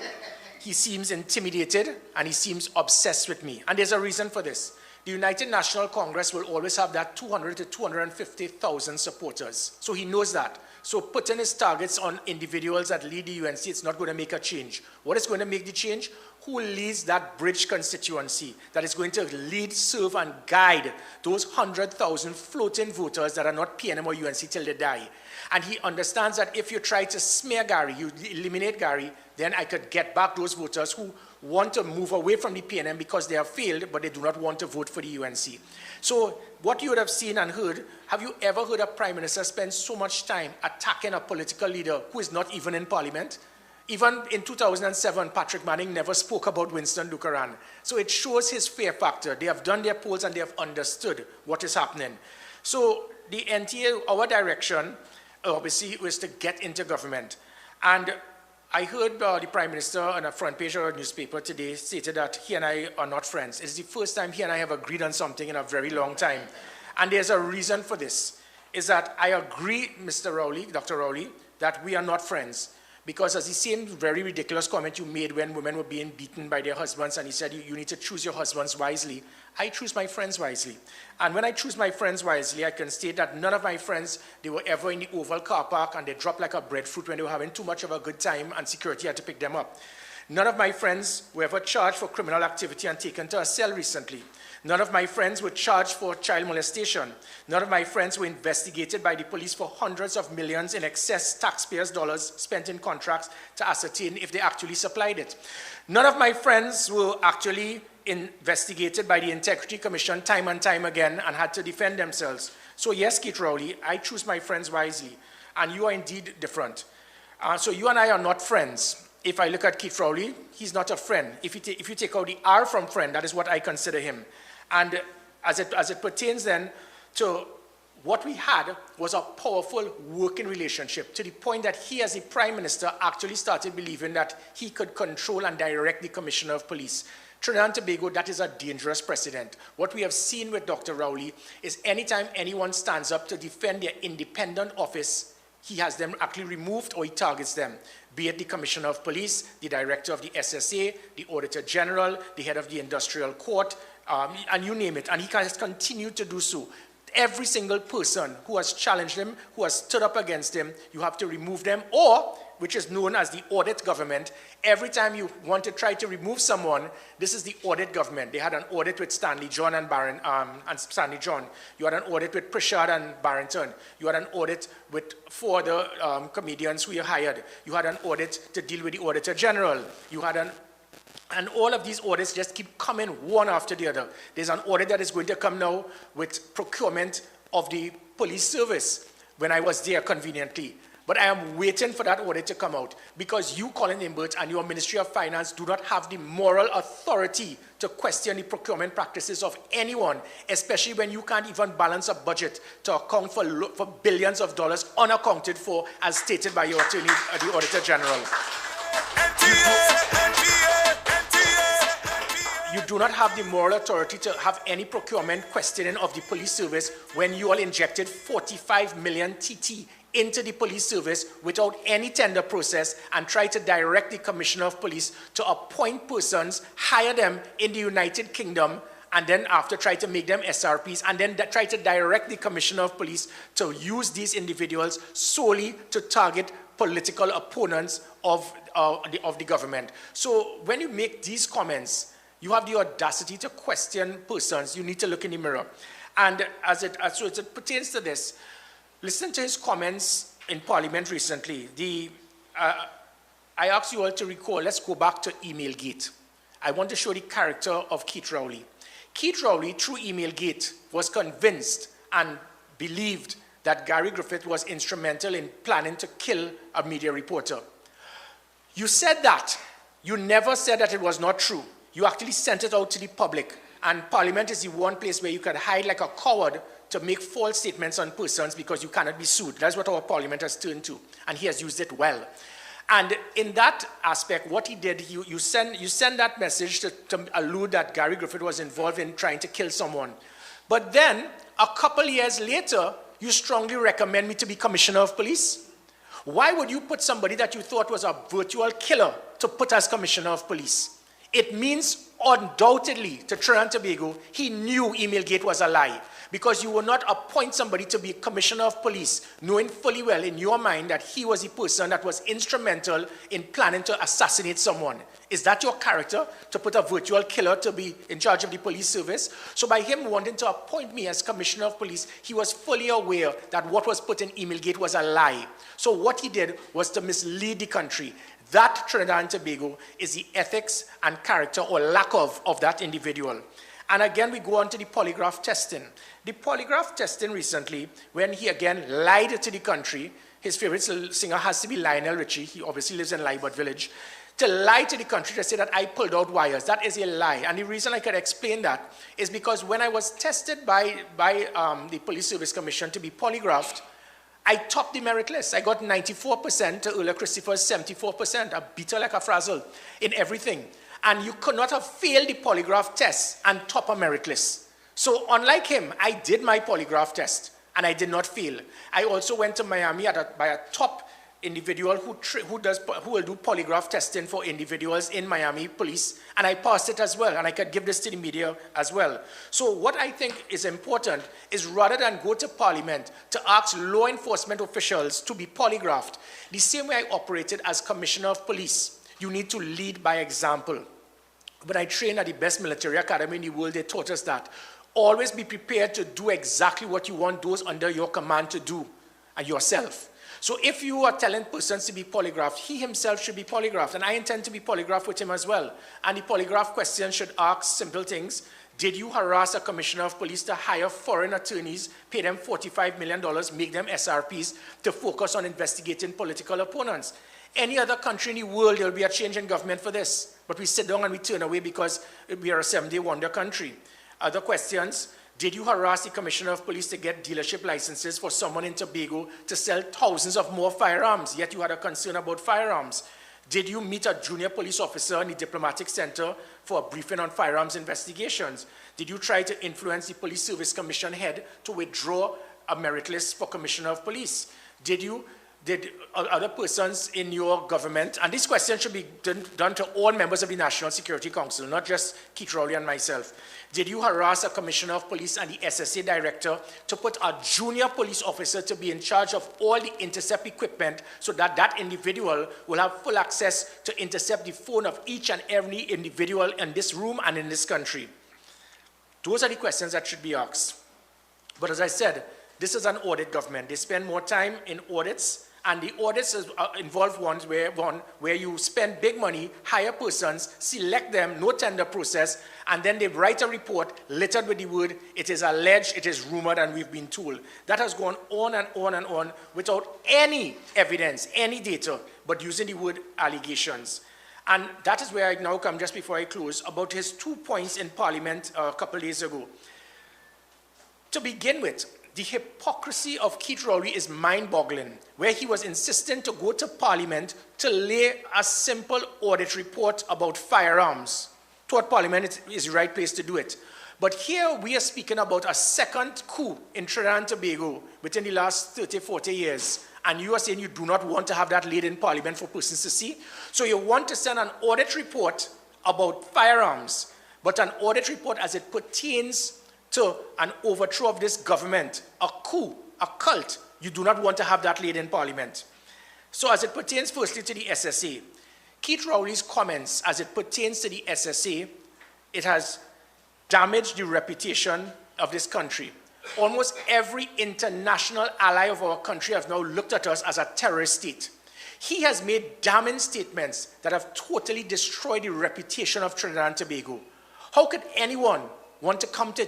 he seems intimidated, and he seems obsessed with me. And there's a reason for this. The United National Congress will always have that 200 to 250,000 supporters. So he knows that. So putting his targets on individuals that lead the UNC, it's not going to make a change. What is going to make the change? Who leads that bridge constituency that is going to lead, serve, and guide those 100,000 floating voters that are not PNM or UNC till they die. And he understands that if you try to smear Gary, you eliminate Gary, then I could get back those voters who want to move away from the PNM because they have failed, but they do not want to vote for the UNC. So what you would have seen and heard, have you ever heard a Prime Minister spend so much time attacking a political leader who is not even in Parliament? Even in 2007, Patrick Manning never spoke about Winston Dukaran. So it shows his fear factor. They have done their polls and they have understood what is happening. So the NTA, our direction, obviously, was to get into government. And I heard the Prime Minister on a front page of a newspaper today stated that he and I are not friends. It's the first time he and I have agreed on something in a very long time. And there's a reason for this, is that I agree, Mr. Rowley, Dr. Rowley, that we are not friends. Because as the same very ridiculous comment you made when women were being beaten by their husbands and he said you need to choose your husbands wisely, I choose my friends wisely. And when I choose my friends wisely, I can state that none of my friends, they were ever in the Oval car park and they dropped like a breadfruit when they were having too much of a good time and security had to pick them up. None of my friends were ever charged for criminal activity and taken to a cell recently. None of my friends were charged for child molestation. None of my friends were investigated by the police for hundreds of millions in excess taxpayers' dollars spent in contracts to ascertain if they actually supplied it. None of my friends were actually investigated by the Integrity Commission time and time again and had to defend themselves. So yes, Keith Rowley, I choose my friends wisely. And you are indeed different. So you and I are not friends. If I look at Keith Rowley, he's not a friend. If you take out the R from friend, that is what I consider him. And as it pertains then to what we had was a powerful working relationship to the point that he as a Prime Minister actually started believing that he could control and direct the Commissioner of Police. Trinidad and Tobago, that is a dangerous precedent. What we have seen with Dr. Rowley is anytime anyone stands up to defend their independent office, he has them actually removed or he targets them, be it the Commissioner of Police, the Director of the SSA, the Auditor General, the Head of the Industrial Court, and you name it. And he has continued to do so. Every single person who has challenged him, who has stood up against him, you have to remove them, or, which is known as the audit government, every time you want to try to remove someone, this is the audit government. They had an audit with Stanley John and Stanley John. You had an audit with Pritchard and Barrington. You had an audit with 4 other comedians who you hired. You had an audit to deal with the Auditor General. You had and all of these audits just keep coming one after the other. There's an audit that is going to come now with procurement of the police service when I was there conveniently. But I am waiting for that audit to come out because you, Colin Imbert, and your Ministry of Finance do not have the moral authority to question the procurement practices of anyone, especially when you can't even balance a budget to account for billions of dollars unaccounted for, as stated by your attorney, the Auditor General. You do not have the moral authority to have any procurement questioning of the police service when you all injected 45 million TT into the police service without any tender process and try to direct the Commissioner of Police to appoint persons, hire them in the United Kingdom, and then after try to make them SRPs, and then try to direct the Commissioner of Police to use these individuals solely to target political opponents of the government. So when you make these comments, you have the audacity to question persons. You need to look in the mirror. And as it pertains to this, listen to his comments in Parliament recently. I asked you all to recall, let's go back to Emailgate. I want to show the character of Keith Rowley. Keith Rowley, through Emailgate, was convinced and believed that Gary Griffith was instrumental in planning to kill a media reporter. You said that. You never said that it was not true. You actually sent it out to the public. And Parliament is the one place where you can hide like a coward to make false statements on persons because you cannot be sued. That's what our Parliament has turned to. And he has used it well. And in that aspect, what he did, you send that message to allude that Gary Griffith was involved in trying to kill someone. But then, a couple years later, you strongly recommend me to be Commissioner of Police. Why would you put somebody that you thought was a virtual killer to put as Commissioner of Police? It means undoubtedly to Trinidad and Tobago, he knew Emailgate was a lie, because you will not appoint somebody to be Commissioner of Police knowing fully well in your mind that he was the person that was instrumental in planning to assassinate someone. Is that your character, to put a virtual killer to be in charge of the police service? So by him wanting to appoint me as Commissioner of Police, he was fully aware that what was put in Emailgate was a lie. So what he did was to mislead the country. That Trinidad and Tobago is the ethics and character or lack of that individual. And again, we go on to the polygraph testing. The polygraph testing recently, when he again lied to the country, his favorite singer has to be Lionel Richie. He obviously lives in Libert Village. To lie to the country to say that I pulled out wires, that is a lie. And the reason I can explain that is because when I was tested by the Police Service Commission to be polygraphed, I topped the merit list. I got 94% to Erla Christopher's 74%. I beat her like a frazzle in everything. And you could not have failed the polygraph test and top a merit list. So unlike him, I did my polygraph test and I did not fail. I also went to Miami by a top individual who will do polygraph testing for individuals in Miami Police, and I passed it as well, and I could give this to the media as well. So what I think is important is, rather than go to Parliament to ask law enforcement officials to be polygraphed, the same way I operated as Commissioner of Police, you need to lead by example. When I trained at the best military academy in the world, they taught us that. Always be prepared to do exactly what you want those under your command to do, and yourself. So if you are telling persons to be polygraphed, he himself should be polygraphed. And I intend to be polygraphed with him as well. And the polygraph question should ask simple things. Did you harass a Commissioner of Police to hire foreign attorneys, pay them $45 million, make them SRPs, to focus on investigating political opponents? Any other country in the world, there will be a change in government for this. But we sit down and we turn away because we are a 7-day wonder country. Other questions. Did you harass the Commissioner of Police to get dealership licenses for someone in Tobago to sell thousands of more firearms, yet you had a concern about firearms? Did you meet a junior police officer in the diplomatic center for a briefing on firearms investigations? Did you try to influence the Police Service Commission head to withdraw a merit list for Commissioner of Police? Did other persons in your government, and this question should be done to all members of the National Security Council, not just Keith Rowley and myself. Did you harass a Commissioner of Police and the SSA director to put a junior police officer to be in charge of all the intercept equipment so that that individual will have full access to intercept the phone of each and every individual in this room and in this country? Those are the questions that should be asked. But as I said, this is an audit government. They spend more time in audits And the audits involve ones where you spend big money, hire persons, select them, no tender process, and then they write a report littered with the word, it is alleged, it is rumored, and we've been told. That has gone on and on and on without any evidence, any data, but using the word allegations. And that is where I now come, just before I close, about his 2 points in Parliament a couple days ago. To begin with, the hypocrisy of Keith Rowley is mind-boggling, where he was insistent to go to Parliament to lay a simple audit report about firearms. Thought Parliament is the right place to do it. But here we are speaking about a second coup in Trinidad and Tobago within the last 30, 40 years. And you are saying you do not want to have that laid in Parliament for persons to see. So you want to send an audit report about firearms, but an audit report as it pertains to an overthrow of this government, a coup, a cult. You do not want to have that laid in Parliament. So as it pertains firstly to the SSA, Keith Rowley's comments as it pertains to the SSA, it has damaged the reputation of this country. Almost every international ally of our country has now looked at us as a terrorist state. He has made damning statements that have totally destroyed the reputation of Trinidad and Tobago. How could anyone want to come to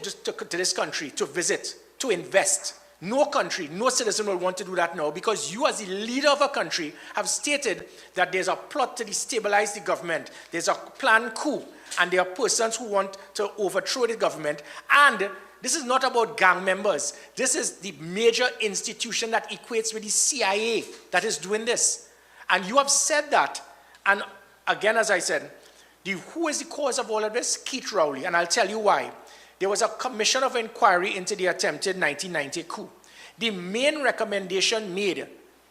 this country to visit, to invest? No country, no citizen will want to do that now because you as the leader of a country have stated that there's a plot to destabilize the government. There's a planned coup and there are persons who want to overthrow the government. And this is not about gang members. This is the major institution that equates with the CIA that is doing this. And you have said that. And again, as I said, who is the cause of all of this? Keith Rowley. And I'll tell you why. There was a commission of inquiry into the attempted 1990 coup. The main recommendation made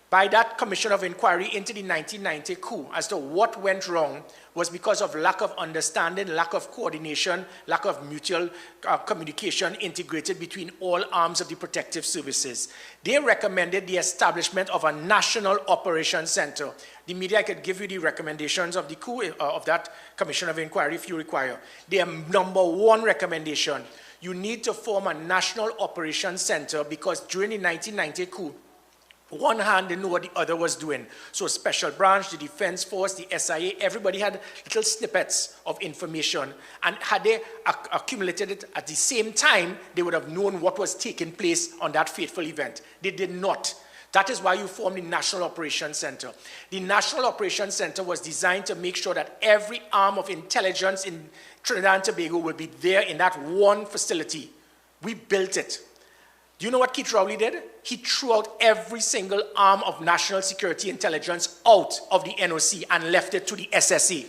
by that commission of inquiry into the 1990 coup as to what went wrong was because of lack of understanding, lack of coordination, lack of mutual communication integrated between all arms of the protective services. They recommended the establishment of a national operations center. The media, I could give you the recommendations of the coup, of that commission of inquiry if you require. Their number one recommendation, you need to form a national operations center because during the 1990 coup, one hand didn't know what the other was doing. So Special Branch, the Defense Force, the SIA, everybody had little snippets of information. And had they accumulated it at the same time, they would have known what was taking place on that fateful event. They did not. That is why you formed the National Operations Center. The National Operations Center was designed to make sure that every arm of intelligence in Trinidad and Tobago will be there in that one facility. We built it. Do you know what Keith Rowley did? He threw out every single arm of national security intelligence out of the NOC and left it to the SSA.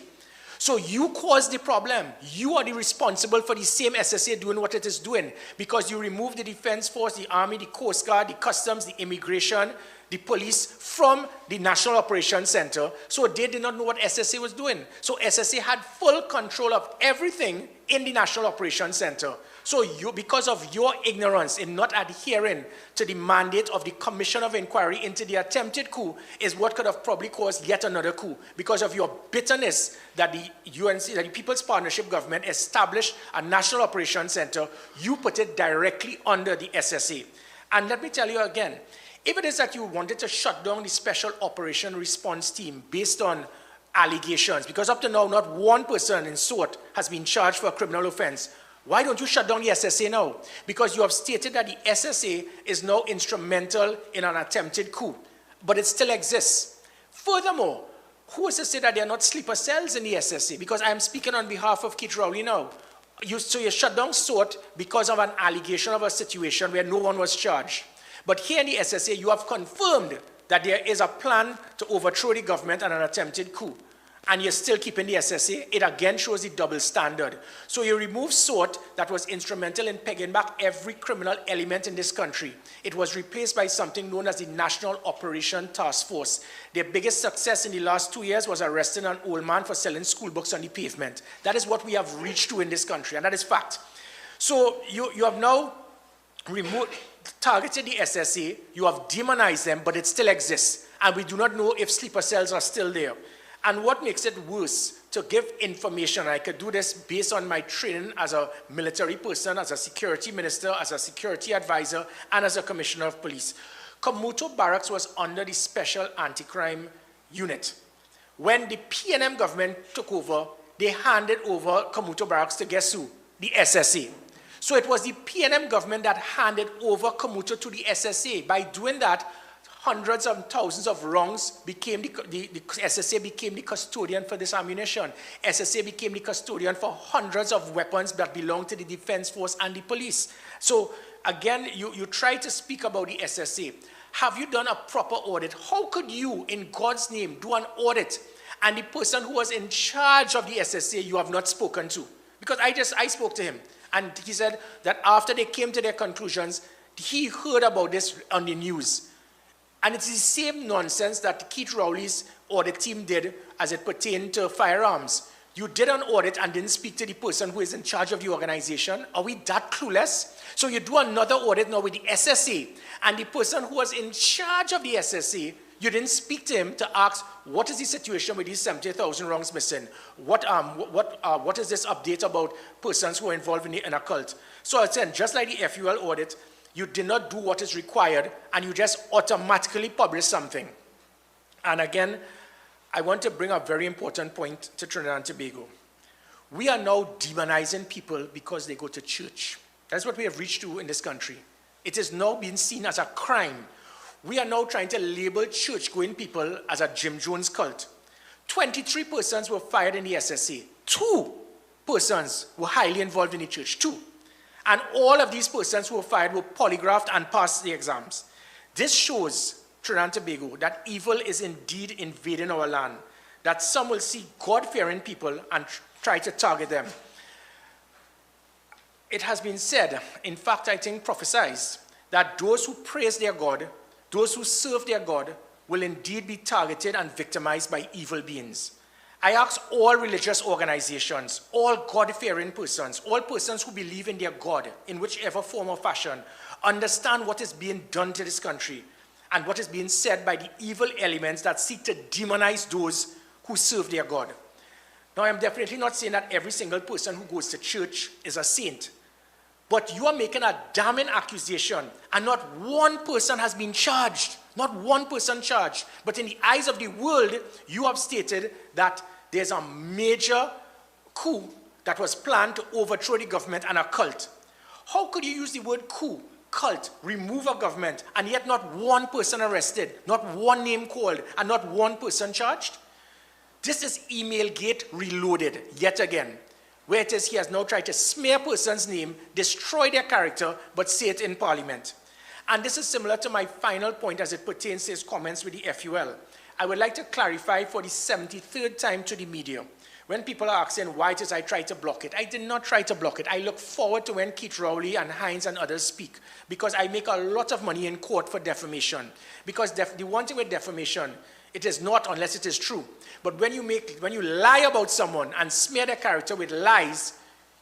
So you caused the problem. You are the responsible for the same SSA doing what it is doing because you removed the Defense Force, the Army, the Coast Guard, the Customs, the Immigration, the Police from the National Operations Center. So they did not know what SSA was doing. So SSA had full control of everything in the National Operations Center. So you, because of your ignorance in not adhering to the mandate of the Commission of Inquiry into the attempted coup is what could have probably caused yet another coup. Because of your bitterness that the UNC, that the People's Partnership Government established a National Operations Center, you put it directly under the SSA. And let me tell you again, if it is that you wanted to shut down the Special Operation Response Team based on allegations, because up to now not one person in SORT has been charged for a criminal offense, why don't you shut down the SSA now? Because you have stated that the SSA is now instrumental in an attempted coup, but it still exists. Furthermore, who is to say that there are not sleeper cells in the SSA? Because I am speaking on behalf of Keith Rowley now. So you shut down SORT because of an allegation of a situation where no one was charged. But here in the SSA, you have confirmed that there is a plan to overthrow the government and an attempted coup. And you're still keeping the SSA, it again shows the double standard. So you remove SORT that was instrumental in pegging back every criminal element in this country. It was replaced by something known as the National Operation Task Force. Their biggest success in the last 2 years was arresting an old man for selling school books on the pavement. That is what we have reached to in this country, and that is fact. So you have now targeted the SSA, you have demonized them, but it still exists. And we do not know if sleeper cells are still there. And what makes it worse, to give information, I could do this based on my training as a military person, as a security minister, as a security advisor, and as a commissioner of police. Kamuto Barracks was under the Special Anti-Crime Unit. When the PNM government took over, they handed over Kamuto Barracks to guess who? The SSA. So it was the PNM government that handed over Kamuto to the SSA. By doing that, hundreds of thousands of wrongs became the SSA became the custodian for this ammunition. SSA became the custodian for hundreds of weapons that belonged to the Defense Force and the police. So again, you try to speak about the SSA. Have you done a proper audit? How could you, in God's name, do an audit and the person who was in charge of the SSA you have not spoken to? Because I spoke to him, and he said that after they came to their conclusions, he heard about this on the news. And it's the same nonsense that Keith Rowley's audit team did as it pertained to firearms. You did an audit and didn't speak to the person who is in charge of the organization. Are we that clueless? So you do another audit now with the SSA, and the person who was in charge of the SSA, you didn't speak to him to ask, what is the situation with these 70,000 wrongs missing? What is this update about persons who are involved in a cult? So I said, just like the FUL audit, you did not do what is required, and you just automatically publish something. And again, I want to bring a very important point to Trinidad and Tobago. We are now demonizing people because they go to church. That's what we have reached to in this country. It is now being seen as a crime. We are now trying to label church-going people as a Jim Jones cult. 23 persons were fired in the SSA. 2 persons were highly involved in the church. 2. And all of these persons who were fired were polygraphed and passed the exams. This shows Trinidad and Tobago that evil is indeed invading our land, that some will see God-fearing people and try to target them. It has been said, in fact, I think prophesied, that those who praise their God, those who serve their God, will indeed be targeted and victimized by evil beings. I ask all religious organizations, all God-fearing persons, all persons who believe in their God, in whichever form or fashion, understand what is being done to this country and what is being said by the evil elements that seek to demonize those who serve their God. Now, I'm definitely not saying that every single person who goes to church is a saint, but you are making a damning accusation, and not one person has been charged, not one person charged, but in the eyes of the world, you have stated that there's a major coup that was planned to overthrow the government and a cult. How could you use the word coup, cult, remove a government, and yet not one person arrested, not one name called, and not one person charged? This is Emailgate reloaded, yet again, where it is he has now tried to smear a person's name, destroy their character, but say it in Parliament. And this is similar to my final point as it pertains to his comments with the FUL. I would like to clarify for the 73rd time to the media. When people are asking why it is I try to block it, I did not try to block it. I look forward to when Keith Rowley and Hines and others speak, because I make a lot of money in court for defamation. Because the one thing with defamation, it is not unless it is true. But when you lie about someone and smear their character with lies,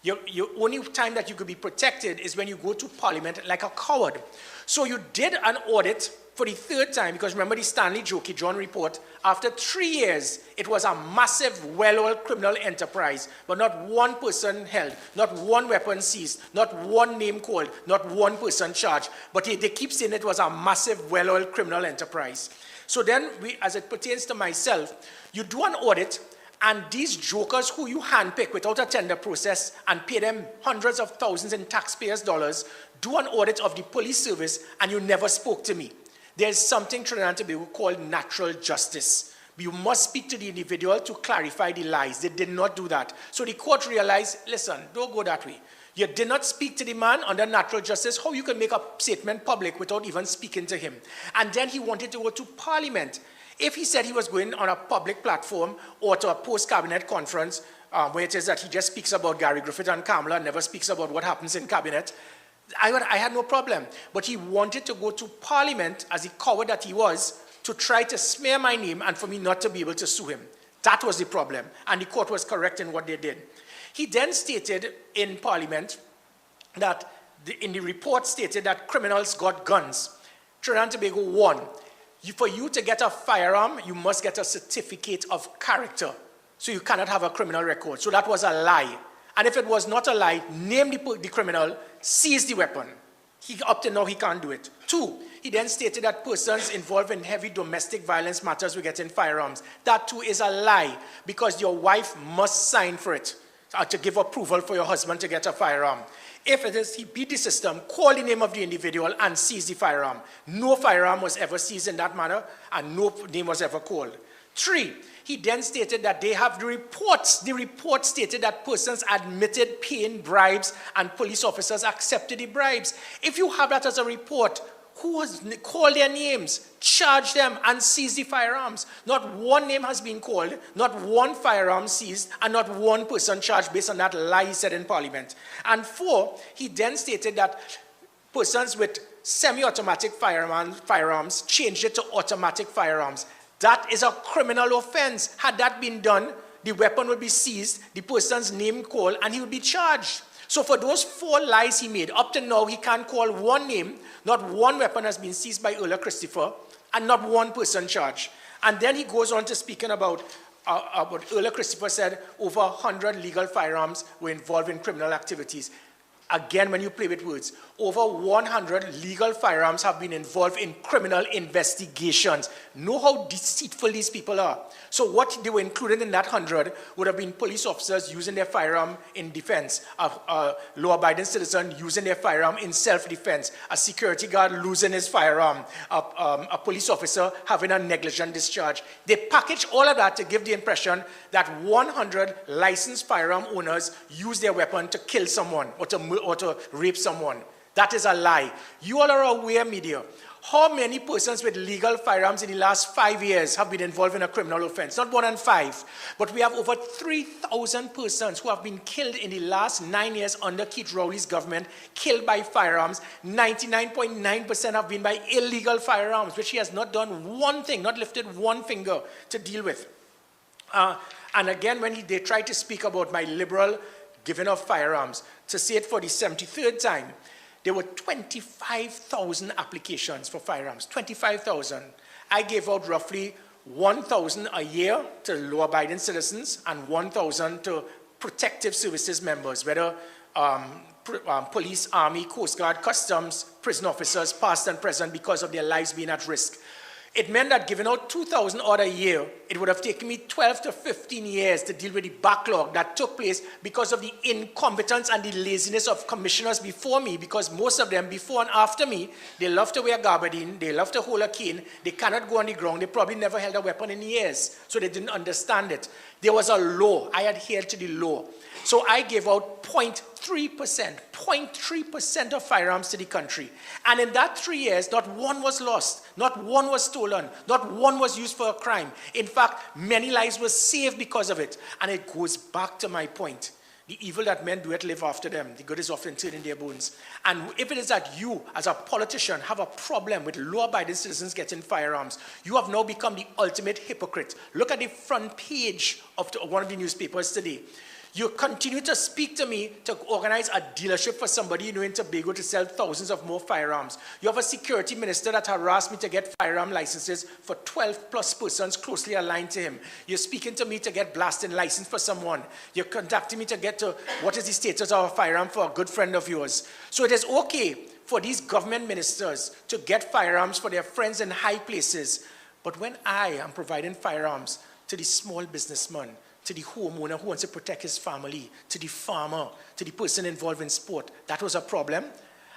your only time that you could be protected is when you go to Parliament like a coward. So you did an audit for the 3rd time, because remember the Stanley Jockey John report, after 3 years, it was a massive, well-oiled criminal enterprise, but not one person held, not one weapon seized, not one name called, not one person charged. But they keep saying it was a massive, well-oiled criminal enterprise. So then, as it pertains to myself, you do an audit, and these jokers who you handpick without a tender process and pay them hundreds of thousands in taxpayers' dollars, do an audit of the police service, and you never spoke to me. There's something Trinidad and Tobago called natural justice. You must speak to the individual to clarify the lies. They did not do that. So the court realized, listen, don't go that way. You did not speak to the man under natural justice. How you can make a statement public without even speaking to him? And then he wanted to go to Parliament. If he said he was going on a public platform or to a post-cabinet conference, where it is that he just speaks about Gary Griffith and Kamala and never speaks about what happens in cabinet, I had no problem. But he wanted to go to Parliament, as the coward that he was, to try to smear my name and for me not to be able to sue him. That was the problem. And the court was correct in what they did. He then stated in Parliament that, in the report stated that criminals got guns. Trinidad and Tobago won. For you to get a firearm, you must get a certificate of character. So you cannot have a criminal record. So that was a lie. And if it was not a lie, name the criminal, seize the weapon. Up to now, he can't do it. 2, he then stated that persons involved in heavy domestic violence matters were getting firearms. That too is a lie, because your wife must sign for it to give approval for your husband to get a firearm. If it is, he beat the system, call the name of the individual, and seize the firearm. No firearm was ever seized in that manner, and no name was ever called. 3, he then stated that they have the reports. The report stated that persons admitted paying bribes and police officers accepted the bribes. If you have that as a report, call their names, charge them, and seize the firearms. Not one name has been called, not one firearm seized, and not one person charged based on that lie he said in Parliament. And 4, he then stated that persons with semi-automatic firearms changed it to automatic firearms. That is a criminal offense. Had that been done, the weapon would be seized, the person's name called, and he would be charged. So for those 4 lies he made, up to now he can't call one name, not one weapon has been seized by Earl Christopher, and not one person charged. And then he goes on to speaking about Earl Christopher said over 100 legal firearms were involved in criminal activities. Again, when you play with words, over 100 legal firearms have been involved in criminal investigations. Know how deceitful these people are. So what they were included in that 100 would have been police officers using their firearm in defense, a law-abiding citizen using their firearm in self-defense, a security guard losing his firearm, a police officer having a negligent discharge. They package all of that to give the impression that 100 licensed firearm owners use their weapon to kill someone or to rape someone. That is a lie. You all are aware, media, how many persons with legal firearms in the last 5 years have been involved in a criminal offense? Not more than 5, but we have over 3,000 persons who have been killed in the last 9 years under Keith Rowley's government, killed by firearms. 99.9% have been by illegal firearms, which he has not done one thing, not lifted one finger to deal with. And again, when they try to speak about my liberal giving of firearms, to say it for the 73rd time, there were 25,000 applications for firearms, 25,000. I gave out roughly 1,000 a year to law-abiding citizens and 1,000 to protective services members, whether police, army, coast guard, customs, prison officers, past and present, because of their lives being at risk. It meant that giving out 2,000 odd a year, it would have taken me 12 to 15 years to deal with the backlog that took place because of the incompetence and the laziness of commissioners before me, because most of them, before and after me, they love to wear gabardine, they love to hold a cane, they cannot go on the ground, they probably never held a weapon in years, so they didn't understand it. There was a law, I adhered to the law. So I gave out 0.3% of firearms to the country. And in that 3 years, not one was lost, not one was stolen, not one was used for a crime. In fact, many lives were saved because of it. And it goes back to my point. The evil that men do it live after them. The good is often turned in their bones. And if it is that you, as a politician, have a problem with law-abiding citizens getting firearms, you have now become the ultimate hypocrite. Look at the front page of one of the newspapers today. You continue to speak to me to organize a dealership for somebody in Tobago to sell thousands of more firearms. You have a security minister that harassed me to get firearm licenses for 12 plus persons closely aligned to him. You're speaking to me to get blasting license for someone. You're contacting me to get to what is the status of a firearm for a good friend of yours. So it is okay for these government ministers to get firearms for their friends in high places. But when I am providing firearms to the small businessman, to the homeowner who wants to protect his family, to the farmer, to the person involved in sport, that was a problem.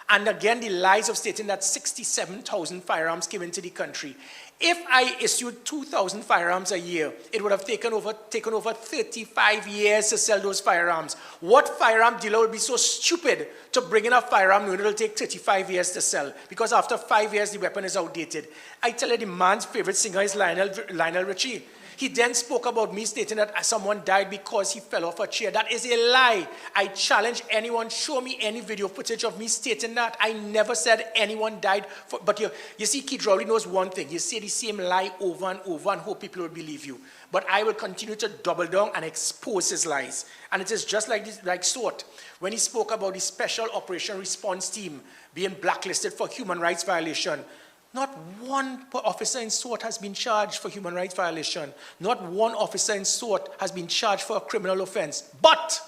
And again, the lies of stating that 67,000 firearms came into the country. If I issued 2,000 firearms a year, it would have taken over 35 years to sell those firearms. What firearm dealer would be so stupid to bring in a firearm knowing it will take 35 years to sell? Because after 5 years, the weapon is outdated. I tell you, the man's favorite singer is Lionel Richie. He then spoke about me stating that someone died because he fell off a chair. That is a lie. I challenge anyone, show me any video footage of me stating that. I never said anyone died. But you see, Keith Rowley knows one thing. You say the same lie over and over and hope people will believe you. But I will continue to double down and expose his lies. And it is just like Swart. When he spoke about the Special Operation Response Team being blacklisted for human rights violation, not one officer in SWAT has been charged for human rights violation. Not one officer in SWAT has been charged for a criminal offense. But,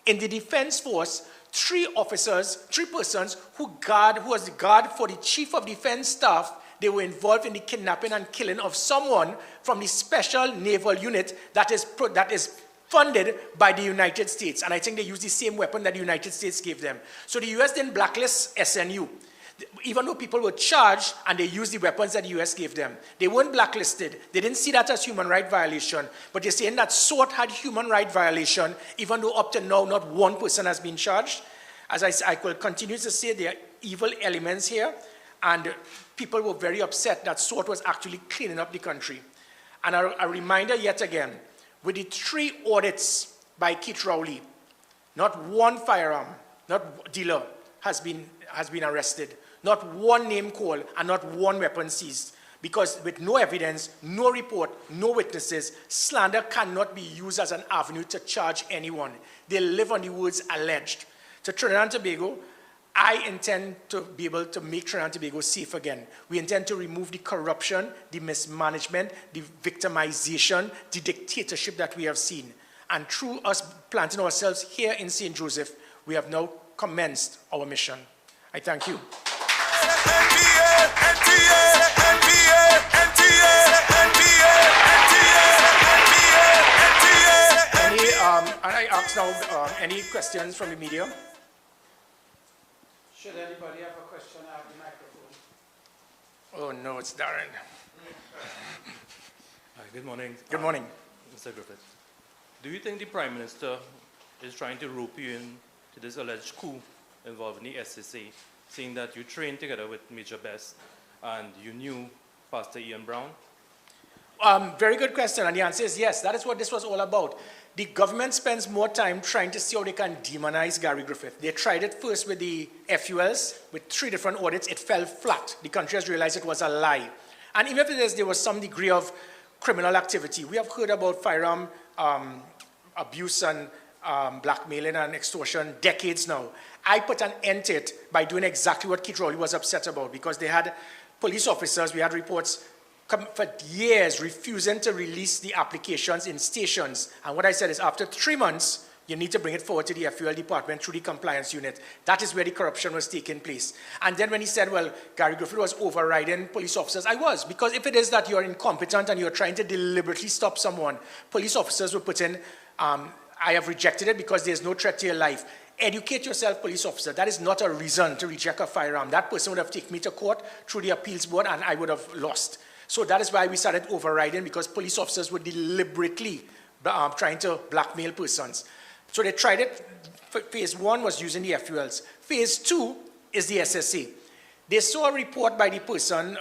in the Defense Force, three persons who was the guard for the Chief of Defense Staff. They were involved in the kidnapping and killing of someone from the Special Naval Unit that is funded by the United States. And I think they used the same weapon that the United States gave them. So the US didn't blacklist SNU, even though people were charged and they used the weapons that the US gave them. They weren't blacklisted. They didn't see that as human rights violation. But they're saying that SWORD had human rights violation, even though up to now not one person has been charged. As I will continue to say, there are evil elements here. And people were very upset that SWORD was actually cleaning up the country. And a reminder yet again, with the 3 audits by Keith Rowley, not one firearm, not dealer has been arrested, not one name call, and not one weapon seized. Because with no evidence, no report, no witnesses, slander cannot be used as an avenue to charge anyone. They live on the words alleged. To Trinidad and Tobago, I intend to be able to make Trinidad and Tobago safe again. We intend to remove the corruption, the mismanagement, the victimization, the dictatorship that we have seen. And through us planting ourselves here in St. Joseph, we have now commenced our mission. I thank you. And I ask now, any questions from the media? Should anybody have a question, I have the microphone. Oh no, it's Darren. Hi, good morning. Good morning. Mr. Griffith. Do you think the Prime Minister is trying to rope you in to this alleged coup involving the SSA, saying that you trained together with Major Best and you knew Pastor Ian Brown? Very good question, and the answer is yes. That is what this was all about. The government spends more time trying to see how they can demonize Gary Griffith. They tried it first with the FULs, with 3 different audits. It fell flat. The country has realized it was a lie. And even if there was some degree of criminal activity, we have heard about firearm abuse and blackmailing and extortion decades now. I put an end to it by doing exactly what Keith Rowley was upset about, because they had police officers, we had reports for years refusing to release the applications in stations. And what I said is, after 3 months, you need to bring it forward to the FUL department through the compliance unit. That is where the corruption was taking place. And then when he said, well, Gary Griffith was overriding police officers, I was. Because if it is that you're incompetent and you're trying to deliberately stop someone, police officers were put in, I have rejected it because there's no threat to your life. Educate yourself, police officer. That is not a reason to reject a firearm. That person would have taken me to court through the appeals board and I would have lost. So that is why we started overriding, because police officers were deliberately trying to blackmail persons. So they tried it. Phase 1 was using the FULs. Phase 2 is the SSA. They saw a report by the person,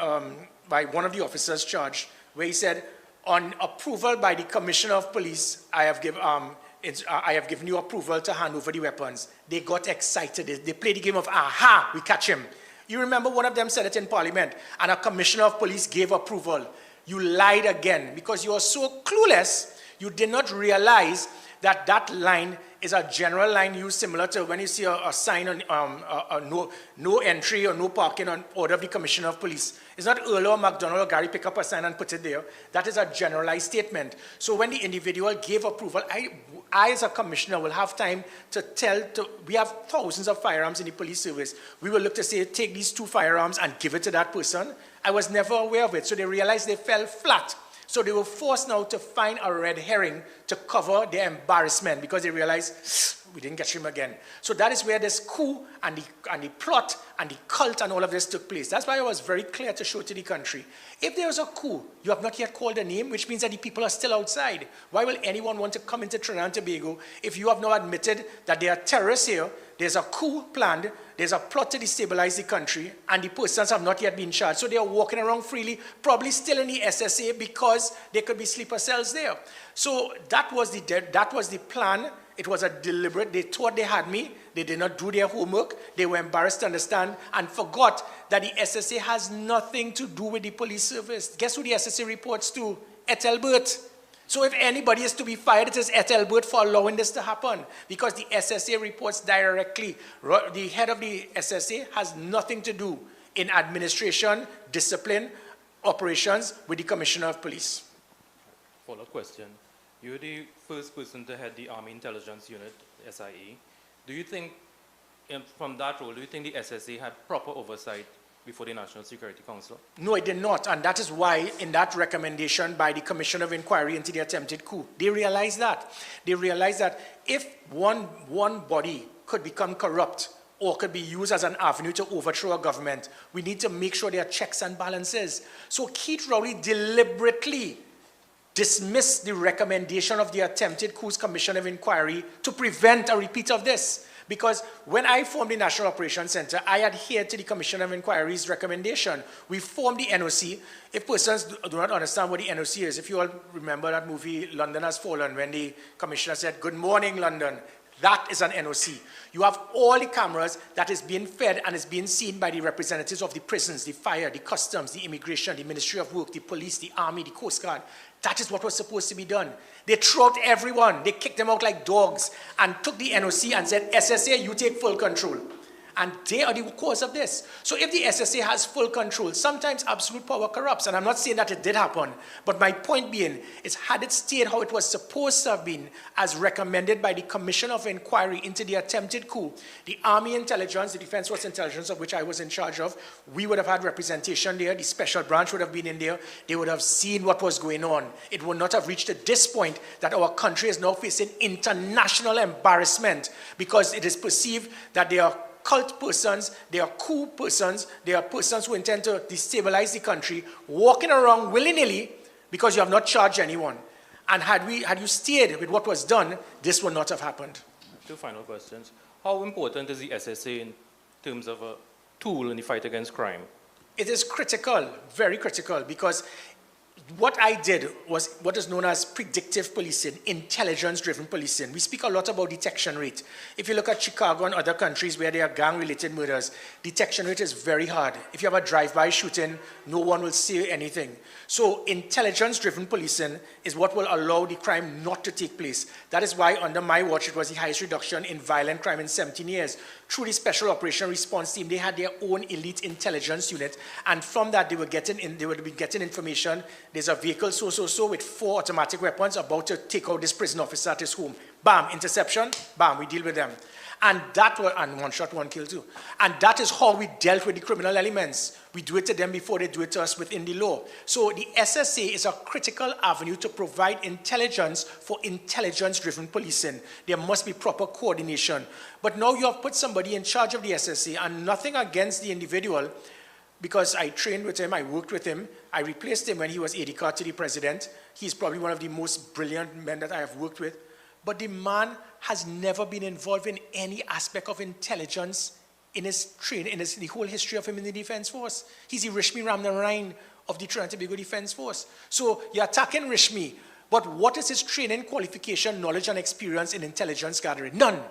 by one of the officers charged, where he said, on approval by the Commissioner of Police, I have given you approval to hand over the weapons. They got excited. They played the game of, aha, we catch him. You remember one of them said it in Parliament, and a Commissioner of Police gave approval. You lied again, because you are so clueless, you did not realize that that line is a general line used similar to when you see a sign on no entry or no parking on order of the Commissioner of Police. It's not Earl or McDonald or Gary pick up a sign and put it there. That is a generalized statement. So when the individual gave approval, I as a commissioner will have time to we have thousands of firearms in the police service. We will look to say, take these 2 firearms and give it to that person. I was never aware of it. So they realized they fell flat. So they were forced now to find a red herring to cover their embarrassment, because they realized we didn't catch him again. So that is where this coup and the plot and the cult and all of this took place. That's why I was very clear to show to the country. If there is a coup, you have not yet called a name, which means that the people are still outside. Why will anyone want to come into Trinidad and Tobago if you have now admitted that there are terrorists here, there's a coup planned, there's a plot to destabilize the country, and the persons have not yet been charged. So they are walking around freely, probably still in the SSA, because there could be sleeper cells there. So that was the plan. It was a deliberate, they thought they had me, they did not do their homework, they were embarrassed to understand, and forgot that the SSA has nothing to do with the police service. Guess who the SSA reports to? Ethelbert. So if anybody is to be fired, it is Ethelbert for allowing this to happen, because the SSA reports directly. The head of the SSA has nothing to do in administration, discipline, operations with the Commissioner of Police. Follow-up question. You're the first person to head the Army Intelligence Unit, SIA. Do you think from that role, do you think the SSA had proper oversight before the National Security Council? No, it did not, and that is why in that recommendation by the Commission of Inquiry into the attempted coup, they realized that. They realized that if one body could become corrupt or could be used as an avenue to overthrow a government, we need to make sure there are checks and balances. So Keith Rowley deliberately dismissed the recommendation of the attempted coups Commission of Inquiry to prevent a repeat of this. Because when I formed the National Operations Center, I adhered to the Commission of Inquiry's recommendation. We formed the NOC. If persons do not understand what the NOC is, if you all remember that movie, London Has Fallen, when the commissioner said, "Good morning, London," that is an NOC. You have all the cameras that is being fed and is being seen by the representatives of the prisons, the fire, the customs, the immigration, the Ministry of Work, the police, the army, the Coast Guard. That is what was supposed to be done. They threw out everyone. They kicked them out like dogs and took the NOC and said, "SSA, you take full control." And they are the cause of this. So if the SSA has full control, sometimes absolute power corrupts. And I'm not saying that it did happen. But my point being is, had it stayed how it was supposed to have been, as recommended by the Commission of Inquiry into the attempted coup, the Army Intelligence, the Defense Force Intelligence, of which I was in charge of, we would have had representation there. The Special Branch would have been in there. They would have seen what was going on. It would not have reached to this point that our country is now facing international embarrassment because it is perceived that they are cult persons, they are coup persons, they are persons who intend to destabilize the country, walking around willy-nilly because you have not charged anyone. And had you stayed with what was done, this would not have happened. Two final questions. How important is the SSA in terms of a tool in the fight against crime? It is critical, very critical, because what I did was what is known as predictive policing, intelligence-driven policing. We speak a lot about detection rate. If you look at Chicago and other countries where there are gang-related murders, detection rate is very hard. If you have a drive-by shooting, no one will say anything. So intelligence-driven policing is what will allow the crime not to take place. That is why under my watch, it was the highest reduction in violent crime in 17 years. Through the Special Operation Response Team, they had their own elite intelligence unit, and from that they would be getting information. There's a vehicle so with 4 automatic weapons about to take out this prison officer at his home. Bam, interception, bam, we deal with them. And one shot, one kill too. And that is how we dealt with the criminal elements. We do it to them before they do it to us within the law. So the SSA is a critical avenue to provide intelligence for intelligence-driven policing. There must be proper coordination. But now you have put somebody in charge of the SSA, and nothing against the individual, because I trained with him, I worked with him, I replaced him when he was AD card to the president. He's probably one of the most brilliant men that I have worked with. But the man has never been involved in any aspect of intelligence in his training, the whole history of him in the Defense Force. He's the Rishmi Ramnarayan of the Trinidad and Tobago Defense Force. So you're attacking Rishmi, but what is his training, qualification, knowledge, and experience in intelligence gathering? None.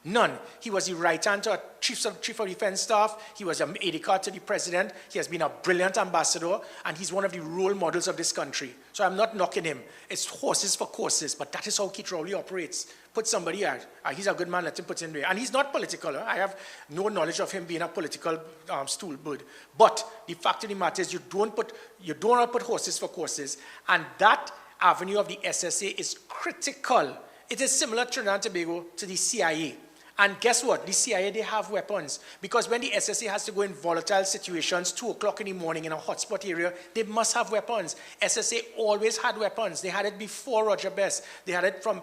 None. He was the right hand to a Chief of Defense Staff. He was an AD card to the president. He has been a brilliant ambassador, and he's one of the role models of this country. So I'm not knocking him. It's horses for courses, but that is how Keith Rowley operates. Put somebody out. He's a good man, let him put him there. And he's not political. I have no knowledge of him being a political stoolbird. But the fact of the matter is you don't put horses for courses, and that avenue of the SSA is critical. It is similar to Trinidad and Tobago to the CIA. And guess what? The CIA, they have weapons. Because when the SSA has to go in volatile situations, 2 o'clock in the morning in a hotspot area, they must have weapons. SSA always had weapons. They had it before Roger Best. They had it from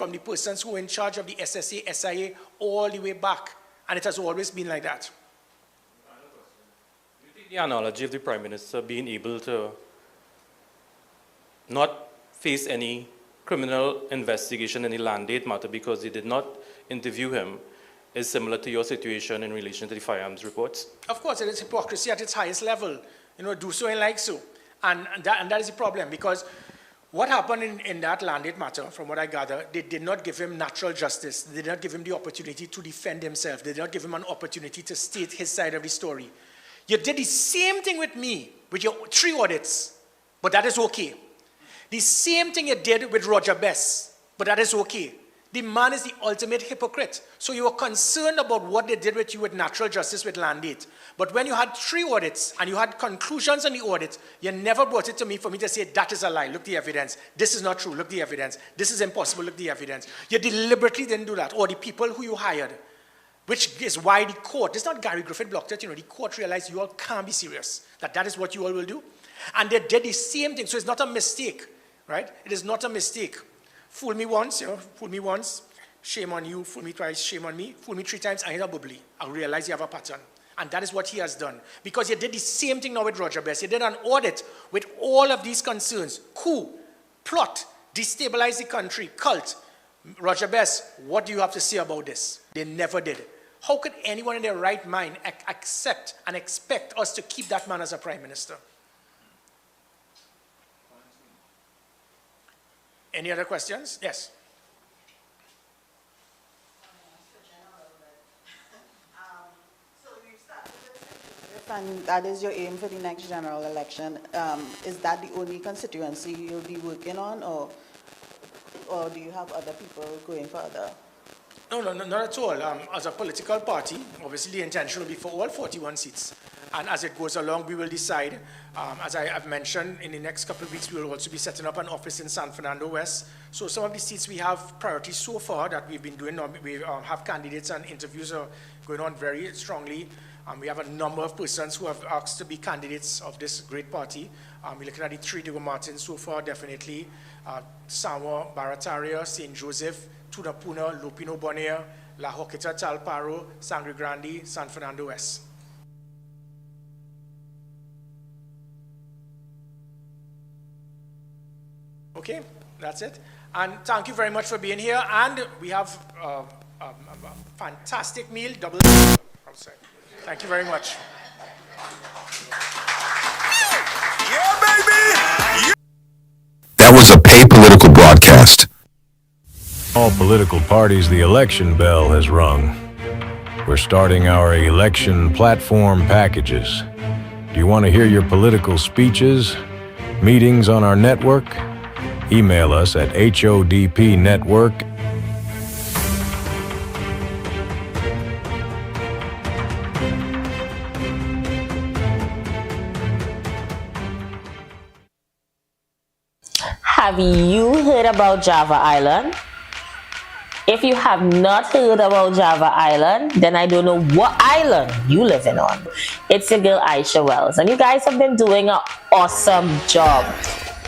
the persons who were in charge of the SSA, SIA, all the way back. And it has always been like that. Do you think the analogy of the Prime Minister being able to not face any criminal investigation in the land date matter because they did not interview him is similar to your situation in relation to the firearms reports? Of course, it is hypocrisy at its highest level. Do so and like so. And that is the problem, because what happened in that land date matter, from what I gather, they did not give him natural justice. They did not give him the opportunity to defend himself. They did not give him an opportunity to state his side of the story. You did the same thing with me, with your 3 audits, but that is okay. The same thing you did with Roger Best, but that is okay. The man is the ultimate hypocrite. So you were concerned about what they did with you with natural justice with land date. But when you had 3 audits and you had conclusions on the audit, you never brought it to me for me to say, that is a lie, look the evidence. This is not true, look the evidence. This is impossible, look the evidence. You deliberately didn't do that. Or the people who you hired. which is why the court, it's not Gary Griffith blocked it, the court realized you all can't be serious, that is what you all will do. And they did the same thing, so it's not a mistake, right? It is not a mistake. Fool me once, shame on you, fool me twice, shame on me, fool me 3 times, I hit a bubbly. I realize you have a pattern. And that is what he has done. Because he did the same thing now with Roger Best. He did an audit with all of these concerns. Coup, plot, destabilize the country, cult. Roger Best, what do you have to say about this? They never did. How could anyone in their right mind accept and expect us to keep that man as a prime minister? Any other questions? Yes. And that is your aim for the next general election. Is that the only constituency you'll be working on, or do you have other people going for other? No, not at all. As a political party, obviously the intention will be for all 41 seats. And as it goes along, we will decide. As I have mentioned, in the next couple of weeks, we will also be setting up an office in San Fernando West. So some of the seats we have priorities so far that we've been doing. We have candidates and interviews are going on very strongly. We have a number of persons who have asked to be candidates of this great party. We're looking at the 3 Diego Martin so far, definitely. Samoa Barataria, St. Joseph, Tunapuna, Lupino Bonnier, La Joquita Talparo, Sangre Grande, San Fernando West. Okay, that's it. And thank you very much for being here. And we have a fantastic meal, double outside. Thank you very much. Yeah, baby! That was a Pay Political broadcast. All political parties, the election bell has rung. We're starting our election platform packages. Do you want to hear your political speeches, meetings on our network? Email us at HODPnetwork. Have you heard about Java Island? If you have not heard about Java Island, then I don't know what island you living on. It's your girl Aisha Wells, and you guys have been doing an awesome job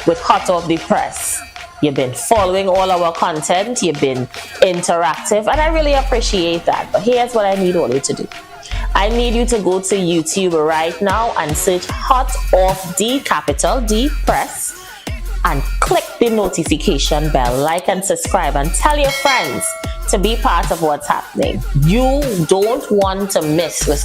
with Hot Off the Press. You've been following all our content, you've been interactive, and I really appreciate that. But here's what I need all you to do. I need you to go to YouTube right now and search Hot Off the capital D Press and click the notification bell, like and subscribe, and tell your friends to be part of what's happening. You don't want to miss what's